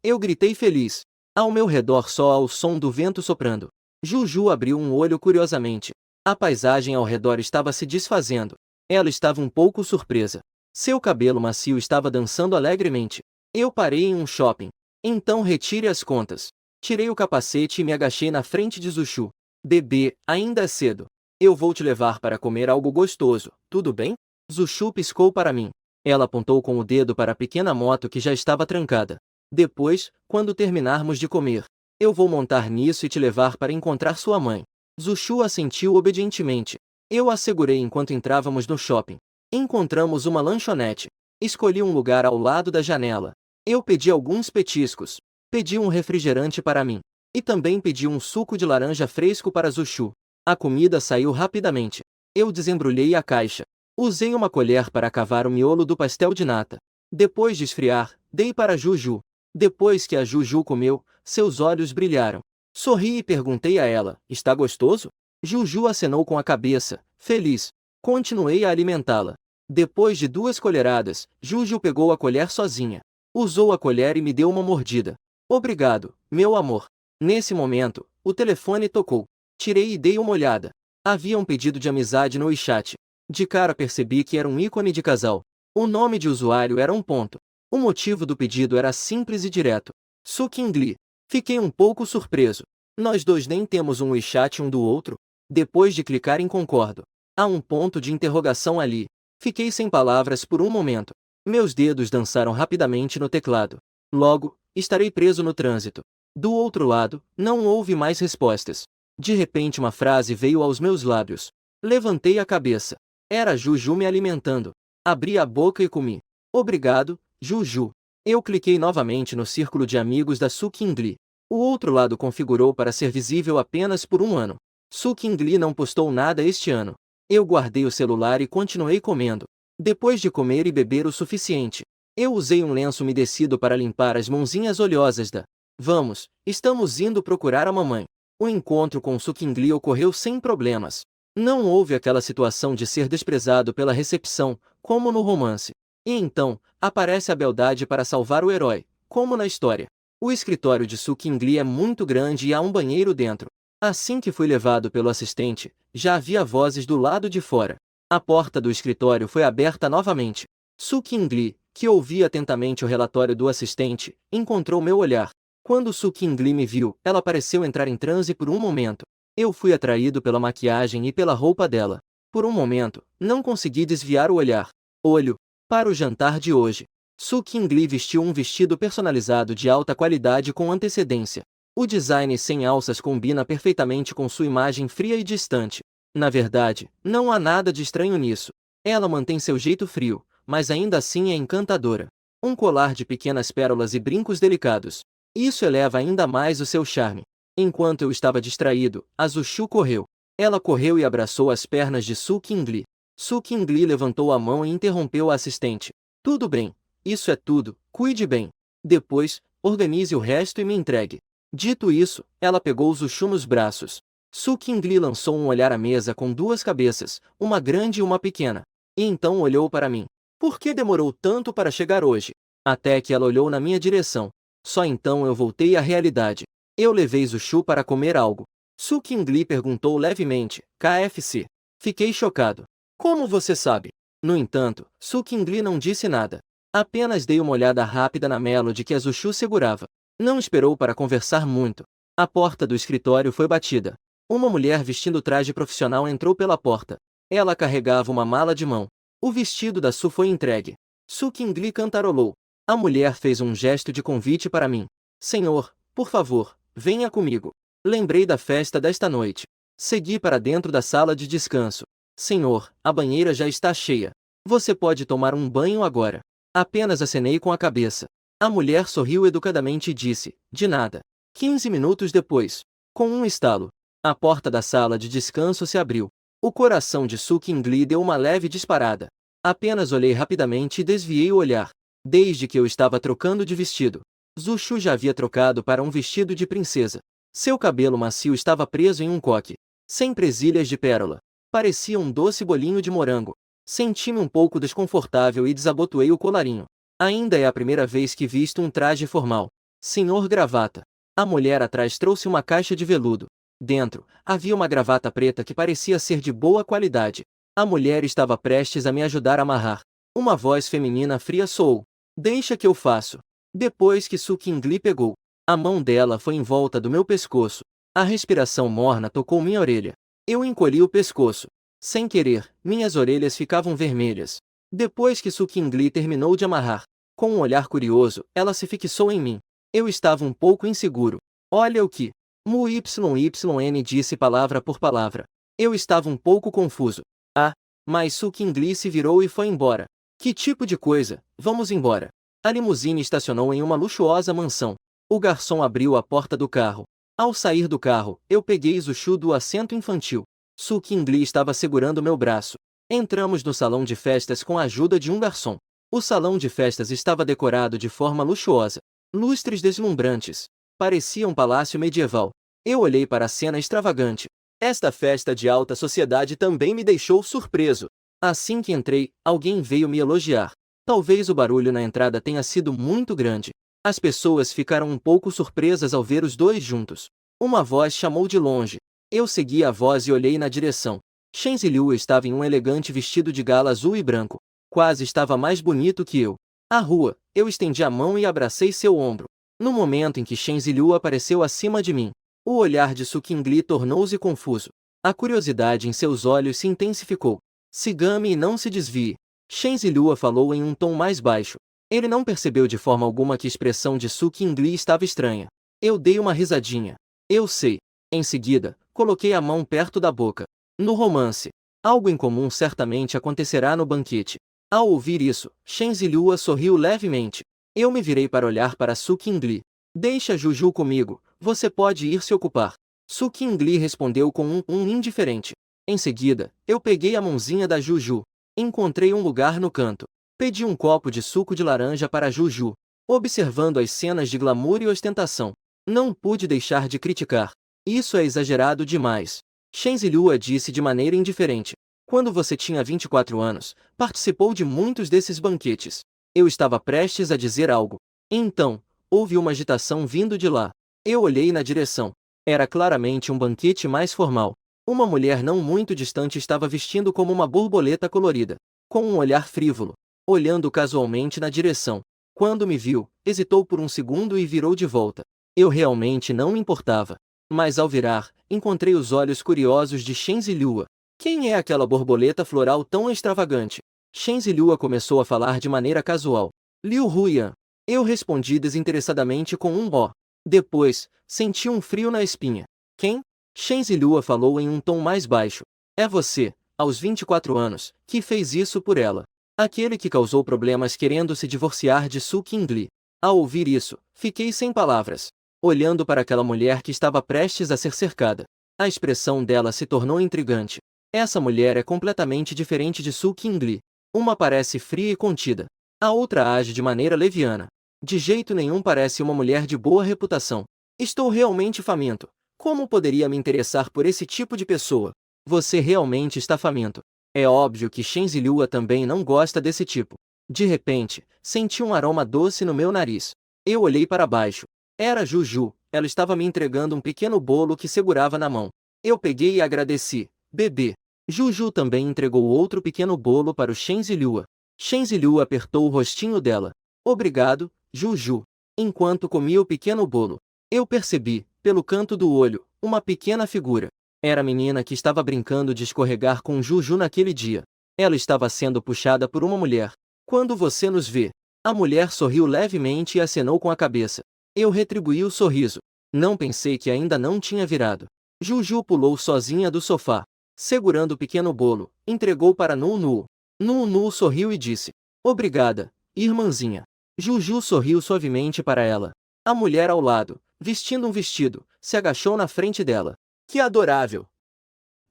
[SPEAKER 1] Eu gritei feliz. Ao meu redor só há o som do vento soprando. Juju abriu um olho curiosamente. A paisagem ao redor estava se desfazendo. Ela estava um pouco surpresa. Seu cabelo macio estava dançando alegremente. Eu parei em um shopping. Então retire as contas. Tirei o capacete e me agachei na frente de Zuchu. Bebê, ainda é cedo. Eu vou te levar para comer algo gostoso, tudo bem? Zuchu piscou para mim. Ela apontou com o dedo para a pequena moto que já estava trancada. Depois, quando terminarmos de comer, eu vou montar nisso e te levar para encontrar sua mãe. Zushu assentiu obedientemente. Eu assegurei enquanto entrávamos no shopping. Encontramos uma lanchonete. Escolhi um lugar ao lado da janela. Eu pedi alguns petiscos. Pedi um refrigerante para mim. E também pedi um suco de laranja fresco para Zushu. A comida saiu rapidamente. Eu desembrulhei a caixa. Usei uma colher para cavar o miolo do pastel de nata. Depois de esfriar, dei para Juju. Depois que a Juju comeu, seus olhos brilharam. Sorri e perguntei a ela: está gostoso? Juju acenou com a cabeça, feliz. Continuei a alimentá-la. Depois de 2 colheradas, Juju pegou a colher sozinha. Usou a colher e me deu uma mordida. Obrigado, meu amor. Nesse momento, o telefone tocou. Tirei e dei uma olhada. Havia um pedido de amizade no WeChat. De cara percebi que era um ícone de casal. O nome de usuário era um ponto. O motivo do pedido era simples e direto. Suking Lee. Fiquei um pouco surpreso. Nós dois nem temos um WeChat um do outro. Depois de clicar em concordo. Há um ponto de interrogação ali. Fiquei sem palavras por um momento. Meus dedos dançaram rapidamente no teclado. Logo, estarei preso no trânsito. Do outro lado, não houve mais respostas. De repente uma frase veio aos meus lábios. Levantei a cabeça. Era Juju me alimentando. Abri a boca e comi. Obrigado, Juju. Eu cliquei novamente no círculo de amigos da Suking Lee. O outro lado configurou para ser visível apenas por um ano. Suking Lee não postou nada este ano. Eu guardei o celular e continuei comendo. Depois de comer e beber o suficiente, eu usei um lenço umedecido para limpar as mãozinhas oleosas da. Vamos, estamos indo procurar a mamãe. O encontro com Suking Lee ocorreu sem problemas. Não houve aquela situação de ser desprezado pela recepção, como no romance. E então, aparece a beldade para salvar o herói, como na história. O escritório de Suking Lee é muito grande e há um banheiro dentro. Assim que fui levado pelo assistente, já havia vozes do lado de fora. A porta do escritório foi aberta novamente. Suking Lee, que ouvia atentamente o relatório do assistente, encontrou meu olhar. Quando Suking Lee me viu, ela pareceu entrar em transe por um momento. Eu fui atraído pela maquiagem e pela roupa dela. Por um momento, não consegui desviar o olhar. Olho. Para o jantar de hoje. Suking Lee vestiu um vestido personalizado de alta qualidade com antecedência. O design sem alças combina perfeitamente com sua imagem fria e distante. Na verdade, não há nada de estranho nisso. Ela mantém seu jeito frio, mas ainda assim é encantadora. Um colar de pequenas pérolas e brincos delicados. Isso eleva ainda mais o seu charme. Enquanto eu estava distraído, a Zushu correu. Ela correu e abraçou as pernas de Suking Lee. Suking Lee levantou a mão e interrompeu a assistente. Tudo bem, isso é tudo, cuide bem. Depois, organize o resto e me entregue. Dito isso, ela pegou Zushu nos braços. Suking Lee lançou um olhar à mesa com 2 cabeças, uma grande e uma pequena. E então olhou para mim. Por que demorou tanto para chegar hoje? Até que ela olhou na minha direção. Só então eu voltei à realidade. Eu levei Zushu para comer algo. Suking Lee perguntou levemente, KFC. Fiquei chocado. Como você sabe? No entanto, Suking Lee não disse nada. Apenas dei uma olhada rápida na Melody que a Zushu segurava. Não esperou para conversar muito. A porta do escritório foi batida. Uma mulher vestindo traje profissional entrou pela porta. Ela carregava uma mala de mão. O vestido da Su foi entregue. Suking Lee cantarolou. A mulher fez um gesto de convite para mim. Senhor, por favor, venha comigo. Lembrei da festa desta noite. Segui para dentro da sala de descanso. Senhor, a banheira já está cheia. Você pode tomar um banho agora. Apenas acenei com a cabeça. A mulher sorriu educadamente e disse, de nada. 15 minutos depois, com um estalo, a porta da sala de descanso se abriu. O coração de Suking Lee deu uma leve disparada. Apenas olhei rapidamente e desviei o olhar. Desde que eu estava trocando de vestido, Zushu já havia trocado para um vestido de princesa. Seu cabelo macio estava preso em um coque, sem presilhas de pérola. Parecia um doce bolinho de morango. Senti-me um pouco desconfortável e desabotoei o colarinho. Ainda é a primeira vez que visto um traje formal. Senhor gravata. A mulher atrás trouxe uma caixa de veludo. Dentro, havia uma gravata preta que parecia ser de boa qualidade. A mulher estava prestes a me ajudar a amarrar. Uma voz feminina fria soou. Deixa que eu faço. Depois que Suking Lee pegou, a mão dela foi em volta do meu pescoço. A respiração morna tocou minha orelha. Eu encolhi o pescoço. Sem querer, minhas orelhas ficavam vermelhas. Depois que Suking Lee terminou de amarrar, Com um olhar curioso, ela se fixou em mim. Eu estava um pouco inseguro. Olha o que MUYYN disse palavra por palavra. Eu estava um pouco confuso. Ah, mas Su Qingli se virou e foi embora. Que tipo de coisa? Vamos embora. A limusine estacionou em uma luxuosa mansão. O garçom abriu a porta do carro. Ao sair do carro, eu peguei Zushu do assento infantil. Su Qingli estava segurando meu braço. Entramos no salão de festas com a ajuda de um garçom. O salão de festas estava decorado de forma luxuosa. Lustres deslumbrantes. Parecia um palácio medieval. Eu olhei para a cena extravagante. Esta festa de alta sociedade também me deixou surpreso. Assim que entrei, alguém veio me elogiar. Talvez o barulho na entrada tenha sido muito grande. As pessoas ficaram um pouco surpresas ao ver os dois juntos. Uma voz chamou de longe. Eu segui a voz e olhei na direção. Shen Ziliu estava em um elegante vestido de gala azul e branco. Quase estava mais bonito que eu. À rua, eu estendi a mão e abracei seu ombro. No momento em que Shen Ziliu apareceu acima de mim, o olhar de Su Qingli tornou-se confuso. A curiosidade em seus olhos se intensificou. Siga-me e não se desvie. Shen Ziliu falou em um tom mais baixo. Ele não percebeu de forma alguma que a expressão de Su Qingli estava estranha. Eu dei uma risadinha. Eu sei. Em seguida, coloquei a mão perto da boca. No romance, algo incomum certamente acontecerá no banquete. Ao ouvir isso, Shen Ziliu sorriu levemente. Eu me virei para olhar para Su Qingli. Deixa Juju comigo, você pode ir se ocupar. Su Qingli respondeu com um indiferente. Em seguida, eu peguei a mãozinha da Juju. Encontrei um lugar no canto. Pedi um copo de suco de laranja para Juju. Observando as cenas de glamour e ostentação, não pude deixar de criticar. Isso é exagerado demais. Shen Ziliu disse de maneira indiferente. Quando você tinha 24 anos, participou de muitos desses banquetes. Eu estava prestes a dizer algo. Então, houve uma agitação vindo de lá. Eu olhei na direção. Era claramente um banquete mais formal. Uma mulher não muito distante estava vestindo como uma borboleta colorida, com um olhar frívolo, olhando casualmente na direção. Quando me viu, hesitou por um segundo e virou de volta. Eu realmente não me importava. Mas ao virar, encontrei os olhos curiosos de Shen Ziliu. Quem é aquela borboleta floral tão extravagante? Shen Ziliu começou a falar de maneira casual. Liu Huyan. Eu respondi desinteressadamente com um ó. Depois, senti um frio na espinha. Quem? Shen Ziliu falou em um tom mais baixo. É você, aos 24 anos, que fez isso por ela. Aquele que causou problemas querendo se divorciar de Su Qingli. Ao ouvir isso, fiquei sem palavras, olhando para aquela mulher que estava prestes a ser cercada. A expressão dela se tornou intrigante. Essa mulher é completamente diferente de Su Qingli. Uma parece fria e contida. A outra age de maneira leviana. De jeito nenhum parece uma mulher de boa reputação. Estou realmente faminto. Como poderia me interessar por esse tipo de pessoa? Você realmente está faminto. É óbvio que Shen Ziliu também não gosta desse tipo. De repente, senti um aroma doce no meu nariz. Eu olhei para baixo. Era Juju. Ela estava me entregando um pequeno bolo que segurava na mão. Eu peguei e agradeci. Bebê. Juju também entregou outro pequeno bolo para o Shen Ziliu. Shen Ziliu apertou o rostinho dela. Obrigado, Juju. Enquanto comia o pequeno bolo, eu percebi, pelo canto do olho, uma pequena figura. Era a menina que estava brincando de escorregar com Juju naquele dia. Ela estava sendo puxada por uma mulher. Quando você nos vê? A mulher sorriu levemente e acenou com a cabeça. Eu retribuí o sorriso. Não pensei que ainda não tinha virado. Juju pulou sozinha do sofá. Segurando o pequeno bolo, entregou para Nunu. Nunu sorriu e disse: Obrigada, irmãzinha. Juju sorriu suavemente para ela. A mulher ao lado, vestindo um vestido, se agachou na frente dela. Que adorável!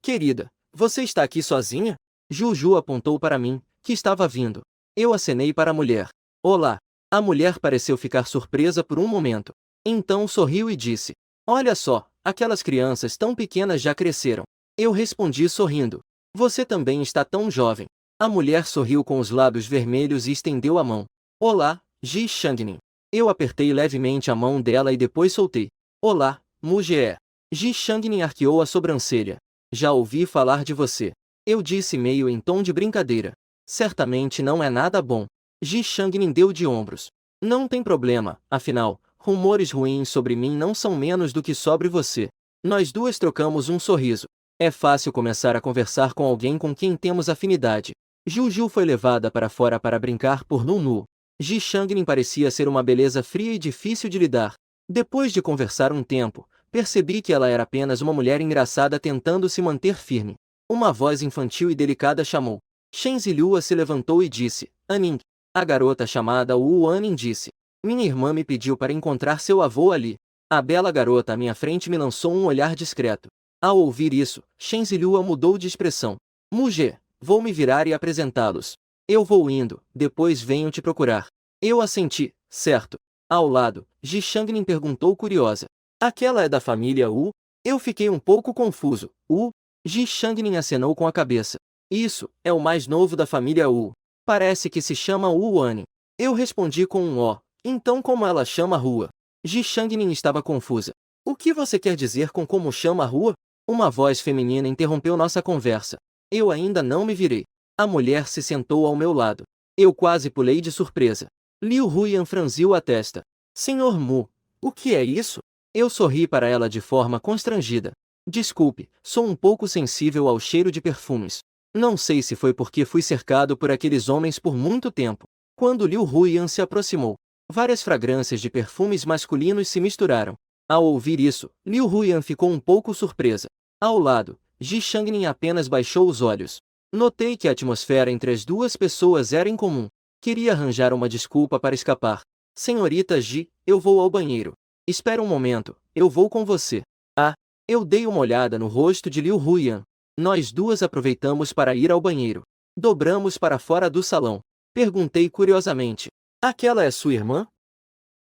[SPEAKER 1] Querida, você está aqui sozinha? Juju apontou para mim, que estava vindo. Eu acenei para a mulher. Olá! A mulher pareceu ficar surpresa por um momento. Então sorriu e disse: Olha só, aquelas crianças tão pequenas já cresceram. Eu respondi sorrindo. Você também está tão jovem. A mulher sorriu com os lábios vermelhos e estendeu a mão. Olá, Ji Shangnin. Eu apertei levemente a mão dela e depois soltei. Olá, Mujie. Ji Shangnin arqueou a sobrancelha. Já ouvi falar de você. Eu disse meio em tom de brincadeira. Certamente não é nada bom. Ji Shangnin deu de ombros. Não tem problema, afinal, rumores ruins sobre mim não são menos do que sobre você. Nós duas trocamos um sorriso. É fácil começar a conversar com alguém com quem temos afinidade. Juju foi levada para fora para brincar por Nunu. Ji Shangnin parecia ser uma beleza fria e difícil de lidar. Depois de conversar um tempo, percebi que ela era apenas uma mulher engraçada tentando se manter firme. Uma voz infantil e delicada chamou. Shen Zilhua se levantou e disse, Aning. A garota chamada Wu Aning disse, minha irmã me pediu para encontrar seu avô ali. A bela garota à minha frente me lançou um olhar discreto. Ao ouvir isso, Shen Zilhua mudou de expressão. Muge, vou me virar e apresentá-los. Eu vou indo, depois venho te procurar. Eu assenti, certo. Ao lado, Ji Shangnin perguntou curiosa. Aquela é da família Wu? Eu fiquei um pouco confuso. Wu? Ji Shangnin acenou com a cabeça. Isso, é o mais novo da família Wu. Parece que se chama Wu Aning. Eu respondi com um ó. Então como ela chama a rua? Ji Shangnin estava confusa. O que você quer dizer com como chama a rua? Uma voz feminina interrompeu nossa conversa. Eu ainda não me virei. A mulher se sentou ao meu lado. Eu quase pulei de surpresa. Liu Huyan franziu a testa. Senhor Mu, o que é isso? Eu sorri para ela de forma constrangida. Desculpe, sou um pouco sensível ao cheiro de perfumes. Não sei se foi porque fui cercado por aqueles homens por muito tempo. Quando Liu Huyan se aproximou, várias fragrâncias de perfumes masculinos se misturaram. Ao ouvir isso, Liu Huyan ficou um pouco surpresa. Ao lado, Ji Shangnin apenas baixou os olhos. Notei que a atmosfera entre as duas pessoas era incomum. Queria arranjar uma desculpa para escapar. Senhorita Ji, eu vou ao banheiro. Espera um momento, eu vou com você. Ah, eu dei uma olhada no rosto de Liu Huyan. Nós duas aproveitamos para ir ao banheiro. Dobramos para fora do salão. Perguntei curiosamente. Aquela é sua irmã?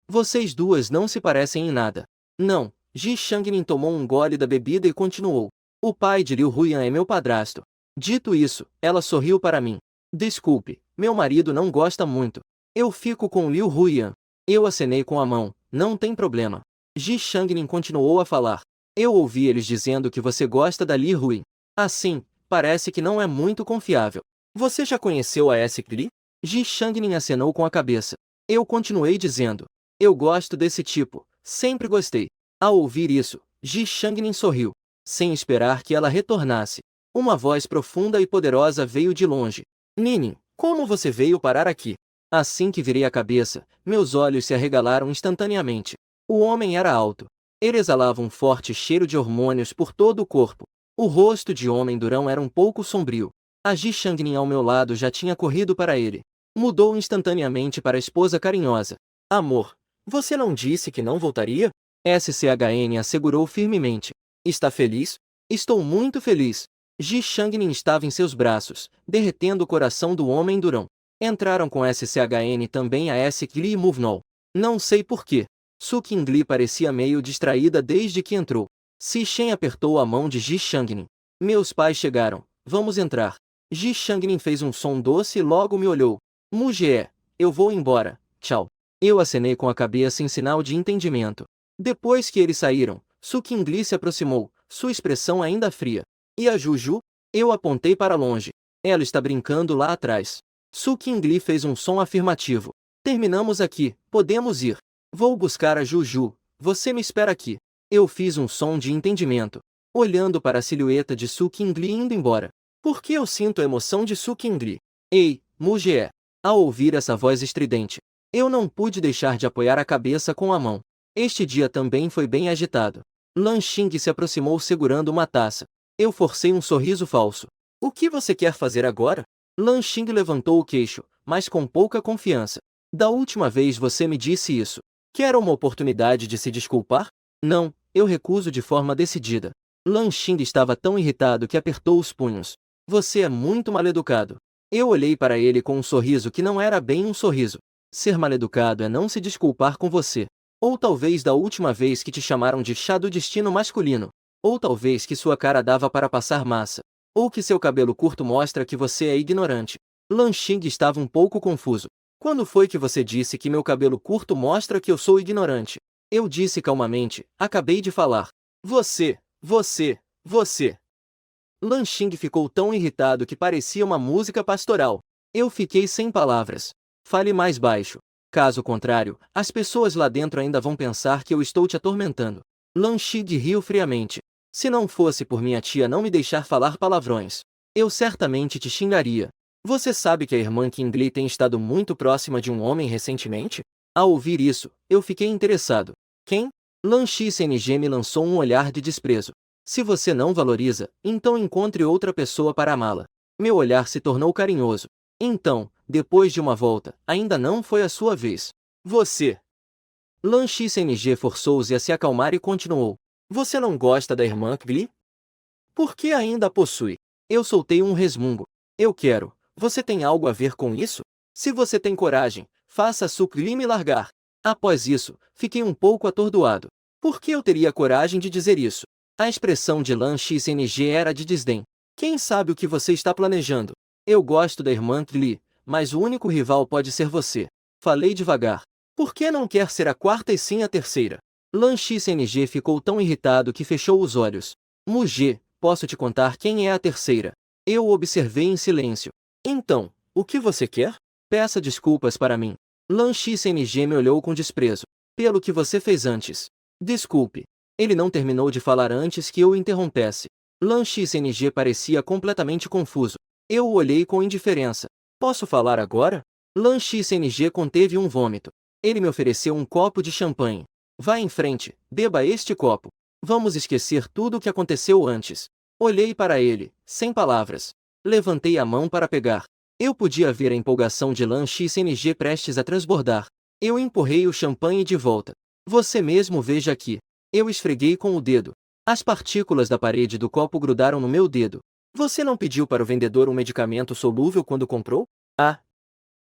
[SPEAKER 1] Vocês duas não se parecem em nada. Não, Ji Shangnin tomou um gole da bebida e continuou. O pai de Liu Huyan é meu padrasto. Dito isso, ela sorriu para mim. Desculpe, meu marido não gosta muito. Eu fico com Liu Huyan. Eu acenei com a mão, não tem problema. Ji Shangnin continuou a falar. Eu ouvi eles dizendo que você gosta da Li Hui. Assim, parece que não é muito confiável. Você já conheceu a S. Li? Ji Shangnin acenou com a cabeça. Eu continuei dizendo. Eu gosto desse tipo, sempre gostei. Ao ouvir isso, Ji Shangnin sorriu. Sem esperar que ela retornasse. Uma voz profunda e poderosa veio de longe. Ninin, como você veio parar aqui? Assim que virei a cabeça, meus olhos se arregalaram instantaneamente. O homem era alto. Ele exalava um forte cheiro de hormônios por todo o corpo. O rosto de homem durão era um pouco sombrio. A Ji Shangnin ao meu lado já tinha corrido para ele. Mudou instantaneamente para a esposa carinhosa. Amor, você não disse que não voltaria? SCHN assegurou firmemente. Está feliz? Estou muito feliz. Ji Shangnin estava em seus braços, derretendo o coração do homem durão. Entraram com SCHN também a S. Kli e Muvnol. Não sei porquê. Su Qingli parecia meio distraída desde que entrou. Si Shen apertou a mão de Ji Shangnin. Meus pais chegaram, vamos entrar. Ji Shangnin fez um som doce e logo me olhou. Mujie, eu vou embora, tchau. Eu acenei com a cabeça em sinal de entendimento. Depois que eles saíram, Su Qingli se aproximou, sua expressão ainda fria. E a Juju? Eu apontei para longe. Ela está brincando lá atrás. Su Qingli fez um som afirmativo. Terminamos aqui, podemos ir. Vou buscar a Juju, você me espera aqui. Eu fiz um som de entendimento, olhando para a silhueta de Su Qingli indo embora. Por que eu sinto a emoção de Su Qingli? Ei, Mujie! Ao ouvir essa voz estridente, eu não pude deixar de apoiar a cabeça com a mão. Este dia também foi bem agitado. Lan Xing se aproximou segurando uma taça. Eu forcei um sorriso falso. O que você quer fazer agora? Lan Xing levantou o queixo, mas com pouca confiança. Da última vez você me disse isso. Quer uma oportunidade de se desculpar? Não, eu recuso de forma decidida. Lan Xing estava tão irritado que apertou os punhos. Você é muito maleducado. Eu olhei para ele com um sorriso que não era bem um sorriso. Ser maleducado é não se desculpar com você. Ou talvez da última vez que te chamaram de chá do destino masculino. Ou talvez que sua cara dava para passar massa. Ou que seu cabelo curto mostra que você é ignorante. Lan Xing estava um pouco confuso. Quando foi que você disse que meu cabelo curto mostra que eu sou ignorante? Eu disse calmamente, acabei de falar. Você. Lan Xing ficou tão irritado que parecia uma música pastoral. Eu fiquei sem palavras. Fale mais baixo. Caso contrário, as pessoas lá dentro ainda vão pensar que eu estou te atormentando. Lan Xing riu friamente. Se não fosse por minha tia não me deixar falar palavrões, eu certamente te xingaria. Você sabe que a irmã Qingli tem estado muito próxima de um homem recentemente? Ao ouvir isso, eu fiquei interessado. Quem? Lan Xingye me lançou um olhar de desprezo. Se você não valoriza, então encontre outra pessoa para amá-la. Meu olhar se tornou carinhoso. Então, depois de uma volta, ainda não foi a sua vez. Você. Lan Xingye forçou-se a se acalmar e continuou. Você não gosta da irmã Qingli? Por que ainda a possui? Eu soltei um resmungo. Eu quero. Você tem algo a ver com isso? Se você tem coragem, faça Su Qingli me largar. Após isso, fiquei um pouco atordoado. Por que eu teria coragem de dizer isso? A expressão de Lan Xingye era de desdém. Quem sabe o que você está planejando? Eu gosto da irmã Qingli, mas o único rival pode ser você. Falei devagar. Por que não quer ser a quarta e sim a terceira? Lan Xingye ficou tão irritado que fechou os olhos. Muge, posso te contar quem é a terceira. Eu o observei em silêncio. Então, o que você quer? Peça desculpas para mim. Lan Xingye me olhou com desprezo. Pelo que você fez antes. Desculpe. Ele não terminou de falar antes que eu o interrompesse. Lan Xingye parecia completamente confuso. Eu o olhei com indiferença. Posso falar agora? Lan Xingye conteve um vômito. Ele me ofereceu um copo de champanhe. Vá em frente, beba este copo. Vamos esquecer tudo o que aconteceu antes. Olhei para ele, sem palavras. Levantei a mão para pegar. Eu podia ver a empolgação de Lan Xingye prestes a transbordar. Eu empurrei o champanhe de volta. Você mesmo veja aqui. Eu esfreguei com o dedo. As partículas da parede do copo grudaram no meu dedo. Você não pediu para o vendedor um medicamento solúvel quando comprou? Ah.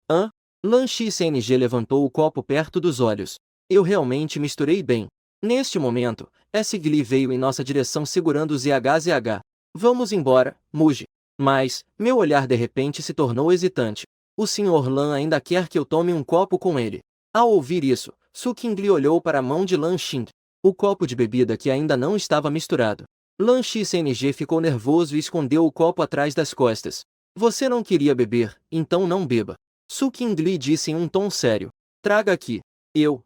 [SPEAKER 1] Hã? Lan Xingye levantou o copo perto dos olhos. Eu realmente misturei bem. Neste momento, Gli veio em nossa direção segurando o ZHZH. Vamos embora, Muji. Mas, meu olhar de repente se tornou hesitante. O Sr. Lan ainda quer que eu tome um copo com ele. Ao ouvir isso, Su Qingli olhou para a mão de Lan Xing. O copo de bebida que ainda não estava misturado. Lan Xingye ficou nervoso e escondeu o copo atrás das costas. Você não queria beber, então não beba. Su Qingli disse em um tom sério. Traga aqui. Eu.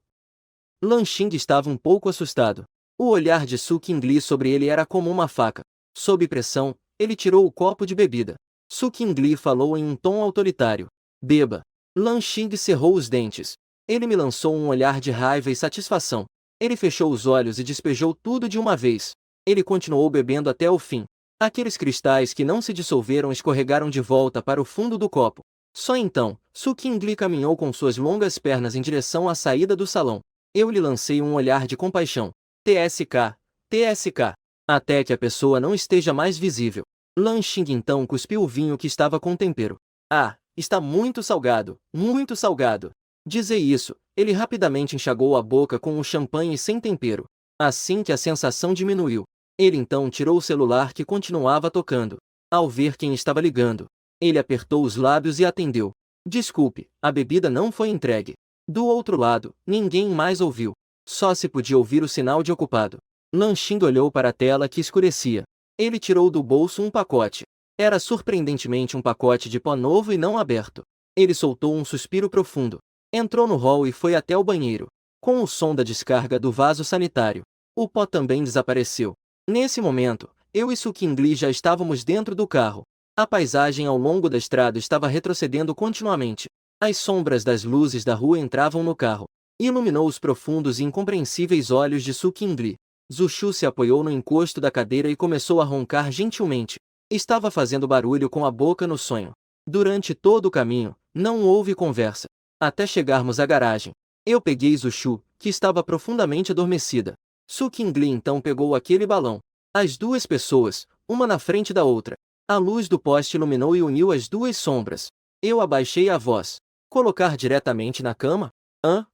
[SPEAKER 1] Lan Xing estava um pouco assustado. O olhar de Su Qingli sobre ele era como uma faca. Sob pressão, ele tirou o copo de bebida. Su Qingli falou em um tom autoritário. Beba. Lan Xing cerrou os dentes. Ele me lançou um olhar de raiva e satisfação. Ele fechou os olhos e despejou tudo de uma vez. Ele continuou bebendo até o fim. Aqueles cristais que não se dissolveram escorregaram de volta para o fundo do copo. Só então, Su Qingli caminhou com suas longas pernas em direção à saída do salão. Eu lhe lancei um olhar de compaixão. TSK, TSK. Até que a pessoa não esteja mais visível. Lan Xing então cuspiu o vinho que estava com tempero. Ah, está muito salgado, muito salgado. Dizei isso, ele rapidamente enxagou a boca com o champanhe sem tempero. Assim que a sensação diminuiu, ele então tirou o celular que continuava tocando. Ao ver quem estava ligando, ele apertou os lábios e atendeu. Desculpe, a bebida não foi entregue. Do outro lado, ninguém mais ouviu. Só se podia ouvir o sinal de ocupado. Lan Xing olhou para a tela que escurecia. Ele tirou do bolso um pacote. Era surpreendentemente um pacote de pó novo e não aberto. Ele soltou um suspiro profundo. Entrou no hall e foi até o banheiro. Com o som da descarga do vaso sanitário, o pó também desapareceu. Nesse momento, eu e Su Qingli já estávamos dentro do carro. A paisagem ao longo da estrada estava retrocedendo continuamente. As sombras das luzes da rua entravam no carro. Iluminou os profundos e incompreensíveis olhos de Su Qingli. Zushu se apoiou no encosto da cadeira e começou a roncar gentilmente. Estava fazendo barulho com a boca no sonho. Durante todo o caminho, não houve conversa. Até chegarmos à garagem. Eu peguei Zushu, que estava profundamente adormecida. Su Qingli então pegou aquele balão. As duas pessoas, uma na frente da outra. A luz do poste iluminou e uniu as duas sombras. Eu abaixei a voz. Colocar diretamente na cama? Hã?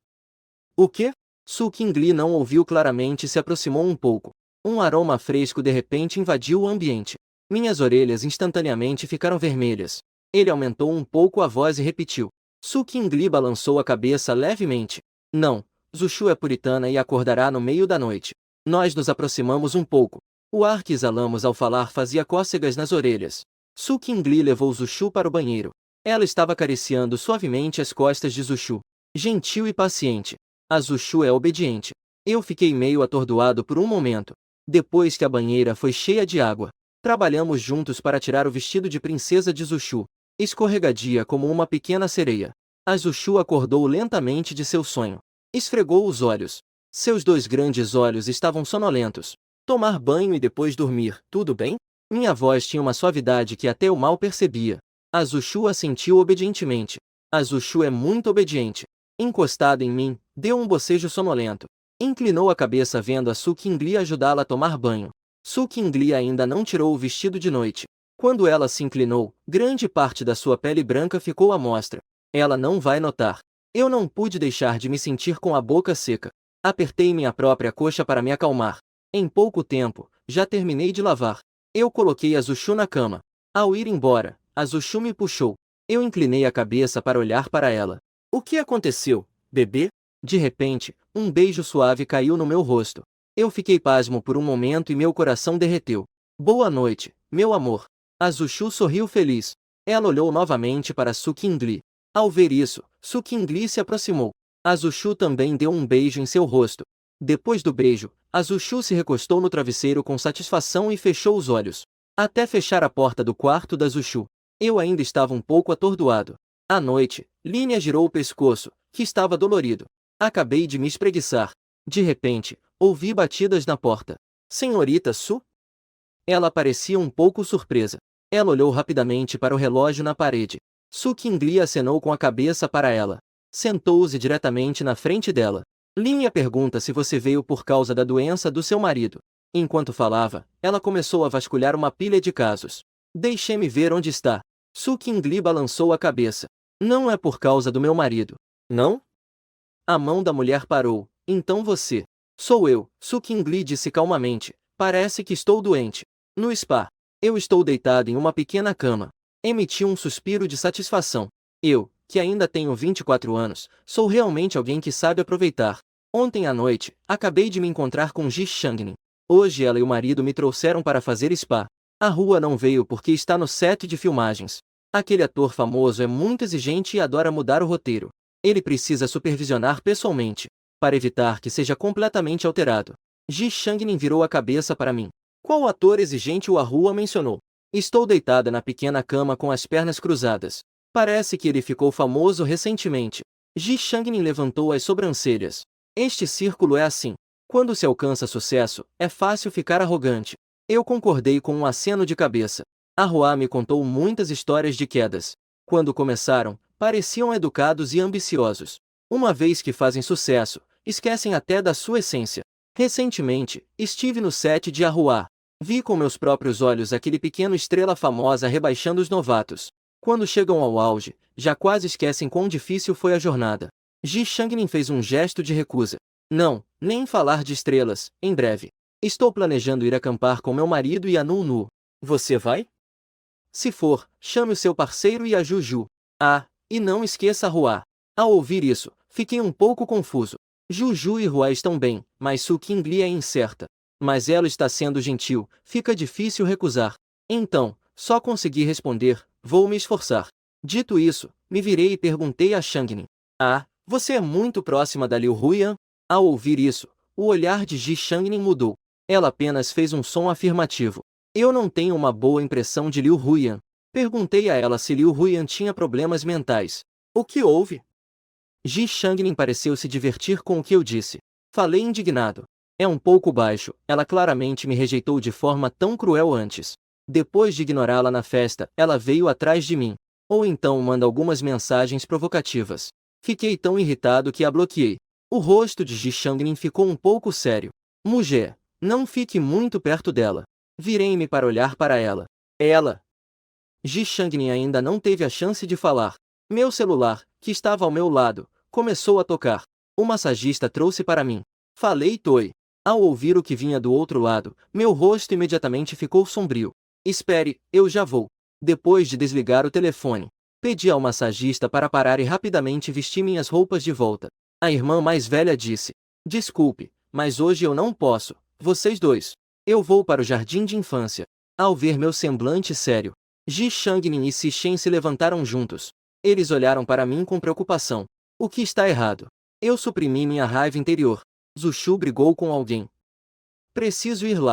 [SPEAKER 1] O quê? Su Qingli não ouviu claramente e se aproximou um pouco. Um aroma fresco de repente invadiu o ambiente. Minhas orelhas instantaneamente ficaram vermelhas. Ele aumentou um pouco a voz e repetiu. Su Qingli balançou a cabeça levemente. Não, Zushu é puritana e acordará no meio da noite. Nós nos aproximamos um pouco. O ar que exalamos ao falar fazia cócegas nas orelhas. Su Qingli levou Zushu para o banheiro. Ela estava acariciando suavemente as costas de Zushu. Gentil e paciente. A Zushu é obediente. Eu fiquei meio atordoado por um momento. Depois que a banheira foi cheia de água, trabalhamos juntos para tirar o vestido de princesa de Zushu. escorregadia como uma pequena sereia. A Jushu acordou lentamente de seu sonho. Esfregou os olhos. Seus 2 grandes olhos estavam sonolentos. Tomar banho e depois dormir, tudo bem? Minha voz tinha uma suavidade que até eu mal percebia. A Jushu assentiu obedientemente. A Jushu é muito obediente. Encostada em mim, deu um bocejo sonolento. Inclinou a cabeça vendo a Su Qingli ajudá-la a tomar banho. Su Qingli ainda não tirou o vestido de noite. Quando ela se inclinou, grande parte da sua pele branca ficou à mostra. Ela não vai notar. Eu não pude deixar de me sentir com a boca seca. Apertei minha própria coxa para me acalmar. Em pouco tempo, já terminei de lavar. Eu coloquei a Jushu na cama. Ao ir embora, a Jushu me puxou. Eu inclinei a cabeça para olhar para ela. O que aconteceu, bebê? De repente, um beijo suave caiu no meu rosto. Eu fiquei pasmo por um momento e meu coração derreteu. Boa noite, meu amor. A Jushu sorriu feliz. Ela olhou novamente para Su Qingli. Ao ver isso, Su Qingli se aproximou. A Jushu também deu um beijo em seu rosto. Depois do beijo, a Jushu se recostou no travesseiro com satisfação e fechou os olhos. Até fechar a porta do quarto da Jushu. Eu ainda estava um pouco atordoado. À noite, Linia girou o pescoço, que estava dolorido. Acabei de me espreguiçar. De repente, ouvi batidas na porta. Senhorita Su? Ela parecia um pouco surpresa. Ela olhou rapidamente para o relógio na parede. Su Qingli acenou com a cabeça para ela. Sentou-se diretamente na frente dela. Linia pergunta se você veio por causa da doença do seu marido. Enquanto falava, ela começou a vasculhar uma pilha de casos. Deixe-me ver onde está. Su Qingli balançou a cabeça. Não é por causa do meu marido. Não? A mão da mulher parou. Então você. Sou eu, Su Qingli disse calmamente. Parece que estou doente. No spa. Eu estou deitado em uma pequena cama. Emiti um suspiro de satisfação. Eu, que ainda tenho 24 anos, sou realmente alguém que sabe aproveitar. Ontem à noite, acabei de me encontrar com Ji Shangnin. Hoje ela e o marido me trouxeram para fazer spa. A Rua não veio porque está no set de filmagens. Aquele ator famoso é muito exigente e adora mudar o roteiro. Ele precisa supervisionar pessoalmente, para evitar que seja completamente alterado. Ji Shangnin virou a cabeça para mim. Qual ator exigente o Rua mencionou? Estou deitada na pequena cama com as pernas cruzadas. Parece que ele ficou famoso recentemente. Ji Shangnin levantou as sobrancelhas. Este círculo é assim. Quando se alcança sucesso, é fácil ficar arrogante. Eu concordei com um aceno de cabeça. A Rua me contou muitas histórias de quedas. Quando começaram, pareciam educados e ambiciosos. Uma vez que fazem sucesso, esquecem até da sua essência. Recentemente, estive no set de A Rua. Vi com meus próprios olhos aquele pequeno estrela famosa rebaixando os novatos. Quando chegam ao auge, já quase esquecem quão difícil foi a jornada. Ji Shangnin fez um gesto de recusa. Não, nem falar de estrelas, em breve. Estou planejando ir acampar com meu marido e a Nunu. Você vai? Se for, chame o seu parceiro e a Juju. Ah, e não esqueça a Rua. Ao ouvir isso, fiquei um pouco confuso. Juju e Rua estão bem, mas Su Qingli é incerta. Mas ela está sendo gentil, fica difícil recusar. Então, só consegui responder, vou me esforçar. Dito isso, me virei e perguntei a Shangnin. Ah, você é muito próxima da Liu Huyan? Ao ouvir isso, o olhar de Ji Shangnin mudou. Ela apenas fez um som afirmativo. Eu não tenho uma boa impressão de Liu Huyan. Perguntei a ela se Liu Huyan tinha problemas mentais. O que houve? Ji Shangnin pareceu se divertir com o que eu disse. Falei indignado. É um pouco baixo, ela claramente me rejeitou de forma tão cruel antes. Depois de ignorá-la na festa, ela veio atrás de mim. Ou então manda algumas mensagens provocativas. Fiquei tão irritado que a bloqueei. O rosto de Ji Shangnin ficou um pouco sério. Mulher, não fique muito perto dela. Virei-me para olhar para ela. Ela. Ji Shangnin ainda não teve a chance de falar. Meu celular, que estava ao meu lado, começou a tocar. O massagista trouxe para mim. Falei toi. Ao ouvir o que vinha do outro lado, meu rosto imediatamente ficou sombrio. Espere, eu já vou. Depois de desligar o telefone, pedi ao massagista para parar e rapidamente vestir minhas roupas de volta. A irmã mais velha disse: Desculpe, mas hoje eu não posso. Vocês dois. Eu vou para o jardim de infância. Ao ver meu semblante sério, Ji Shangnin e Si Shen se levantaram juntos. Eles olharam para mim com preocupação. O que está errado? Eu suprimi minha raiva interior. Jushu brigou com alguém. Preciso ir lá.